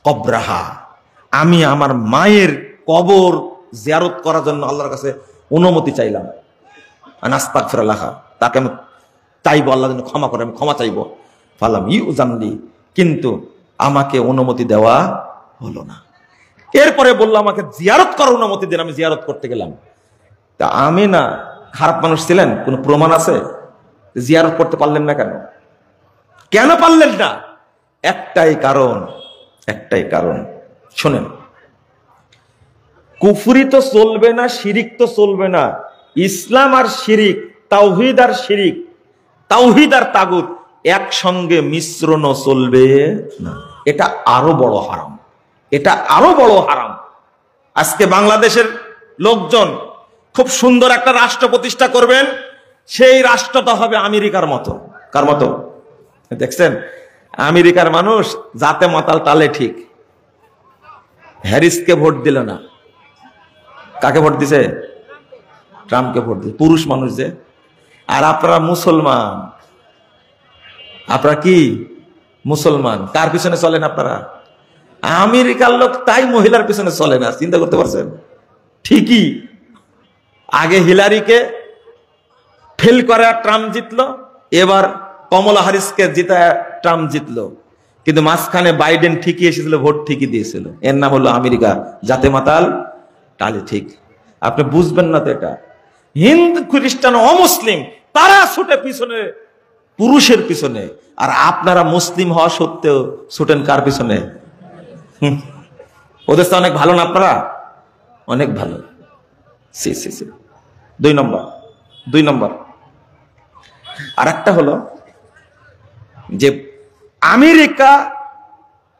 কবরাহা, আমি আমার মায়ের কবর জিয়ারত করার জন্য আল্লাহর কাছে অনুমতি চাইলাম। আন আস্তাগফির লাহা, তাকে আমি চাইবো আল্লাহ যেন ক্ষমা করে, আমি ক্ষমা চাইবো। ফালাম ইউজানলি, কিন্তু আমাকে অনুমতি দেওয়া হলো না। এরপরে বললো আমাকে জিয়ারত করার অনুমতি দেন, আমি জিয়ারত করতে গেলাম। তা আমি না খারাপ মানুষ ছিলেন? কোন প্রমাণ আছে? জিয়ারত করতে পারলেন না কেন? কেন পারলেন না? একটাই কারণ, একটাই কারণ। শোনেন, কুফরি তো চলবে না, শিরিক তো চলবে না। ইসলাম আর শিরিক, তাওহীদ আর শিরিক, তাওহীদ আর তাগুত একসঙ্গে মিশ্রণও চলবে না। এটা আরো বড় হারাম, এটা আরো বড় হারাম। আজকে বাংলাদেশের লোকজন খুব সুন্দর একটা রাষ্ট্র প্রতিষ্ঠা করবেন, সেই রাষ্ট্রটা হবে আমেরিকার মতো। কার মতো? দেখছেন, আমেরিকার মানুষ জাতে মাতাল তালে ঠিক। হ্যারিসকে ভোট দিল না, কাকে ভোট দিছে? ট্রাম্পকে ভোট দিছে, পুরুষ মানুষ যে। আর আপনারা মুসলমান, আপনারা কি মুসলমান, কার পিছনে চলেন আপনারা? আমেরিকার লোক তাই মহিলার পিছনে চলে না, চিন্তা করতে পারছেন? ঠিকই আগে হিলারিকে ফেল করে ট্রাম্প জিতলো, এবার কমলা হ্যারিসকে জিতায় ট্রাম্প জিতলো, কিন্তু মাঝখানে বাইডেন ঠিকই এসেছিল, ভোট ঠিকই দিয়েছিল। এর নাম হলো আমেরিকা, জাতে মাতাল টালে ঠিক। আপনি বুঝবেন না তো এটা। হিন্দু খ্রিস্টান অমুসলিম তারা ছুটে পিছনে পুরুষের পিছনে, আর আপনারা মুসলিম হওয়া সত্ত্বেও ছুটেন কার পিছনে? ওদের তো অনেক ভালো না আপনারা? অনেক ভালো। সি সি সি। 2 নম্বর আর একটা হলো যে আমেরিকা,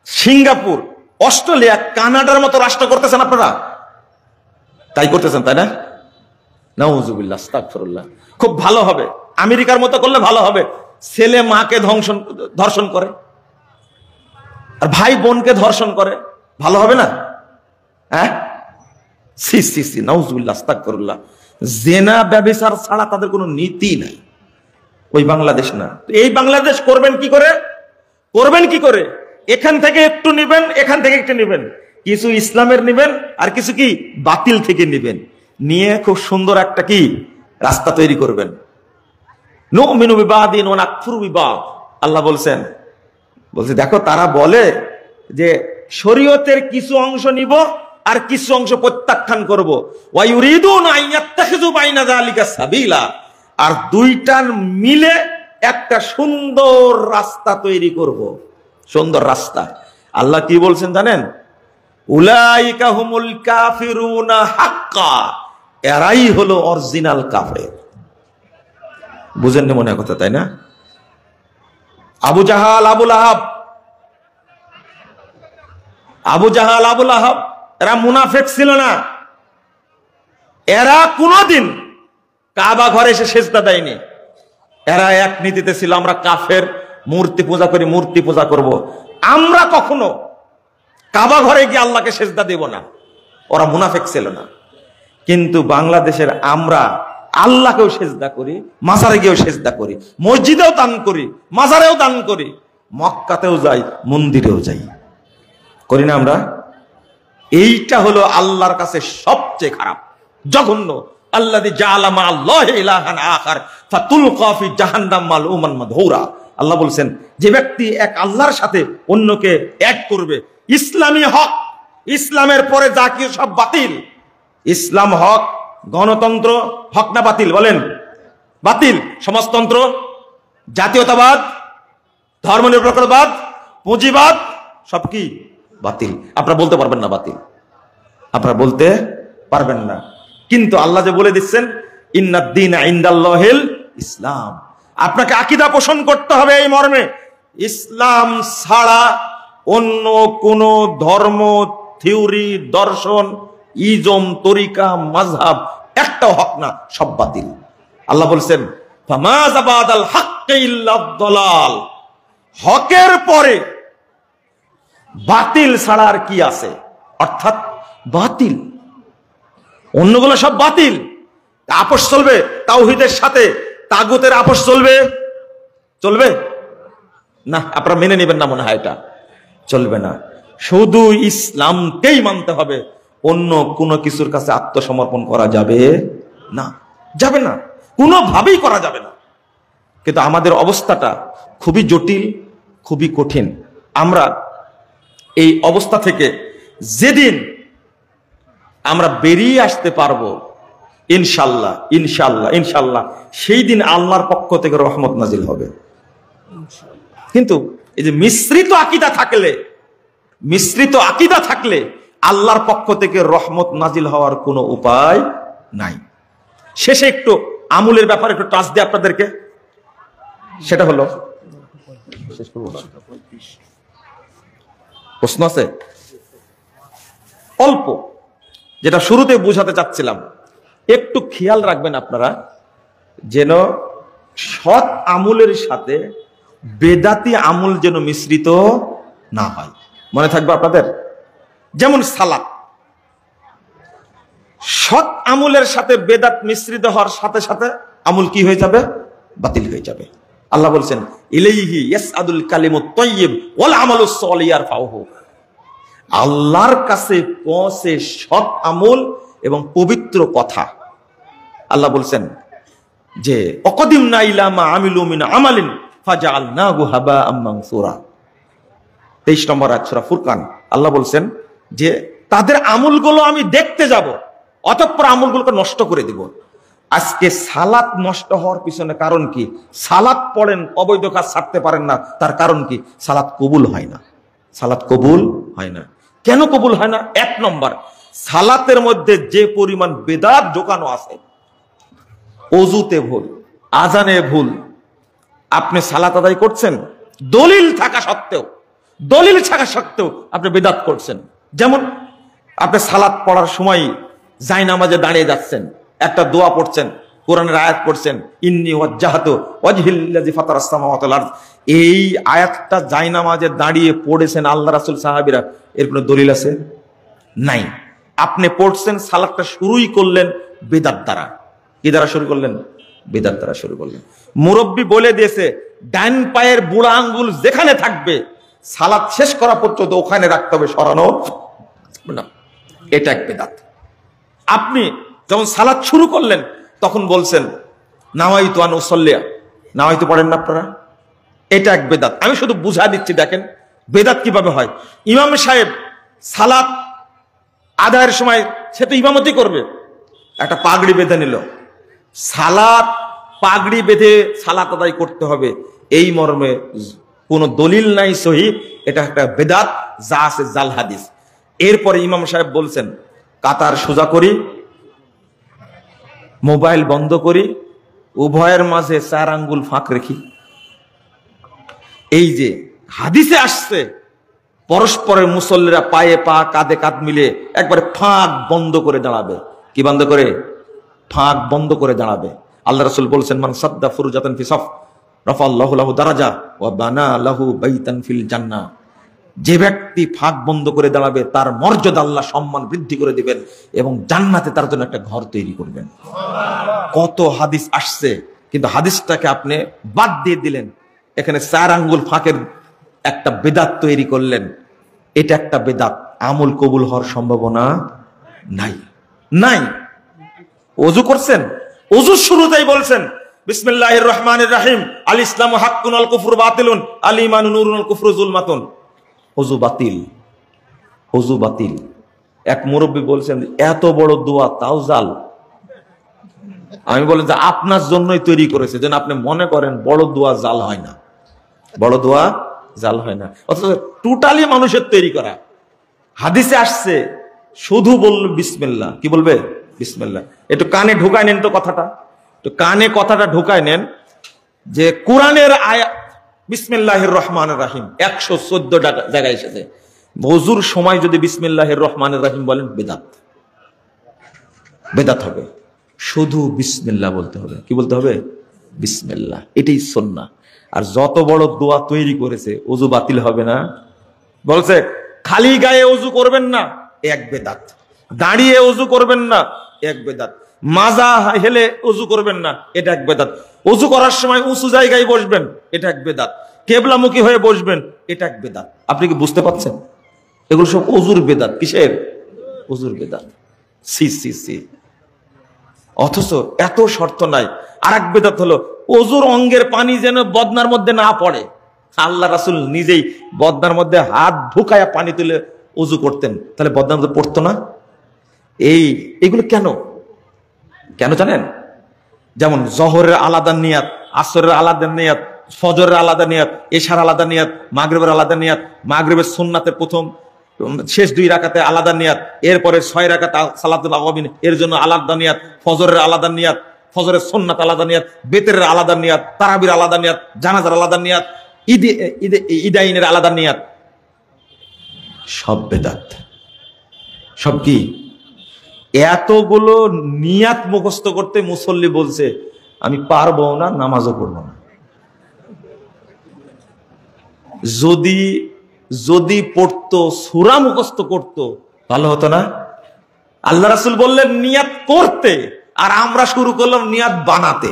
সিঙ্গাপুর, অস্ট্রেলিয়া, কানাডার মতো রাষ্ট্র করতেছেন আপনারা, তাই করতেছেন, তাই না? নাউযুবিল্লাহ, আস্তাগফিরুল্লাহ। খুব ভালো হবে, আমেরিকার মতো করলে ভালো হবে। ছেলে মাকে ধর্ষণ করে, আর ভাই বোনকে ধর্ষণ করে, ভালো হবে না? হ্যাঁ, সি সি সি, নাউজুবিল্লাহ, আস্তাগফিরুল্লাহ। জেনা ব্যভিচার ছাড়া তাদের কোনো নীতি নাই। ওই বাংলাদেশ না। এই বাংলাদেশ করবেন কি করে? করবেন কি করে? এখান থেকে একটু নিবেন, এখান থেকে একটু নিবেন, কিছু ইসলামের নিবেন আর কিছু কি বাতিল থেকে নিবেন, নিয়ে খুব সুন্দর একটা কি রাস্তা তৈরি করবেন। নুমিনু বিবাদিন ওয়া নাকফুরু বিবাদ। আল্লাহ বলছেন, বলছে দেখো তারা বলে যে শরীয়তের কিছু অংশ নিব আর কিছু অংশ প্রত্যাখ্যান করব, ওয়া ইউরিদুনা আন ইয়াত্তাখিযু বাইনা যালিকা সাবিলা, আর দুইটার মিলে একটা সুন্দর রাস্তা তৈরি করব, সুন্দর রাস্তা। আল্লাহ কি বলছেন জানেন? উলাইকা হুমুল কাফিরুনা হাক্কা, এরাই হলো অরিজিনাল কাফের। বুঝেননি মনে কথা, তাই না? আবু জাহাল, আবুল আহাব, আবু জাহাল, আবুল আহাব এরা মুনাফিক ছিল না? এরা কোনদিন কাবা ঘরে এসে সেজদা দেয়নি। এরা এক নীতিতে ছিল, আমরা কাফের, মূর্তি পূজা করি, মূর্তি পূজা করব, আমরা কখনো কাবা ঘরে গিয়ে আল্লাহকে সেজদা দেব না। ওরা মুনাফিক ছিল না। কিন্তু বাংলাদেশের আমরা আল্লাহকেও সেজদা করি, মাজারে গিয়েও সেজদা করি, মসজিদেও দান করি, মাজারেও দান করি, মক্কাতেও যাই, মন্দিরেও যাই, করি না আমরা? এইটা হলো আল্লাহর কাছে সবচেয়ে খারাপ, জঘন্য। আল্লাযী জাআলা মা'আল্লাহি ইলাহান আখার ফাতুলকা ফি জাহান্নাম মালউমান মাদহুরা। আল্লাহ বলছেন, যে ব্যক্তি এক আল্লাহর সাথে অন্যকে এক করবে, ইসলামী হক, ইসলামের পরে যা কি সব বাতিল। ইসলাম হক, গণতন্ত্র হক না বাতিল? বলেন বাতিল। সমাজতন্ত্র, জাতীয়তাবাদ, ধর্মনিরপেক্ষতাবাদ, পুঁজিবাদ, সব কি বাতিল। আপনারা বলতে পারবেন না বাতিল, আপনারা বলতে পারবেন না। কিন্তু আল্লাহ যে বলে দিচ্ছেন, ইন্নাদ দীনা ইনদাল্লাহিল ইসলাম, আপনাকে আকীদা পোষণ করতে হবে এই মর্মে, ইসলাম ছাড়া অন্য কোন ধর্ম, থিওরি, দর্শন, ইজম, তরিকা, মাযহাব একটাও হক না, সব বাতিল। আল্লাহ বলছেন, ফামাযা বাদাল হাক্কি ইল্লাদ দালাল, হকের পরে বাতিল ছাড়া আর কি আছে? অর্থাৎ বাতিল, অন্যগুলো সব বাতিল। আপোষ চলবে তাওহীদের সাথে, তাগুতের আপোষ চলবে? চলবে না। আপনারা মেনে নেবেন না মনে হয়, এটা চলবে না। শুধু ইসলামকেই মানতে হবে, অন্য কোনো কিছুর কাছে আত্মসমর্পণ করা যাবে না, যাবে না, কোনোভাবেই করা যাবে না। কিন্তু আমাদের অবস্থাটা খুবই জটিল, খুবই কঠিন। আমরা এই অবস্থা থেকে যেদিন আমরা বেরিয়ে আসতে পারবো ইনশাল্লাহ, ইনশাল্লাহ, ইনশাল্লাহ, সেই দিন আল্লাহর পক্ষ থেকে রহমত নাজিল হবে। কিন্তু এই যে মিশ্রিত আকীদা থাকলে আল্লাহর পক্ষ থেকে রহমত নাজিল হওয়ার কোনো উপায় নাই। শেষে একটু আমলের ব্যাপারে একটু টাচ দিই আপনাদেরকে। সেটা হলো, প্রশ্ন আছে অল্প, যেটা শুরুতে বুঝাতে চাচ্ছিলাম, একটু খেয়াল রাখবেন আপনারা, যেন সৎ আমলের সাথে বেদাতি আমল যেন মিশ্রিত না হয়। মনে থাকবে আপনাদের? যেমন সালাত, সৎ আমলের সাথে বেদাত মিশ্রিত হওয়ার সাথে সাথে আমল কি হয়ে যাবে? বাতিল হয়ে যাবে। আল্লাহ বলছেন, ইলাইহি ইয়াসআদুল কালিমুত তাইয়্যিব ওয়াল আমালুস সালিহ ইয়ারফাউহু। আল্লাহর কাছে পৌঁছে সৎ আমল এবং পবিত্র কথা। আল্লাহ বলছেন যে অকদিমনা ইলা মা আমিলু মিন আমালিন ফাজআলনাহু হাবাআম মানসুরা। 23 নম্বর আয়াত সূরা ফুরকান। আল্লাহ বলছেন যে তাদের আমলগুলো আমি দেখতে যাব, অতঃপর আমলগুলোকে নষ্ট করে দিব। আজকে সালাত নষ্ট হওয়ার পিছনে কারণ কি? সালাত পড়েন, অবৈধ কাজ ছাড়তে পারেন না, তার কারণ কি? সালাত কবুল হয় না। সালাত কবুল হয় না। কেন কবুল হয় না? 1 নম্বর, সালাতের মধ্যে যে পরিমাণ বেদাত ঢোকানো আছে, ওযুতে ভুল, আজানে ভুল। আপনি সালাত আদায় করছেন, দলিল থাকা সত্ত্বেও আপনি বেদাত করছেন। যেমন আপনি সালাত পড়ার সময় জায়নামাজে দাঁড়িয়ে যাচ্ছেন, একটা দোয়া পড়ছেন, কোরআনের আয়াত পড়ছেন, ইন্নী ওয়াজ্জাহাতু ওয়াজহিল্লাযী ফাতারাস সামাওয়াতি ওয়াল আরদ। এই আয়াতটা জায়নামাজে দাঁড়িয়ে পড়েছেন আল্লাহ রাসূল, সাহাবীরা, এর কোনো দলিল আছে? নাই। আপনি পড়ছেন, সালাতটা শুরুই করলেন বিদআত দ্বারা। কি দ্বারা শুরু করলেন? বিদআত দ্বারা শুরু করলেন। মুরব্বি বলে দিয়েছে, ডান পায়ের বুড়া আঙ্গুল যেখানে থাকবে সালাত শেষ করা পর্যন্ত ওখানে রাখতে হবে, সরানো না। এটা এক বিদআত। আপনি যখন সালাত শুরু করলেন তখন বলছেন নাওয়াইতু আন উসাল্লিয়া, নাওয়াইতু পড়েন না আপনারা? এটা এক বিদআত। আমি শুধু বুঝা দিচ্ছি, দেখেন বিদআত কিভাবে হয়। ইমাম সাহেব সালাত আদায়ের সময় সে তো ইমামতি করবে, একটা পাগড়ি বেঁধে নিল, সালাত পাগড়ি বেঁধে সালাত আদায় করতে হবে, এই মর্মে কোনো দলিল নাই সহিহ। এটা একটা বিদআত, যা আছে জাল হাদিস। এরপরে ইমাম সাহেব বলছেন কাতার সোজা করি, মোবাইল বন্ধ করি, উভয়ের মাঝে 4 আঙ্গুল ফাঁক রেখি। এই যে হাদিসে আসছে পরস্পরের মুসল্লিরা পায়ে পা, কাঁধে কাঁধ মিলে একবারে ফাঁক বন্ধ করে দাঁড়াবে। কি বন্ধ করে? ফাঁক বন্ধ করে দাঁড়াবে। আল্লাহ রাসূল বলছেন, মান সাদ্দা ফুরজাতান ফি সাফ রাফাআল্লাহু লাহু দারাজা ওয়া বানা লাহু বাইতান ফিল জান্নাহ। যে ব্যক্তি ফাঁক বন্ধ করে দাঁড়াবে তার মর্যাদা আল্লাহ সম্মান বৃদ্ধি করে দিবেন এবং জান্নাতে তার জন্য একটা ঘর তৈরি করবেন। কত হাদিস আসছে, কিন্তু হাদিসটাকে আপনি বাদ দিয়ে দিলেন, এখানে 4 আঙ্গুল ফাঁকের একটা বিদআত তৈরি করলেন। এটা একটা বিদআত, আমল কবুল হওয়ার সম্ভাবনা নাই। নাই। ওযু করছেন, ওযুর শুরুতেই বলছেন বিসমিল্লাহির রহমানির রহিম, আল ইসলামু হাক্কুন আল কুফরু বাতিলুন, আল ঈমানু নূরুন আল কুফরু যুলমাতুন। ওযু বাতিল, ওযু বাতিল। এক মুরব্বী বলছেন এত বড় দোয়া তাও জাল। আমি বলেন যে আপনার জন্যই তৈরি করেছে, যেন আপনি মনে করেন বড় দোয়া জাল হয় না, বড় দোয়া জাল হয় না। অথচ টোটালি মানুষের তৈরি করা। হাদিসে আসছে শুধু বলল বিসমিল্লাহ। কি বলবে? বিসমিল্লাহ। একটু কানে ঢুকায় নেন তো কথাটা, একটু কানে কথাটা ঢুকায় নেন যে কোরআনের আয়াত বিসমিল্লাহির রহমানির রহিম 114 জায়গায় এসেছে। ওযুর সময় যদি বিসমিল্লাহির রহমানির রহিম বলেন বিদআত, বিদআত হবে। শুধু বিসমিল্লাহ বলতে হবে। কি বলতে হবে? বিসমিল্লাহ। এটাই সুন্নাহ। আর যত বড় দোয়া তৈরি করেছে, ওযু বাতিল হবে না। বলছে খালি গায়ে ওযু করবেন না, এক বিদআত। দাঁড়িয়ে ওযু করবেন না, এক বিদআত। মাজা হেলে ওযু করবেন না, এটা এক বিদআত। ওযু করার সময় উঁচু জায়গায় বসবেন, এটা এক বিদআত। কিবলামুখী হয়ে বসবেন, এটা এক বিদআত। আপনি কি বুঝতে পারছেন? এগুলো সব ওযুর বিদআত। কিসের? ওযুর বিদআত। সি সি সি। অথচ এত শর্ত নাই। আরেক বিদআত হলো ওযুর অঙ্গের পানি যেন বদনার মধ্যে না পড়ে। আল্লাহ রাসূল নিজেই বদনার মধ্যে হাত ঢুকায়া পানি তুলে ওযু করতেন, তাহলে বদনার মধ্যে পড়তো না। এইগুলো কেন কেন জানেন? যেমন জহরের আলাদা নিয়াত, আসরের আলাদা নিয়াত, ফজরের আলাদা নিয়াত, এশার আলাদা নিয়াত, মাগরিবের আলাদা নিয়াত, মাগরিবের সুন্নাতের প্রথম শেষ 2 রাকাতে আলাদা নিয়াত, এরপরে 6 রাকাত সালাতুল আওয়াবিন এর জন্য আলাদা নিয়াত, ফজরের আলাদা নিয়াত, ফজরের সুন্নাত আলাদা নিয়াত, বেতের আলাদা নিয়াত, তারাবির আলাদা নিয়াত, জানাজার আলাদা নিয়াত, ঈদাইনের আলাদা নিয়াত। সব বিদআত। সব কি? এতগুলো নিয়াত মুখস্থ করতে মুসল্লি বলছে আমি পারবো না, নামাজও পড়বো না। যদি পড়তো, সূরা মুখস্থ করতো, ভালো হতো না? আল্লাহ রাসূল বললেন নিয়াত করতে, আর আমরা শুরু করলাম নিয়াত বানাতে।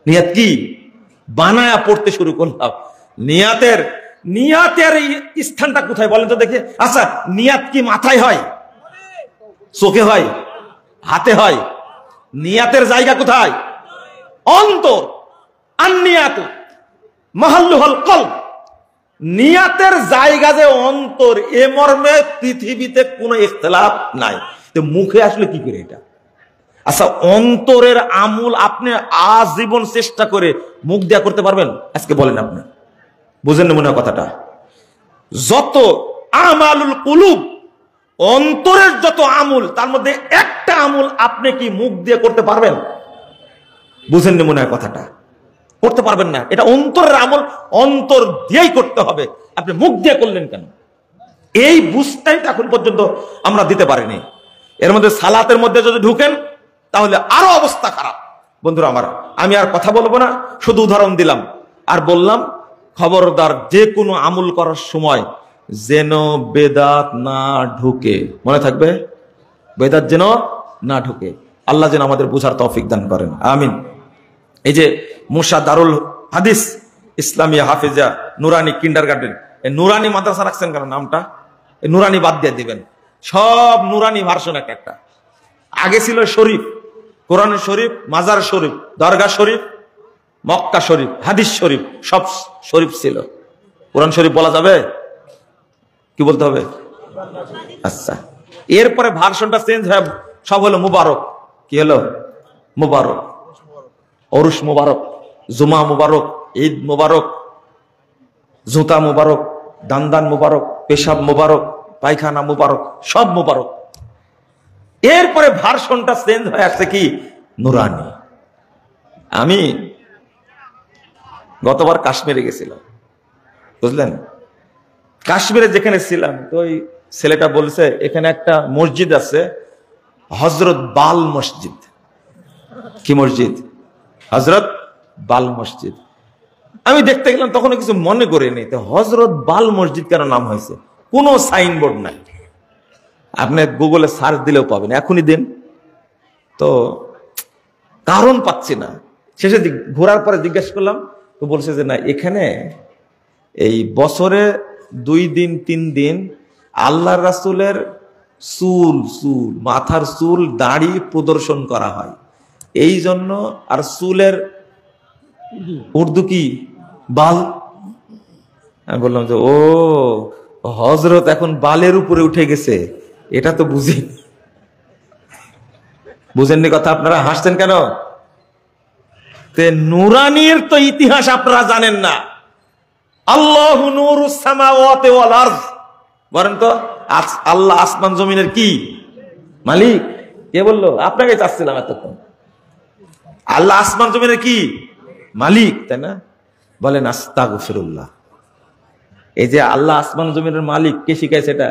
নিয়াত কি? বানায়া পড়তে শুরু করলাম। নিয়াতের স্থানটা কোথায় বলেন তো দেখি। আচ্ছা, নিয়াত কি মাথায় হয়, চোখে হয়, হাতে হয়? নিয়াতের জায়গা কোথায়? অন্তর। আন-নিয়াত মাহাল্লুহুল কলব। নিয়াতের জায়গা যে অন্তর, এ মর্মে পৃথিবীতে কোনো ইখতিলাফ নাই। তো মুখে আসলে কি করে এটা? আচ্ছা, অন্তরের আমল আপনি আজীবন চেষ্টা করে মুখ দেয়া করতে পারবেন? আজকে বলেন, আপনি বুঝেন না মনে হয় কথাটা? যত আমালুল কুলুব, অন্তরের যত আমল, তার মধ্যে একটা আমল আপনি কি মুখ দিয়ে করতে পারবেন? বুঝেন না মনে হয় কথাটা? করতে পারবেন না। এটা অন্তরের আমল, অন্তর দিয়েই করতে হবে। আপনি মুখ দিয়ে করলেন কেন? এই বুঝটাই এখন পর্যন্ত আমরা দিতে পারিনি। এর মধ্যে সালাতের মধ্যে যদি ঢুকেন তাহলে আরো অবস্থা খারাপ। বন্ধুরা আমার, আমি আর কথা বলবো না, শুধু উদাহরণ দিলাম আর বললাম খবরদার যে কোনো আমল করার সময় যেন বেদাত না ঢুকে। মনে থাকবে, বেদাত যেন না ঢুকে। আল্লাহ যেন আমাদের বুঝার তৌফিক দান করেন, আমিন। এই যে মুসা দারুল হাদিস ইসলামিয়া হাফিজা নুরানি কিন্ডারগার্টেন, নুরানি মাদ্রাসা রাখছেন কেন নামটা? নুরানি বাদ দিয়ে দিবেন, সব নুরানি ভার্সন একটা একটা। আগে ছিল শরীফ, কোরআন শরীফ, মাজার শরীফ, দরগা শরীফ, মক্কা শরীফ, হাদিস শরীফ, সব শরীফ ছিল। কোরআন শরীফ বলা যাবে? কি বলতে হবে? আচ্ছা, এরপরে ভার্সনটা চেঞ্জ হয়ে সব হলো মুবারক। কি হলো? মুবারক, অরুষ মুবারক, জুমা মুবারক, ঈদ মুবারক, জুতা মুবারক, দান মুবারক, পেশাব মুবারক, পায়খানা মুবারক, সব মুবারক। এরপরে ভার্সনটা চেঞ্জ হয়ে আসছে কি? নুরানি। আমি গতবার কাশ্মীরে গেছিলাম, বুঝলেন? কাশ্মীরে যেখানে ছিলাম তো ওই ছেলেটা বলছে এখানে একটা মসজিদ আছে, হজরত বাল মসজিদ। কি মসজিদ? হজরত বাল মসজিদ। আমি দেখতে গেলাম, তখন কিছু মনে করিনি তো হজরত বাল মসজিদ কেন নাম হয়েছে। কোনো সাইনবোর্ড নাই, আপনি গুগলে সার্চ দিলেও পাবেন, এখনই দিন তো কারণ পাচ্ছি না। শেষে ঘোরার পরে জিজ্ঞেস করলাম, তো বলছে যে না, এখানে এই বছরে 2 দিন 3 দিন আল্লাহ রাসূলের চুল মাথার চুল দাড়ি প্রদর্শন করা হয়, এই জন্য। আর চুলের উর্দু কি? বাল। আমি বললাম যে ও, হজরত এখন বালের উপরে উঠে গেছে, এটা তো বুঝি। বুঝেননি কথা? আপনারা হাসছেন কেন? নুরানির তো ইতিহাস আপনারা জানেন না। আল্লাহু নূরুস সামাওয়াতি ওয়াল আরদ, বলেন তো আল্লাহ আসমান জমিনের কি মালিক? কে বললো? আপনাকে চাচ্ছিলাম এতক্ষণ। আল্লাহ আসমান জমিনের কি মালিক, তাই না? বলেন আস্তাগফিরুল্লাহ। এই যে আল্লাহ আসমান জমিনের মালিক কে শিখাইছে? এটা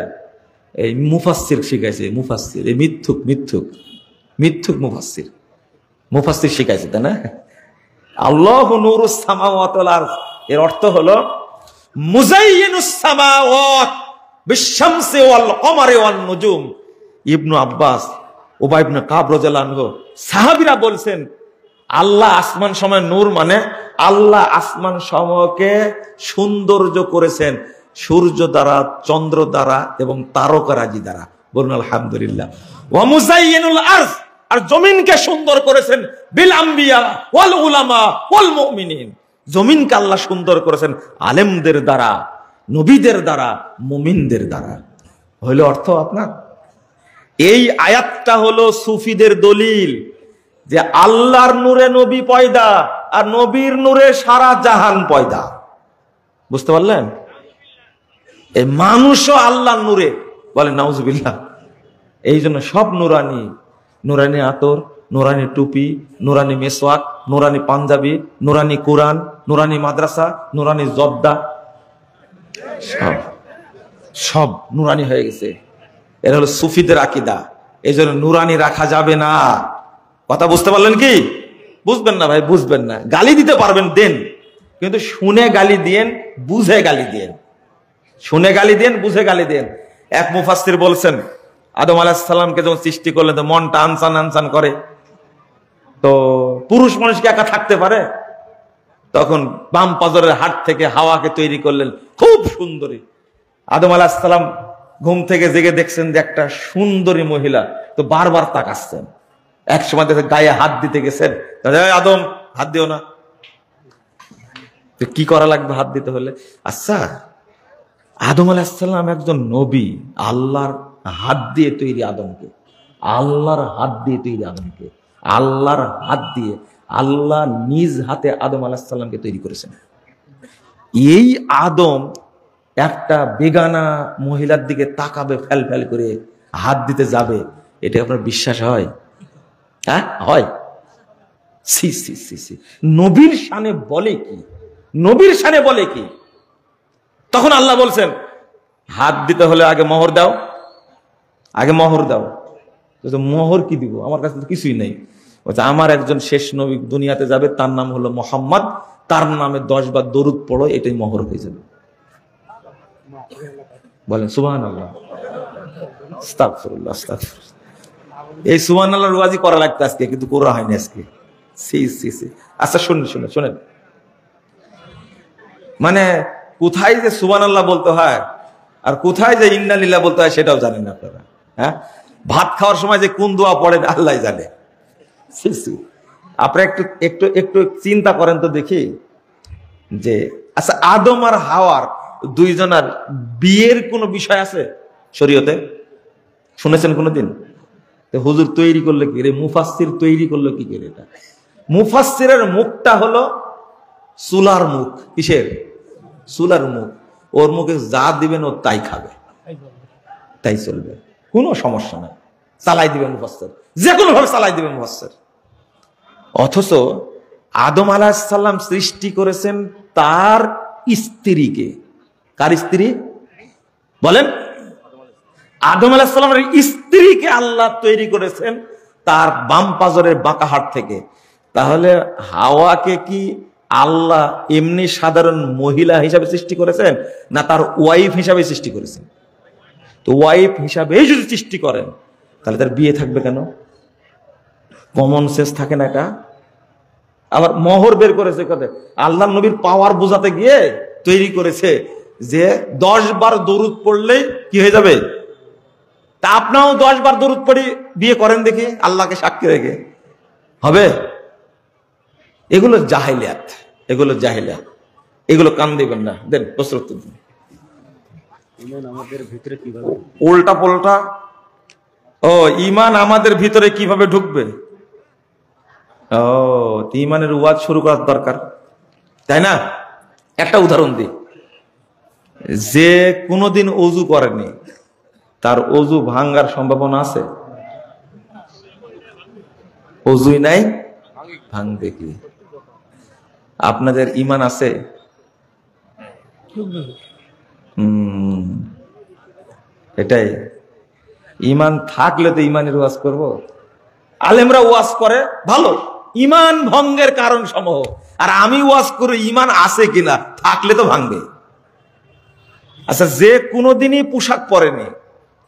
এই মুফাসসির শিখাইছে। মুফাসসির, এই মিথ্যুক মুফাসসির শিখাইছে, তাই না? আল্লাহু নূরুস সামাওয়াতি ওয়াল আরদ এর অর্থ হলো মুযায়্যিনুস সামাওয়াত বিশ-শামসি ওয়াল কমারি ওয়ান নুজুম। ইবনু আব্বাস, উবাই ইবনে কাব রাদিয়াল্লাহু আনহু, সাহাবীরা বলছেন আল্লাহ আসমান সময় নূর মানে আল্লাহ আসমান সমূহকে সৌন্দর্য করেছেন সূর্য দ্বারা, চন্দ্র দ্বারা এবং তারকারাজি দ্বারা। বলুন আলহামদুলিল্লাহ। ওয়া মুযায়্যিনুল আরদ, আর জমিনকে সুন্দর করেছেন বিল আম্বিয়া ওয়াল উলামা ওয়াল মুমিনিন। জমিনকে আল্লাহ সুন্দর করেছেন আলেমদের দ্বারা, নবীদের দ্বারা, মুমিনদের দ্বারা। হইল অর্থ আপনার? এই আয়াতটা হলো সুফিদের দলিল যে আল্লাহর নূরে নবী পয়দা, আর নবীর নূরে সারা জাহান পয়দা। বুঝতে পারলেন? এই মানুষও আল্লাহর নূরে, বলেন নাউজুবিল্লাহ। এই জন্য সব নুরানি, নুরানি আতর, নুরানি টুপি, নুরানি মেসওয়াক, নুরানি পাঞ্জাবি, নুরানি কোরআন, নুরানি মাদ্রাসা, নুরানি জর্দা, সব নুরানি হয়ে গেছে। এটা হলো সুফিদের আকীদা। এই জন্য নুরানি রাখা যাবে না। কথা বুঝতে পারলেন কি? বুঝবেন না ভাই, বুঝবেন না। গালি দিতে পারবেন দেন, কিন্তু শুনে গালি দিয়েন, বুঝে গালি দিয়েন। শুনে গালি দেন, বুঝে গালি দেন। এক মুফাসসির বলছেন আদম আলাইহিস সালামকে যখন সৃষ্টি করলেন তো মনটা আনসান করে, তো পুরুষ মানুষকে একা থাকতে পারে? তখন বাম পাজরের হাট থেকে হাওয়াকে তৈরি করলেন, খুব সুন্দরী। আদম আলাইহিস সালাম ঘুম থেকে জেগে দেখছেন যে একটা সুন্দরী মহিলা, তো বারবার তাকাচ্ছেন। এক সময় দেখে গায়ে হাত দিতে গেছেন, আদম হাত দিও না। তো কি করা লাগবে হাত দিতে হলে? আচ্ছা, আদম আলাইহিস সালাম একজন নবী, আল্লাহর হাত দিয়ে তৈরি আদমকে, আল্লাহর হাত দিয়ে তৈরি আদমকে, আল্লাহর হাত দিয়ে আল্লাহ নিজ হাতে আদম আলাইহিস সালামকে তৈরি করেছেন। এই আদম একটা বেগানা মহিলার দিকে তাকাবে, ফেল ফেল করে হাত দিতে যাবে, এটা আপনার বিশ্বাস হয়? হ্যাঁ, হয়? সি সি সি সি। নবীর শানে বলে কি? নবীর শানে বলে কি? তখন আল্লাহ বলছেন হাত দিতে হলে আগে মোহর দাও, আগে মোহর দাও। মোহর কি দিব? আমার কাছে তো কিছুই নেই। বলছে আমার একজন শেষ নবী দুনিয়াতে যাবে, তার নাম হলো মোহাম্মদ, তার নামে 10 বার দরুদ পড়ো, এটাই মোহর হয়ে যাবে। বলেন সুবহানাল্লাহ। আস্তাগফিরুল্লাহ, আস্তাগফিরুল্লাহ। এই সুবহানাল্লাহর ওয়াজি করা লাগতো আজকে, কিন্তু করা হয়নি আজকে। আচ্ছা শুনেন, মানে কোথায় যে সুবহানাল্লাহ বলতে হয় আর কোথায় যে ইন্না লিল্লাহ বলতে হয় সেটাও জানেন না আপনারা। হ্যাঁ, ভাত খাওয়ার সময় যে কোন দোয়া পড়েন আল্লাহ জানে। আপনারা একটু চিন্তা করেন তো দেখি, যে আচ্ছা আদম আর হাওয়ার দুইজনের বিয়ের কোনো বিষয় আছে শরীয়তে? শুনেছেন কোনোদিন? হুজুর তৈরি করলো কি রে, মুফাসসির তৈরি করলো কি করে? এটা মুফাসসিরের মুখটা হলো চুলার মুখ। কিসের? চুলার মুখ। ওর মুখে যা দিবেন ও তাই খাবে, তাই চলবে, কোনো সমস্যা নাই, চালাই দিবেন মুফাসসির, যে কোনো ভাবে চালাই দিবেন মুফাসসির। অথচ আদম আলাইহিস সালাম সৃষ্টি করেছেন তার স্ত্রীকে। কার স্ত্রী বলেন? আদম আলাইহিস সালামের স্ত্রীকে আল্লাহ তৈরি করেছেন তার বাম পাজরের বাঁকা হাড় থেকে। তাহলে হাওয়াকে কি আল্লাহ এমনি সাধারণ মহিলা হিসাবে সৃষ্টি করেছেন, না তার ওয়াইফ হিসাবে সৃষ্টি করেছেন? তো ওয়াইফ হিসাবেই যদি সৃষ্টি করেন তাহলে তার বিয়ে থাকবে কেন? কমন সেন্স থাকে না এটা? আবার মোহর বের করেছে কথা, আল্লাহ নবীর পাওয়ার বোঝাতে গিয়ে তৈরি করেছে যে 10 বার দরুদ পড়লেই কি হয়ে যাবে। তা আপনিও 10 বার দরুদ পড়ি বিয়ে করেন দেখি, আল্লাহকে সাক্ষী রেখে, হবে? এগুলো জাহেলিয়াত, এগুলো জাহেলিয়াত, এগুলো কান দিবেন না। দেন প্রশ্ন উত্তর দিন। উল্টা পাল্টা। ও, ঈমান আমাদের ভিতরে কিভাবে ঢুকবে? ও, ঈমানের ওয়াজ শুরু করার দরকার, তাই না? একটা উদাহরণ দিই, যে কোনোদিন ওযু করেনি তার ওযু ভাঙ্গার সম্ভাবনা আছে? ওযুই নাই, ভাঙবে কি? আপনাদের ঈমান আছে? এটাই, ঈমান থাকলে তো ঈমানের ওয়াজ করব। আলেমরা ওয়াজ করে ভালো ঈমান ভঙ্গের কারণ সমূহ, আর আমি ওয়াজ করি ঈমান আছে কিনা, থাকলে তো ভাঙবে। আচ্ছা, যে কোনোদিনই পোশাক পরেনি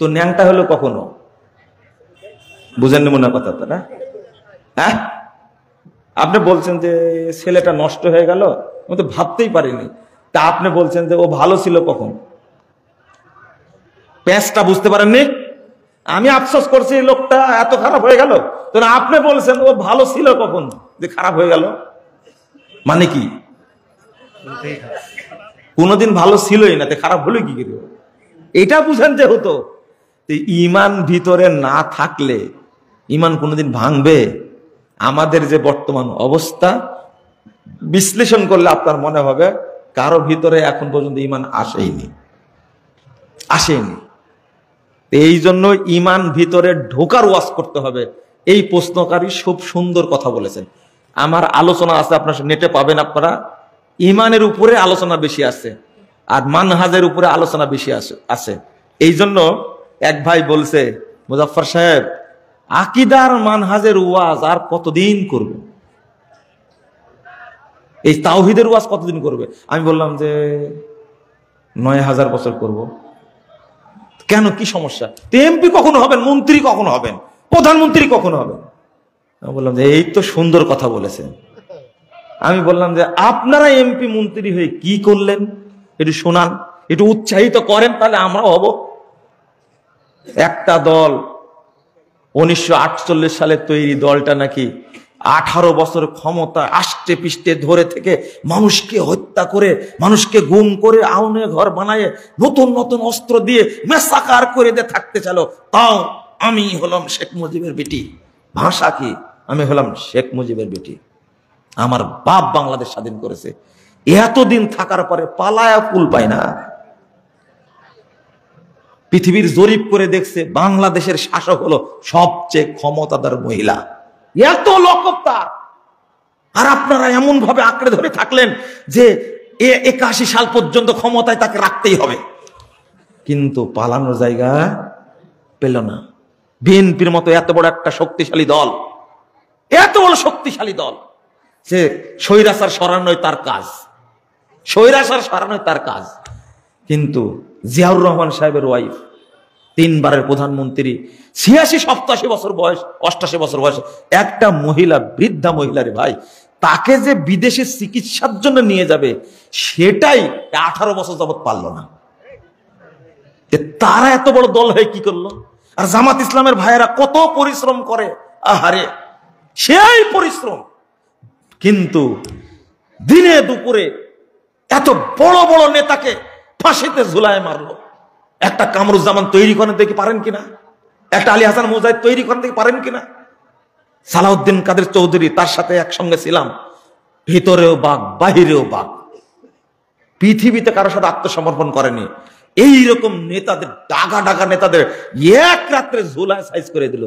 তো ন্যাংটা হলো কখনো? বুঝেননি মনে কথা তো, না? হ্যাঁ, আপনি বলছেন যে ছেলেটা নষ্ট হয়ে গেল, আমি তো ভাবতেই পারিনি। তা আপনি বলছেন যে ও ভালো ছিল কখন? প্যাঁচটা বুঝতে পারেননি? আমি আফসোস করছি লোকটা এত খারাপ হয়ে গেল, তো আপনি বলছেন ও ভালো ছিল কখন যে খারাপ হয়ে গেল? মানে কি? কোনোদিন ভালো ছিলই না, খারাপ হলো কি করে? এটা বুঝেন যে হতো। ঈমান ভিতরে না থাকলে ঈমান কোনোদিন ভাঙবে? আমাদের যে বর্তমান অবস্থা বিশ্লেষণ করলে আপনার মনে হবে কারো ভিতরে এখন পর্যন্ত ঈমান আসেনি। এই জন্য ঈমান ভিতরে ঢোকার ওয়াজ করতে হবে। এই প্রশ্নকারী খুব সুন্দর কথা বলেছেন। আমার আলোচনা আছে, আপনার নেটে পাবেন আপনারা। ঈমানের উপরে আলোচনা বেশি আছে আর মানহাজের উপরে আলোচনা বেশি আছে। এই জন্য এক ভাই বলছে, মুজাফফর সাহেব আকীদার মানহাজের ওয়াজ আর কতদিন করবে? এই তাওহীদের ওয়াজ কতদিন করবে? আমি বললাম যে 9000 বছর করব। কেন, কি সমস্যা? এমপি কখনো হবেন, মন্ত্রী কখনো হবেন, প্রধানমন্ত্রী কখনো হবেন। আমি বললাম যে এই তো সুন্দর কথা বলেছেন। আমি বললাম যে আপনারা এমপি মন্ত্রী হয়ে কি করলেন একটু শোনান, একটু উৎসাহিত করেন, তাহলে আমরাও হব। একটা দল 1948 সালে তৈরি দলটা নাকি 18 বছর ক্ষমতা আষ্টে পিষ্টে ধরে থেকে মানুষকে হত্যা করে, মানুষকে গুম করে, আউনে ঘর বানায়, নতুন নতুন অস্ত্র দিয়ে মেসাকার করে দিয়ে থাকতে চালো। তাও আমি হলাম শেখ মুজিবের বেটি। ভাষা কি? আমি হলাম শেখ মুজিবের বেটি, আমার বাপ বাংলাদেশ স্বাধীন করেছে। এতদিন থাকার পরে পালায়া কুল পায় না। পৃথিবীর জরিপ করে দেখছে বাংলাদেশের শাসক হলো সবচেয়ে ক্ষমতাধর মহিলা। এত লকব তার, আর আপনারা এমন ভাবে আঁকড়ে ধরে থাকলেন যে 81 সাল পর্যন্ত ক্ষমতায় তাকে রাখতেই হবে, কিন্তু পালানোর জায়গা পেল না। বিএনপির মতো এত বড় একটা শক্তিশালী দল এত বড় শক্তিশালী দল যে স্বৈরাচার সরানোই তার কাজ, স্বৈরাচার সরানোই তার কাজ। কিন্তু জিয়াউর রহমান সাহেবের ওয়াইফ, 3 বারের প্রধানমন্ত্রী, 86-87 বছর বয়স, 88 বছর বয়স, একটা মহিলা, বৃদ্ধা মহিলা রে ভাই, তাকে যে বিদেশে চিকিৎসার জন্য নিয়ে যাবে সেটাই 18 বছর যাবত পারল না। তারা এত বড় দল হয়ে কি করলো? আর জামাত ইসলামের ভাইয়েরা কত পরিশ্রম করে, আহারে সেই পরিশ্রম, কিন্তু দিনে দুপুরে এত বড় বড় নেতাকে ফাঁসিতে ঝুলায় মারলো। একটা কামরুজ্জামান তৈরি করেন দেখি পারেন কিনা, একটা আলী হাসান মুজাহিদ তৈরি করেন দেখি পারেন কিনা। সালাউদ্দিন কাদের চৌধুরী, তার সাথে একসঙ্গে ছিলাম, ভিতরেও বাঘ বাহিরেও বাঘ, পৃথিবীতে কারোর সাথে আত্মসমর্পণ করেনি। এইরকম নেতাদের, ডাকা ডাকা নেতাদের এক রাত্রে ঝুলায় সাইজ করে দিল।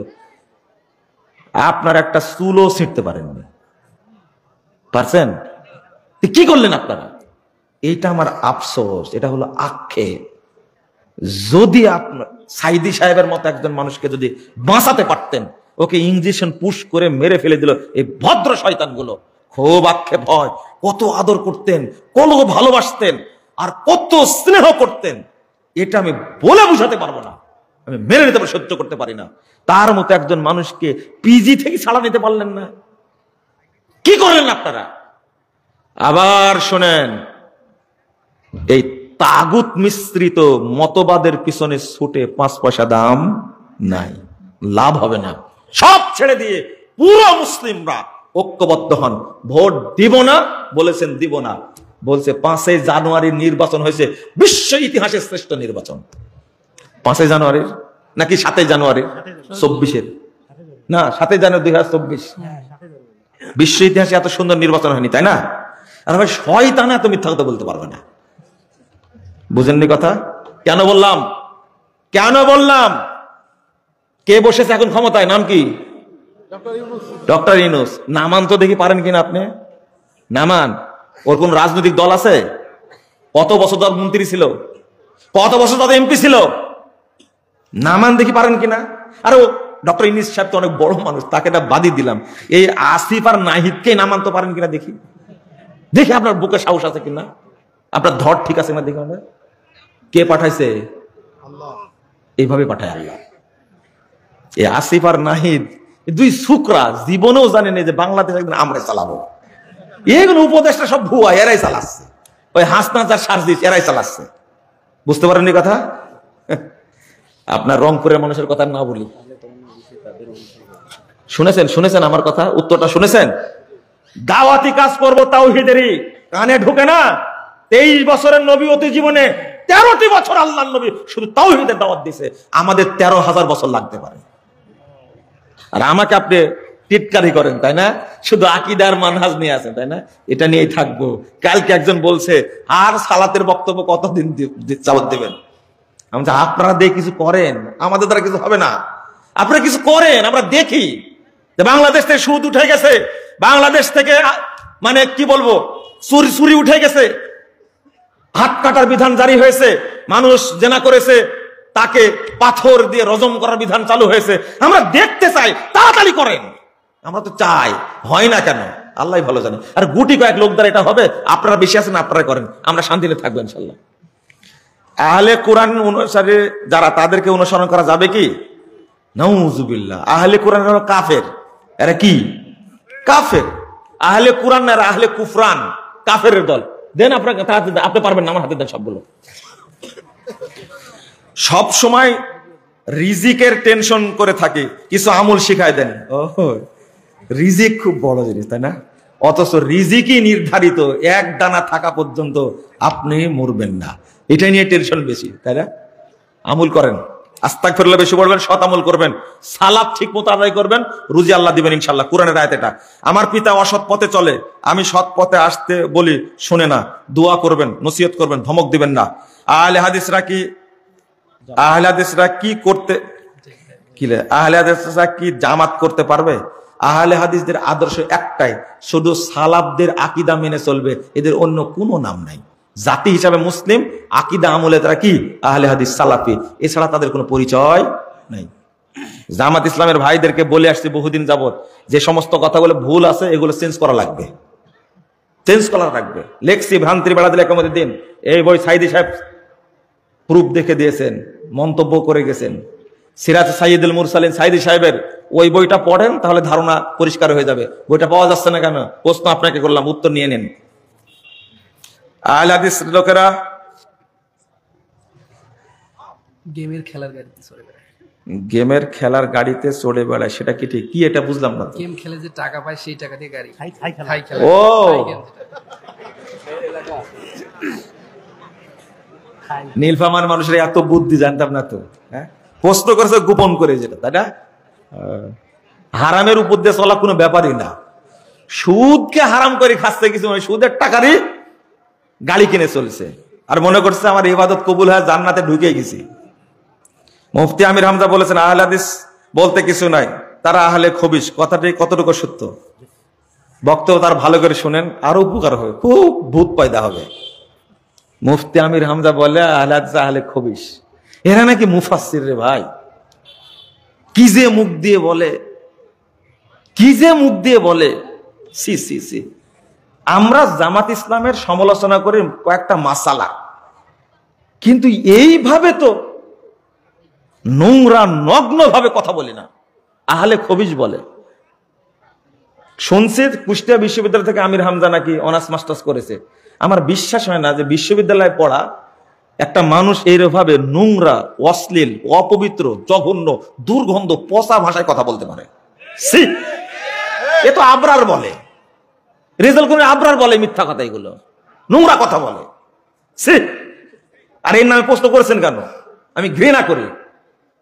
আপনার একটা চুলও ছিঁড়তে পারেননি, পারছেন? কি করলেন আপনারা? এইটা আমার আফসোস, এটা হলো আক্ষেপ। যদি আপনার সাইদি সাহেবের মতো একজন মানুষকে যদি বাঁচাতে পারতেন, ওকে ইঞ্জেকশন পুশ করে মেরে ফেলে দিল এই ভদ্র শয়তানগুলো, খুব আক্ষেপ হয়। কত আদর করতেন, কত ভালোবাসতেন, আর কত স্নেহ করতেন, এটা আমি বলে বুঝাতে পারবো না। আমি মেরে নিতে পারি, সহ্য করতে পারি না। তার মতো একজন মানুষকে পিজি থেকে ছাড়া নিতে পারলেন না, কি করলেন আপনারা? আবার শোনেন, এই তাগুত মিশ্রিত মতবাদের পিছনে ছুটে 5 পয়সা দাম নাই, লাভ হবে না। সব ছেড়ে দিয়ে পুরো মুসলিমরা ঐক্যবদ্ধ হন। ভোট দিব না বলেছেন, দিব না বলছে। 5 জানুয়ারির নির্বাচন হয়েছে বিশ্ব ইতিহাসের শ্রেষ্ঠ নির্বাচন। 5 জানুয়ারির নাকি 7 জানুয়ারির? 24-এর না, 7 জানুয়ারি 2024। বিশ্ব ইতিহাসে এত সুন্দর নির্বাচন হয়নি, তাই না? আর ভাই শয়তান এত মিথ্যা কথা বলতে পারবে না। বুঝেননি কথা? কেন বললাম? কেন বললাম? কে বসেছে এখন ক্ষমতায়? নাম কি? ডক্টর ইউনূস। নামান তো দেখি, পারেন কিনা আপনি? নামান। ওর কোন রাজনৈতিক দল আছে? কত বছর ধরে মন্ত্রী ছিল, কত বছর ধরে এমপি ছিল? নামান দেখি, পারেন কিনা? আর ও ডক্টর ইউনূস সাহেব তো অনেক বড় মানুষ, তাকে না বাদি দিলাম। এই আসিফ আর নাহিদকে নামান তো পারেন কিনা দেখি, দেখি আপনার বুকে সাহস আছে কিনা, আপনার ধর ঠিক আছে কিনা দেখি। আমরা কে পাঠাইছে? এইভাবে পাঠায় আল্লাহ। এই আসিফ আর নাহিদ 2 শুকরা জীবনেও জানে না যে বাংলাদেশ একদিন আমরা চালাবো। এইগুলো উপদেশটা সব ভুয়া, এরাই চালাচ্ছে। ওই হাসনাত আর সারজিস এরাই চালাচ্ছে। বুঝতে পারেননি কথা? আপনার রংপুরের মানুষের কথা না বলি, শুনেছেন আমার কথা? উত্তরটা শুনেছেন? দাওয়াতি কাজ করবো তাওহীদেরই, কানে ঢুকে না। 23 বছরের নবীয়তি জীবনে 13টি বছর আল্লাহর নবী শুধু তাওহীদের দাওয়াত দিয়েছে। আমাদের 13,000 বছর লাগতে পারে। আর আমাকে আপনি টিটকারি করেন, তাই না? শুধু আকীদার মানহাজ নিয়ে আছেন, তাই না? এটা নিয়েই থাকবো। কালকে একজন বলছে, আর সালাতের বক্তব্য কতদিন চালাতে দেবেন? আপনারা দিয়ে কিছু করেন, আমাদের দ্বারা কিছু হবে না। আপনারা কিছু করেন, আমরা দেখি যে বাংলাদেশ থেকে সুদ উঠে গেছে, বাংলাদেশ থেকে মানে কি বলবো, চুরি উঠে গেছে, হাত কাটার বিধান জারি হয়েছে, মানুষ জেনা করেছে তাকে পাথর দিয়ে রজম করার বিধান চালু হয়েছে। আমরা দেখতে চাই, তাড়াতাড়ি করেন। আমরা তো চাই, হয় না কেন আল্লাহ ভালো জানে। আর গুটি কয়েক লোক দ্বারা এটা হবে? আপনারা বেশি আছেন, আপনারা করেন, আমরা শান্তিতে থাকবো ইনশাল্লাহ। আহলে কোরআন অনুসারে যারা, তাদেরকে অনুসরণ করা যাবে কি? নাউজুবিল্লাহ। আহলে কোরআন হলো কাফের। এরা কি? কাফের। আহলে কোরআন না, আহলে কুফরান, কাফেরের দল। দেন আপনাকে, আপনি পারবেন না, আমার হাতে দেন সবগুলো। সব সময় রিজিকের টেনশন করে থাকে, কিছু আমল শিখায় দেন। রিজিক খুব বড় জিনিস, তাই না? অথচ রিজিকই নির্ধারিত, 1 দানা থাকা পর্যন্ত আপনি মরবেন না, এটা নিয়ে টেনশন বেশি, তাই না? আমল করেন, আস্তাগফিরুল্লাহ বেশি পড়বেন, সৎ আমল করবেন, সালাত ঠিক মতো আদায় করবেন, রুজি আল্লাহ দিবেন ইনশাআল্লাহ। কোরআনের আয়াত এটা। আমার পিতা অসৎ পথে চলে, আমি সৎ পথে আসতে বলি শুনে না, দোয়া করবেন, নসিহত করবেন, ধমক দিবেন না। আহলে হাদিসরা কি করতে আহলে হাদিসরা কি জামাত করতে পারবে? আহলে হাদিসদের আদর্শ একটাই, শুধু সালাফদের আকীদা মেনে চলবে, এদের অন্য কোনো নাম নাই। জাতি হিসাবে মুসলিম, আকীদা আমলে তারা কি? আহলে হাদিস, সালাফি, এছাড়া তাদের কোনো পরিচয় নাই। জামাত ইসলামের ভাইদেরকে বলে আসছি বহুদিন যাবত, যে সমস্ত কথাগুলো ভুল আছে এগুলো চেঞ্জ করা লাগবে, চেঞ্জ করা লাগবে। লেখছি ভ্রান্তির বেড়া দিলে কমতে দিন, এই বই সাইদি সাহেব প্রুফ দেখে দিয়েছেন, মন্তব্য করে গেছেন। সিরাজ সাইয়্যিদুল মুরসালিন সাইদি সাহেবের ওই বইটা পড়েন, তাহলে ধারণা পরিষ্কার হয়ে যাবে। বইটা পাওয়া যাচ্ছে না কেন? প্রশ্ন আপনাকে করলাম, উত্তর নিয়ে নেন। আহলে হাদিস লোকেরা গেমের খেলার গাড়িতে চড়ে বেড়ায়। গেমের খেলার গাড়িতে চড়ে বেড়ায়, সেটা কি ঠিক? কি এটা বুঝলাম না। গেম খেলে যে টাকা পায় সেই টাকা দিয়ে গাড়ি। ও নীলফামার মানুষের এত বুদ্ধি জানতাম না তো। হ্যাঁ, প্রশ্ন করেছে গোপন করে, যেটা তাই না? হারামের উপর দিয়ে চলা কোনো ব্যাপারই না। সুদকে হারাম করে খাচ্ছে কিছু, সুদের টাকারই গাড়ি কিনে চলছে, আর মনে করছে আমার ইবাদত কবুল হয়ে জান্নাতে ঢুকে গেছি। মুফতি আমির হামজা বলেছেন আহলে হাদিস বলতে কিছু নাই, তারা আহলে খবিশ। কথাটি কতটুকু সত্য? বক্তব্য তার ভালো করে শুনেন, আরো উপকার হবে, খুব ভূত পয়দা হবে। মুফতি আমির হামজা বলে আহলে হাদিস আহলে খবিশ, এরা নাকি মুফাসসির রে ভাই। কি যে মুখ দিয়ে বলে, কি যে মুখ দিয়ে বলে, সি সি সি। আমরা জামাত ইসলামের সমালোচনা করি কয়েকটা মাসালা, কিন্তু এইভাবে তো নোংরা নগ্ন ভাবে কথা বলি না। আহলে খবিশ বলে। শুনছি কুষ্টিয়া বিশ্ববিদ্যালয় থেকে আমির হামজা নাকি অনার্স মাস্টার্স করেছে। আমার বিশ্বাস হয় না যে বিশ্ববিদ্যালয়ে পড়া একটা মানুষ এইভাবে নোংরা, অশ্লীল, অপবিত্র, জঘন্য, দুর্গন্ধ, পচা ভাষায় কথা বলতে পারে। এ তো আবরার বলে, রেজাল্ট করে আবরার বলে, মিথ্যা কথা, এগুলো নোংরা কথা বলে। আর এর নামে প্রশ্ন করেছেন কেন? আমি ঘৃণা করি।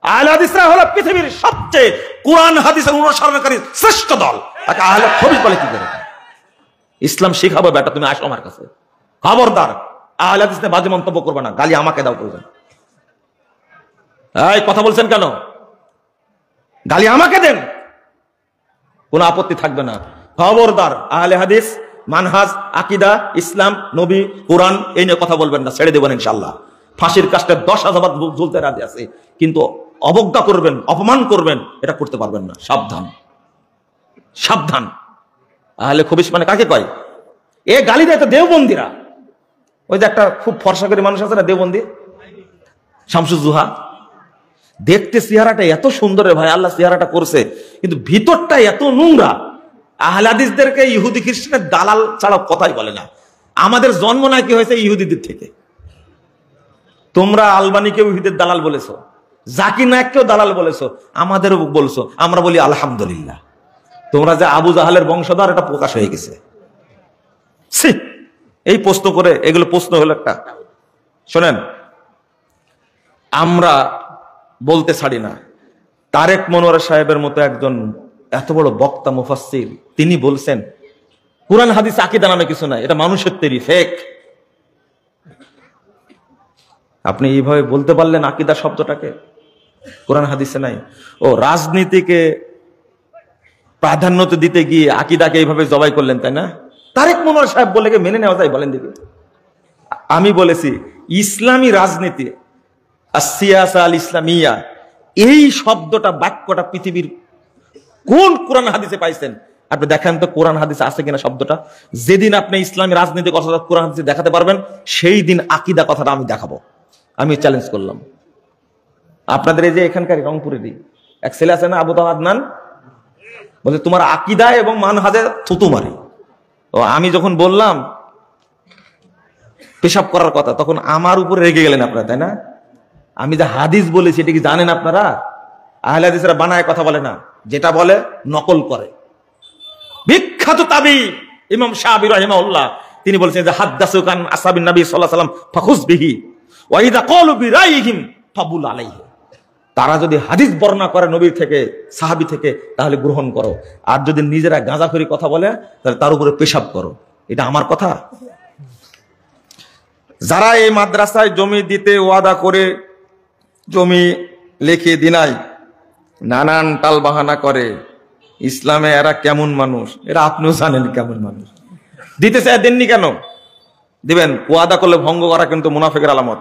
আহলে হাদিসরা হলো পৃথিবীর সবচেয়ে কোরআন হাদিসের অনুসরণকারী শ্রেষ্ঠ দল, তাকে আহলে খবিশ বলে কি করে? ইসলাম শিখাবো বেটা, তুমি আসো আমার কাছে। খবরদার আহলে হাদিস নিয়ে বাজে মন্তব্য করবে না, গালি আমাকে দাও করবেন। এই কথা বলছেন কেন? গালি আমাকে দেন, কোনো আপত্তি থাকবে না। খবরদার আহলে হাদিস, মানহাজ, আকীদা, ইসলাম, নবী, কোরআন এই নিয়ে কথা বলবেন না, ছেড়ে দেবেন ইনশাআল্লাহ। ফাঁসির কাস্টে 10,000 বার ঝুলতে রাজি আছে, কিন্তু অবজ্ঞা করবেন, অপমান করবেন, এটা করতে পারবেন না। সাবধান, সাবধান। আহলে খবিশ মানে কাকে কয়? এ গালি দেয় তো দেওবন্দিরা। ওই যে একটা খুব ফর্সা করে মানুষ আছে না, দেওবন্দি, শামসুজ্জোহা। দেখতে চেহারাটা এত সুন্দর ভাই, আল্লাহ চেহারাটা করছে, কিন্তু ভিতরটা এত নোংরা। আহলে হাদিসদেরকে ইহুদি খ্রিস্টানের দালাল ছাড়া কথাই বলে না। আমাদের জন্ম নাকি হয়েছে ইহুদিদের থেকে। তোমরা আলবানিকেও ইহুদের দালাল বলেছো, জাকির নায়ককেও দালাল বলেছো, আমাদেরও বলছো। আমরা বলি আলহামদুলিল্লাহ। তোমরা যে আবু জাহালের বংশধর, এটা প্রকাশ হয়ে গেছে। এই প্রশ্ন করে, এগুলো প্রশ্ন হলো একটা। শোনেন, আমরা বলতে ছাড়ি না। তারেক মনোয়ার সাহেবের মতো একজন এত বড় বক্তা, মুফাসসির, তিনি বলছেন কুরআন হাদিস আকীদা নামে কিছু নাই, এটা মানুষের তৈরি, ফেক। আপনি এইভাবে বলতে পারলেন আকীদা শব্দটাকে? কোরআন হাদিসে নাই। ও রাজনীতিকে প্রাধান্য দিতে গিয়ে আকীদাকে এইভাবে জবাই করলেন, তাই না? তারেক মনোয়ার সাহেব বলে মেনে নেওয়া যায়? বলেন দেখি। আমি বলেছি ইসলামী রাজনীতি, আসিয়াসা আল ইসলামিয়া, এই শব্দটা, বাক্যটা পৃথিবীর কোন কোরআন হাদিসে পাইছেন? আপনি দেখেন তো কোরআন হাদিসে আছে কিনা শব্দটা। যেদিন আপনি ইসলামী রাজনীতি কথা কোরআন হাদিসে দেখাতে পারবেন, সেই দিন আকীদা কথাটা আমি দেখাবো। আমি চ্যালেঞ্জ করলাম। আপনাদের এই যে এখানকার রংপুরেরই এক ছেলে আছে না, আবু আদনান, বলছে তোমার আকীদা এবং মানহাজে থুতু মারি। ও আমি যখন বললাম পেশাব করার কথা, তখন আমার উপরে রেগে গেলেন আপনারা, তাই না? আমি যে হাদিস বলেছি এটা কি জানেন আপনারা? আহলে হাদিসরা বানায় কথা বলে না, যেটা বলে নকল করে। বিখ্যাত তাবি ইমাম শাফিঈ রাহিমাহুল্লাহ, তিনি বলেছেন যে হাদাসুকা আন আসহাবিন নবী সাল্লাল্লাহু আলাইহি ওয়াসাল্লাম ফাখুজ বিহি ওয়া ইযা ক্বালু বিরাইহিম ফাবুল আলাইহি। তারা যদি হাদিস বর্ণনা করে নবীর থেকে, সাহাবী থেকে, তাহলে গ্রহণ করো। আর যদি নিজেরা গাঁজাখুরি কথা বলে, তাহলে তার উপরে পেশাব করো। এটা আমার কথা? যারা এই মাদ্রাসায় জমি দিতে ওয়াদা করে জমি লিখে দিনায় নানান টাল বাহানা করে, ইসলামে এরা কেমন মানুষ, এরা আপনিও জানেন কেমন মানুষ। দিতে চায়, দেননি কেন? দিবেন। ওয়াদা করলে ভঙ্গ করা কিন্তু মুনাফিকের আলামত।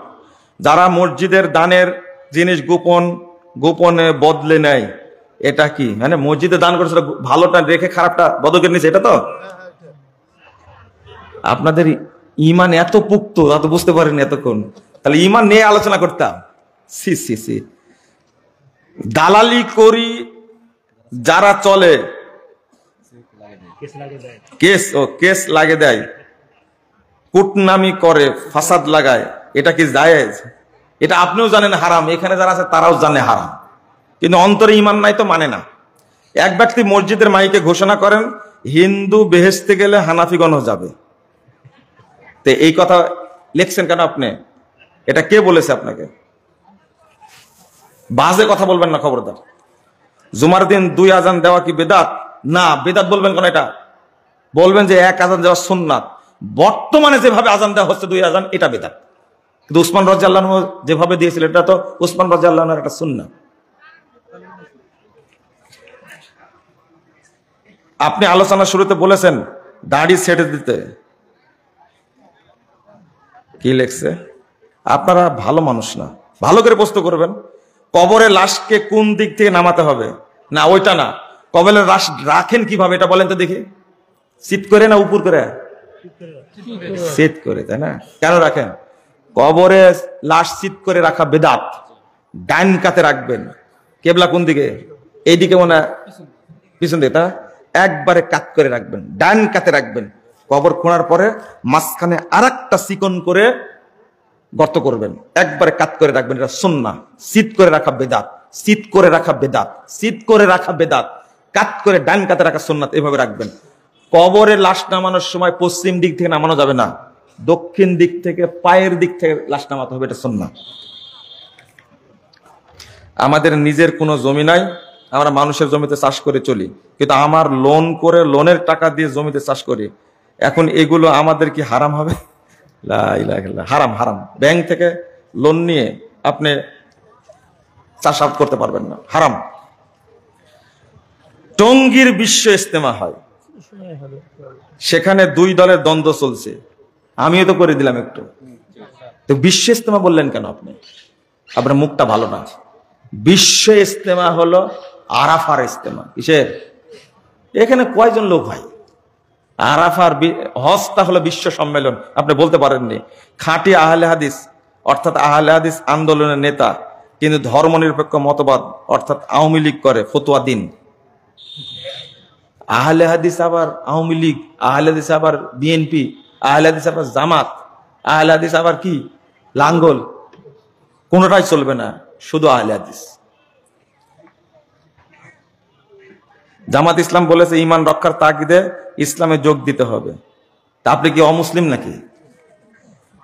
যারা মসজিদের দানের জিনিস গোপন গোপনে বদলে নেয়, এটা কি? মানে মসজিদে দান করেছিল, ভালোটা রেখে খারাপটা বদকের নিচে, এটা তো আপনাদের ইমান এত পুক্ত, তা তো বুঝতে পারেন এতক্ষণ। তাহলে ইমান নিয়ে আলোচনা করতাম। সি সি সি, দালালি করি যারা চলে, কেস লাগে দেয়, কুটনামি করে, ফাসাদ লাগায়, এটা কি জায়েজ? এটা আপনিও জানেন হারাম, এখানে যারা আছে তারাও জানে হারাম, কিন্তু অন্তরে ইমান নাই তো মানে না। এক ব্যক্তি মসজিদের মাইকে ঘোষণা করেন হিন্দু বেহেশতে গেলে হানাফিগণ যাবে। তো এই কথা লিখছেন কেন আপনি? এটা কে বলেছে আপনাকে? বাজে কথা বলবেন না, খবরদার। জুমার দিন 2 আজান দেওয়া কি বেদাত? না, বেদাত বলবেন কেন? এটা বলবেন যে 1 আজান দেওয়া সুন্নাত। বর্তমানে যেভাবে আজান দেওয়া হচ্ছে 2 আজান, এটা বেদাত। কিন্তু উসমান রাদিয়াল্লাহু আনহু যেভাবে দিয়েছিল, এটা তো উসমান রাদিয়াল্লাহু আনহুর একটা সুন্নাত। আপনি আলোচনা শুরুতে বলেছেন দাড়ি ছেড়ে দিতে, কি লেখছে? আপনারা ভালো মানুষ না, ভালো করে প্রশ্ন করবেন। কবরে লাশকে কোন দিক থেকে নামাতে হবে? না ওইটা না, কবরে লাশ রাখেন কিভাবে এটা বলেন তো দেখি। সিট করে না উপর করে? সিট করে, তাই না? কেন রাখেন? কবরে লাশ সিট করে রাখা বেদাত। ডান কাতে রাখবেন। কেবলা কোন দিকে? এইদিকে মনে পিছন দিকে, তা একবারে কাত করে রাখবেন, ডান কাতে রাখবেন। কবর খোঁড়ার পরে মাঝখানে আরেকটা চিকন করে গর্ত করবেন, একবারে কাত করে রাখবেন। এটা সুন্নাহ। সিট করে রাখা বেদাত, সিট করে রাখা বেদাত, সিট করে রাখা বেদাত। কাত করে ডান কাতে রাখা সুন্নাত, এভাবে রাখবেন। কবরে লাশ নামানোর সময় পশ্চিম দিক থেকে নামানো যাবে না, দক্ষিণ দিক থেকে, পায়ের দিক থেকে লাশ নামাতে হবে, এটা সুন্নাহ। আমাদের নিজের কোনো জমি নাই, আমরা মানুষের জমিতে চাষ করে চলি, কিন্তু আমার লোন করে, লোনের টাকা দিয়ে জমিতে চাষ করি। এখন এগুলো আমাদের কি হারাম হবে? লা ইলাহা ইল্লাল্লাহ, হারাম, হারাম। ব্যাংক থেকে লোন নিয়ে আপনি চাষাবাদ করতে পারবেন না, হারাম। টঙ্গীর বিশ্ব ইজতেমা হয়, সেখানে 2 দলের দ্বন্দ্ব চলছে, আমিও তো করে দিলাম একটু। তো বিশ্ব ইজতেমা বললেন কেন আপনি? আপনার মুখটা ভালো না। বিশ্ব ইজতেমা হলো আরাফার ইজতেমা। কিসের? এখানে কয়জন লোক হয়? আরাফার হজটা হলো বিশ্ব সম্মেলন। আপনি বলতে পারেননি। খাঁটি আহলে হাদিস অর্থাৎ আহলে হাদিস আন্দোলনের নেতা, কিন্তু ধর্মনিরপেক্ষ মতবাদ অর্থাৎ আওয়ামী লীগ করে, ফতোয়া দিন। আহলে হাদিস আবার আওয়ামী লীগ, আহলে হাদিস আবার বিএনপি, আহলে হাদিস আবার জামাত, আহলে হাদিস আবার কি লাঙ্গল, কোনটাই চলবে না, শুধু আহলে হাদিস। জামাত ইসলাম বলেছে ঈমান রক্ষার তাগিদে ইসলামে যোগ দিতে হবে। তা আপনি কি অমুসলিম নাকি?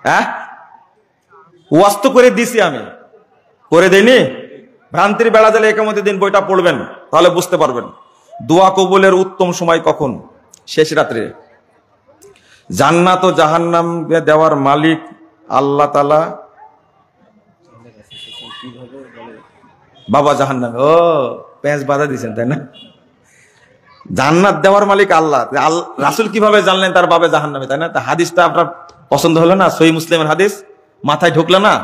হ্যাঁ, ওয়াজ তো করে দিছি, আমি করে দেইনি? ভ্রান্তির বেড়া দিলে একামতের দিন বইটা পড়বেন, তাহলে বুঝতে পারবেন। দোয়া কবুলের উত্তম সময় কখন? শেষ রাত্রে। জান্নাত ও জাহান্নাম দেওয়ার মালিক আল্লাহ তাআলা। বাবা জাহান্নাম, ও পেঁচ বাধা দিচ্ছেন, তাই না? জান্নাত দেওয়ার মালিক আল্লাহ। রাসূল কিভাবে জানলেন তার বাবা জাহান্নামে, তাই না? তা হাদিসটা আপনার পছন্দ হলো না? সহিহ মুসলিমের হাদিস মাথায় ঢুকলো না?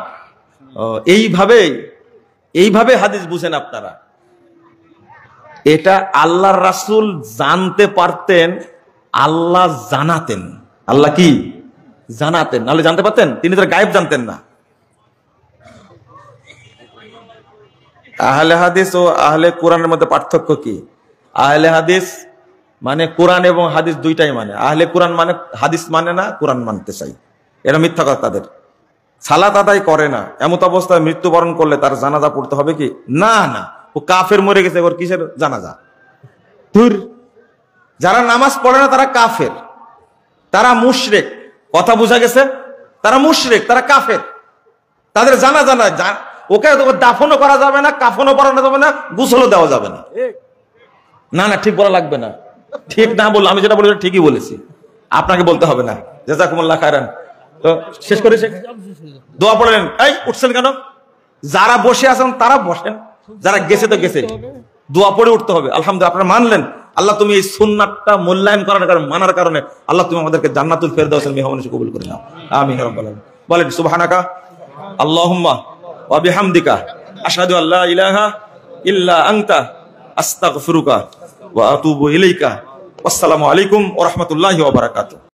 এইভাবে হাদিস বুঝেন আপনারা। এটা আল্লাহর রাসূল জানতে পারতেন, আল্লাহ জানাতেন। আল্লাহ কি জানাতেন, নাহলে জানতে পারতেন? তিনি তো গায়েব জানতেন না। আহলে হাদিস ও আহলে কোরআনের মধ্যে পার্থক্য কি? আহলে হাদিস মানে কোরআন এবং হাদিস দুইটাই মানে। আহলে কোরআন মানে হাদিস মানে না, কোরআন মানতে চাই, এটা মিথ্যা কথা তাদের। সালাত আদায় করে না, এমত অবস্থায় মৃত্যুবরণ করলে তার জানাজা পড়তে হবে কি? না না, ও কাফের, মরে গেছে, ওর কিসের জানাজা? ধুর, যারা নামাজ পড়ে না তারা কাফের, তারা মুশরিক। কথা বোঝা গেছে? তারা মুশরিক, তারা কাফের, তাদের জানাজা না। ওকে দাফনও করা যাবে না, কাফনও পরানো যাবে না, গোসলও দেওয়া যাবে না। না না, ঠিক বলা লাগবে না। ঠিক না বললাম, আমি যেটা বলি ঠিকই বলেছি, আপনাকে বলতে হবে না। জাযাকুমুল্লাহ খায়রান। তো শেষ করেছে, দোয়া পড়লেন। এই উঠছেন কেন? যারা বসে আছেন তারা বসেন, যারা গেছে তো গেছে, দোয়া পড়ে উঠতে হবে। আলহামদুলিল্লাহ, আপনারা মানলেন। আল্লাহ তুমি এই সুন্নাতটা মূল্যায়ন করার কারণে, মানার কারণে আল্লাহ তুমি আমাদেরকে জান্নাতুল ফেরদাউসের মেহমান হিসেবে কবুল করে নাও। আমিন রাব্বাল আলামিন। বলেন সুবহানাকা আল্লাহুম্মা ওয়া বিহামদিকা আশহাদু আল্লা ইলাহা ইল্লা আনতা আস্তাগফিরুকা ওয়া আতুবু ইলাইকা। আসসালামু আলাইকুম ওয়া রাহমাতুল্লাহি ওয়া বারাকাতুহু।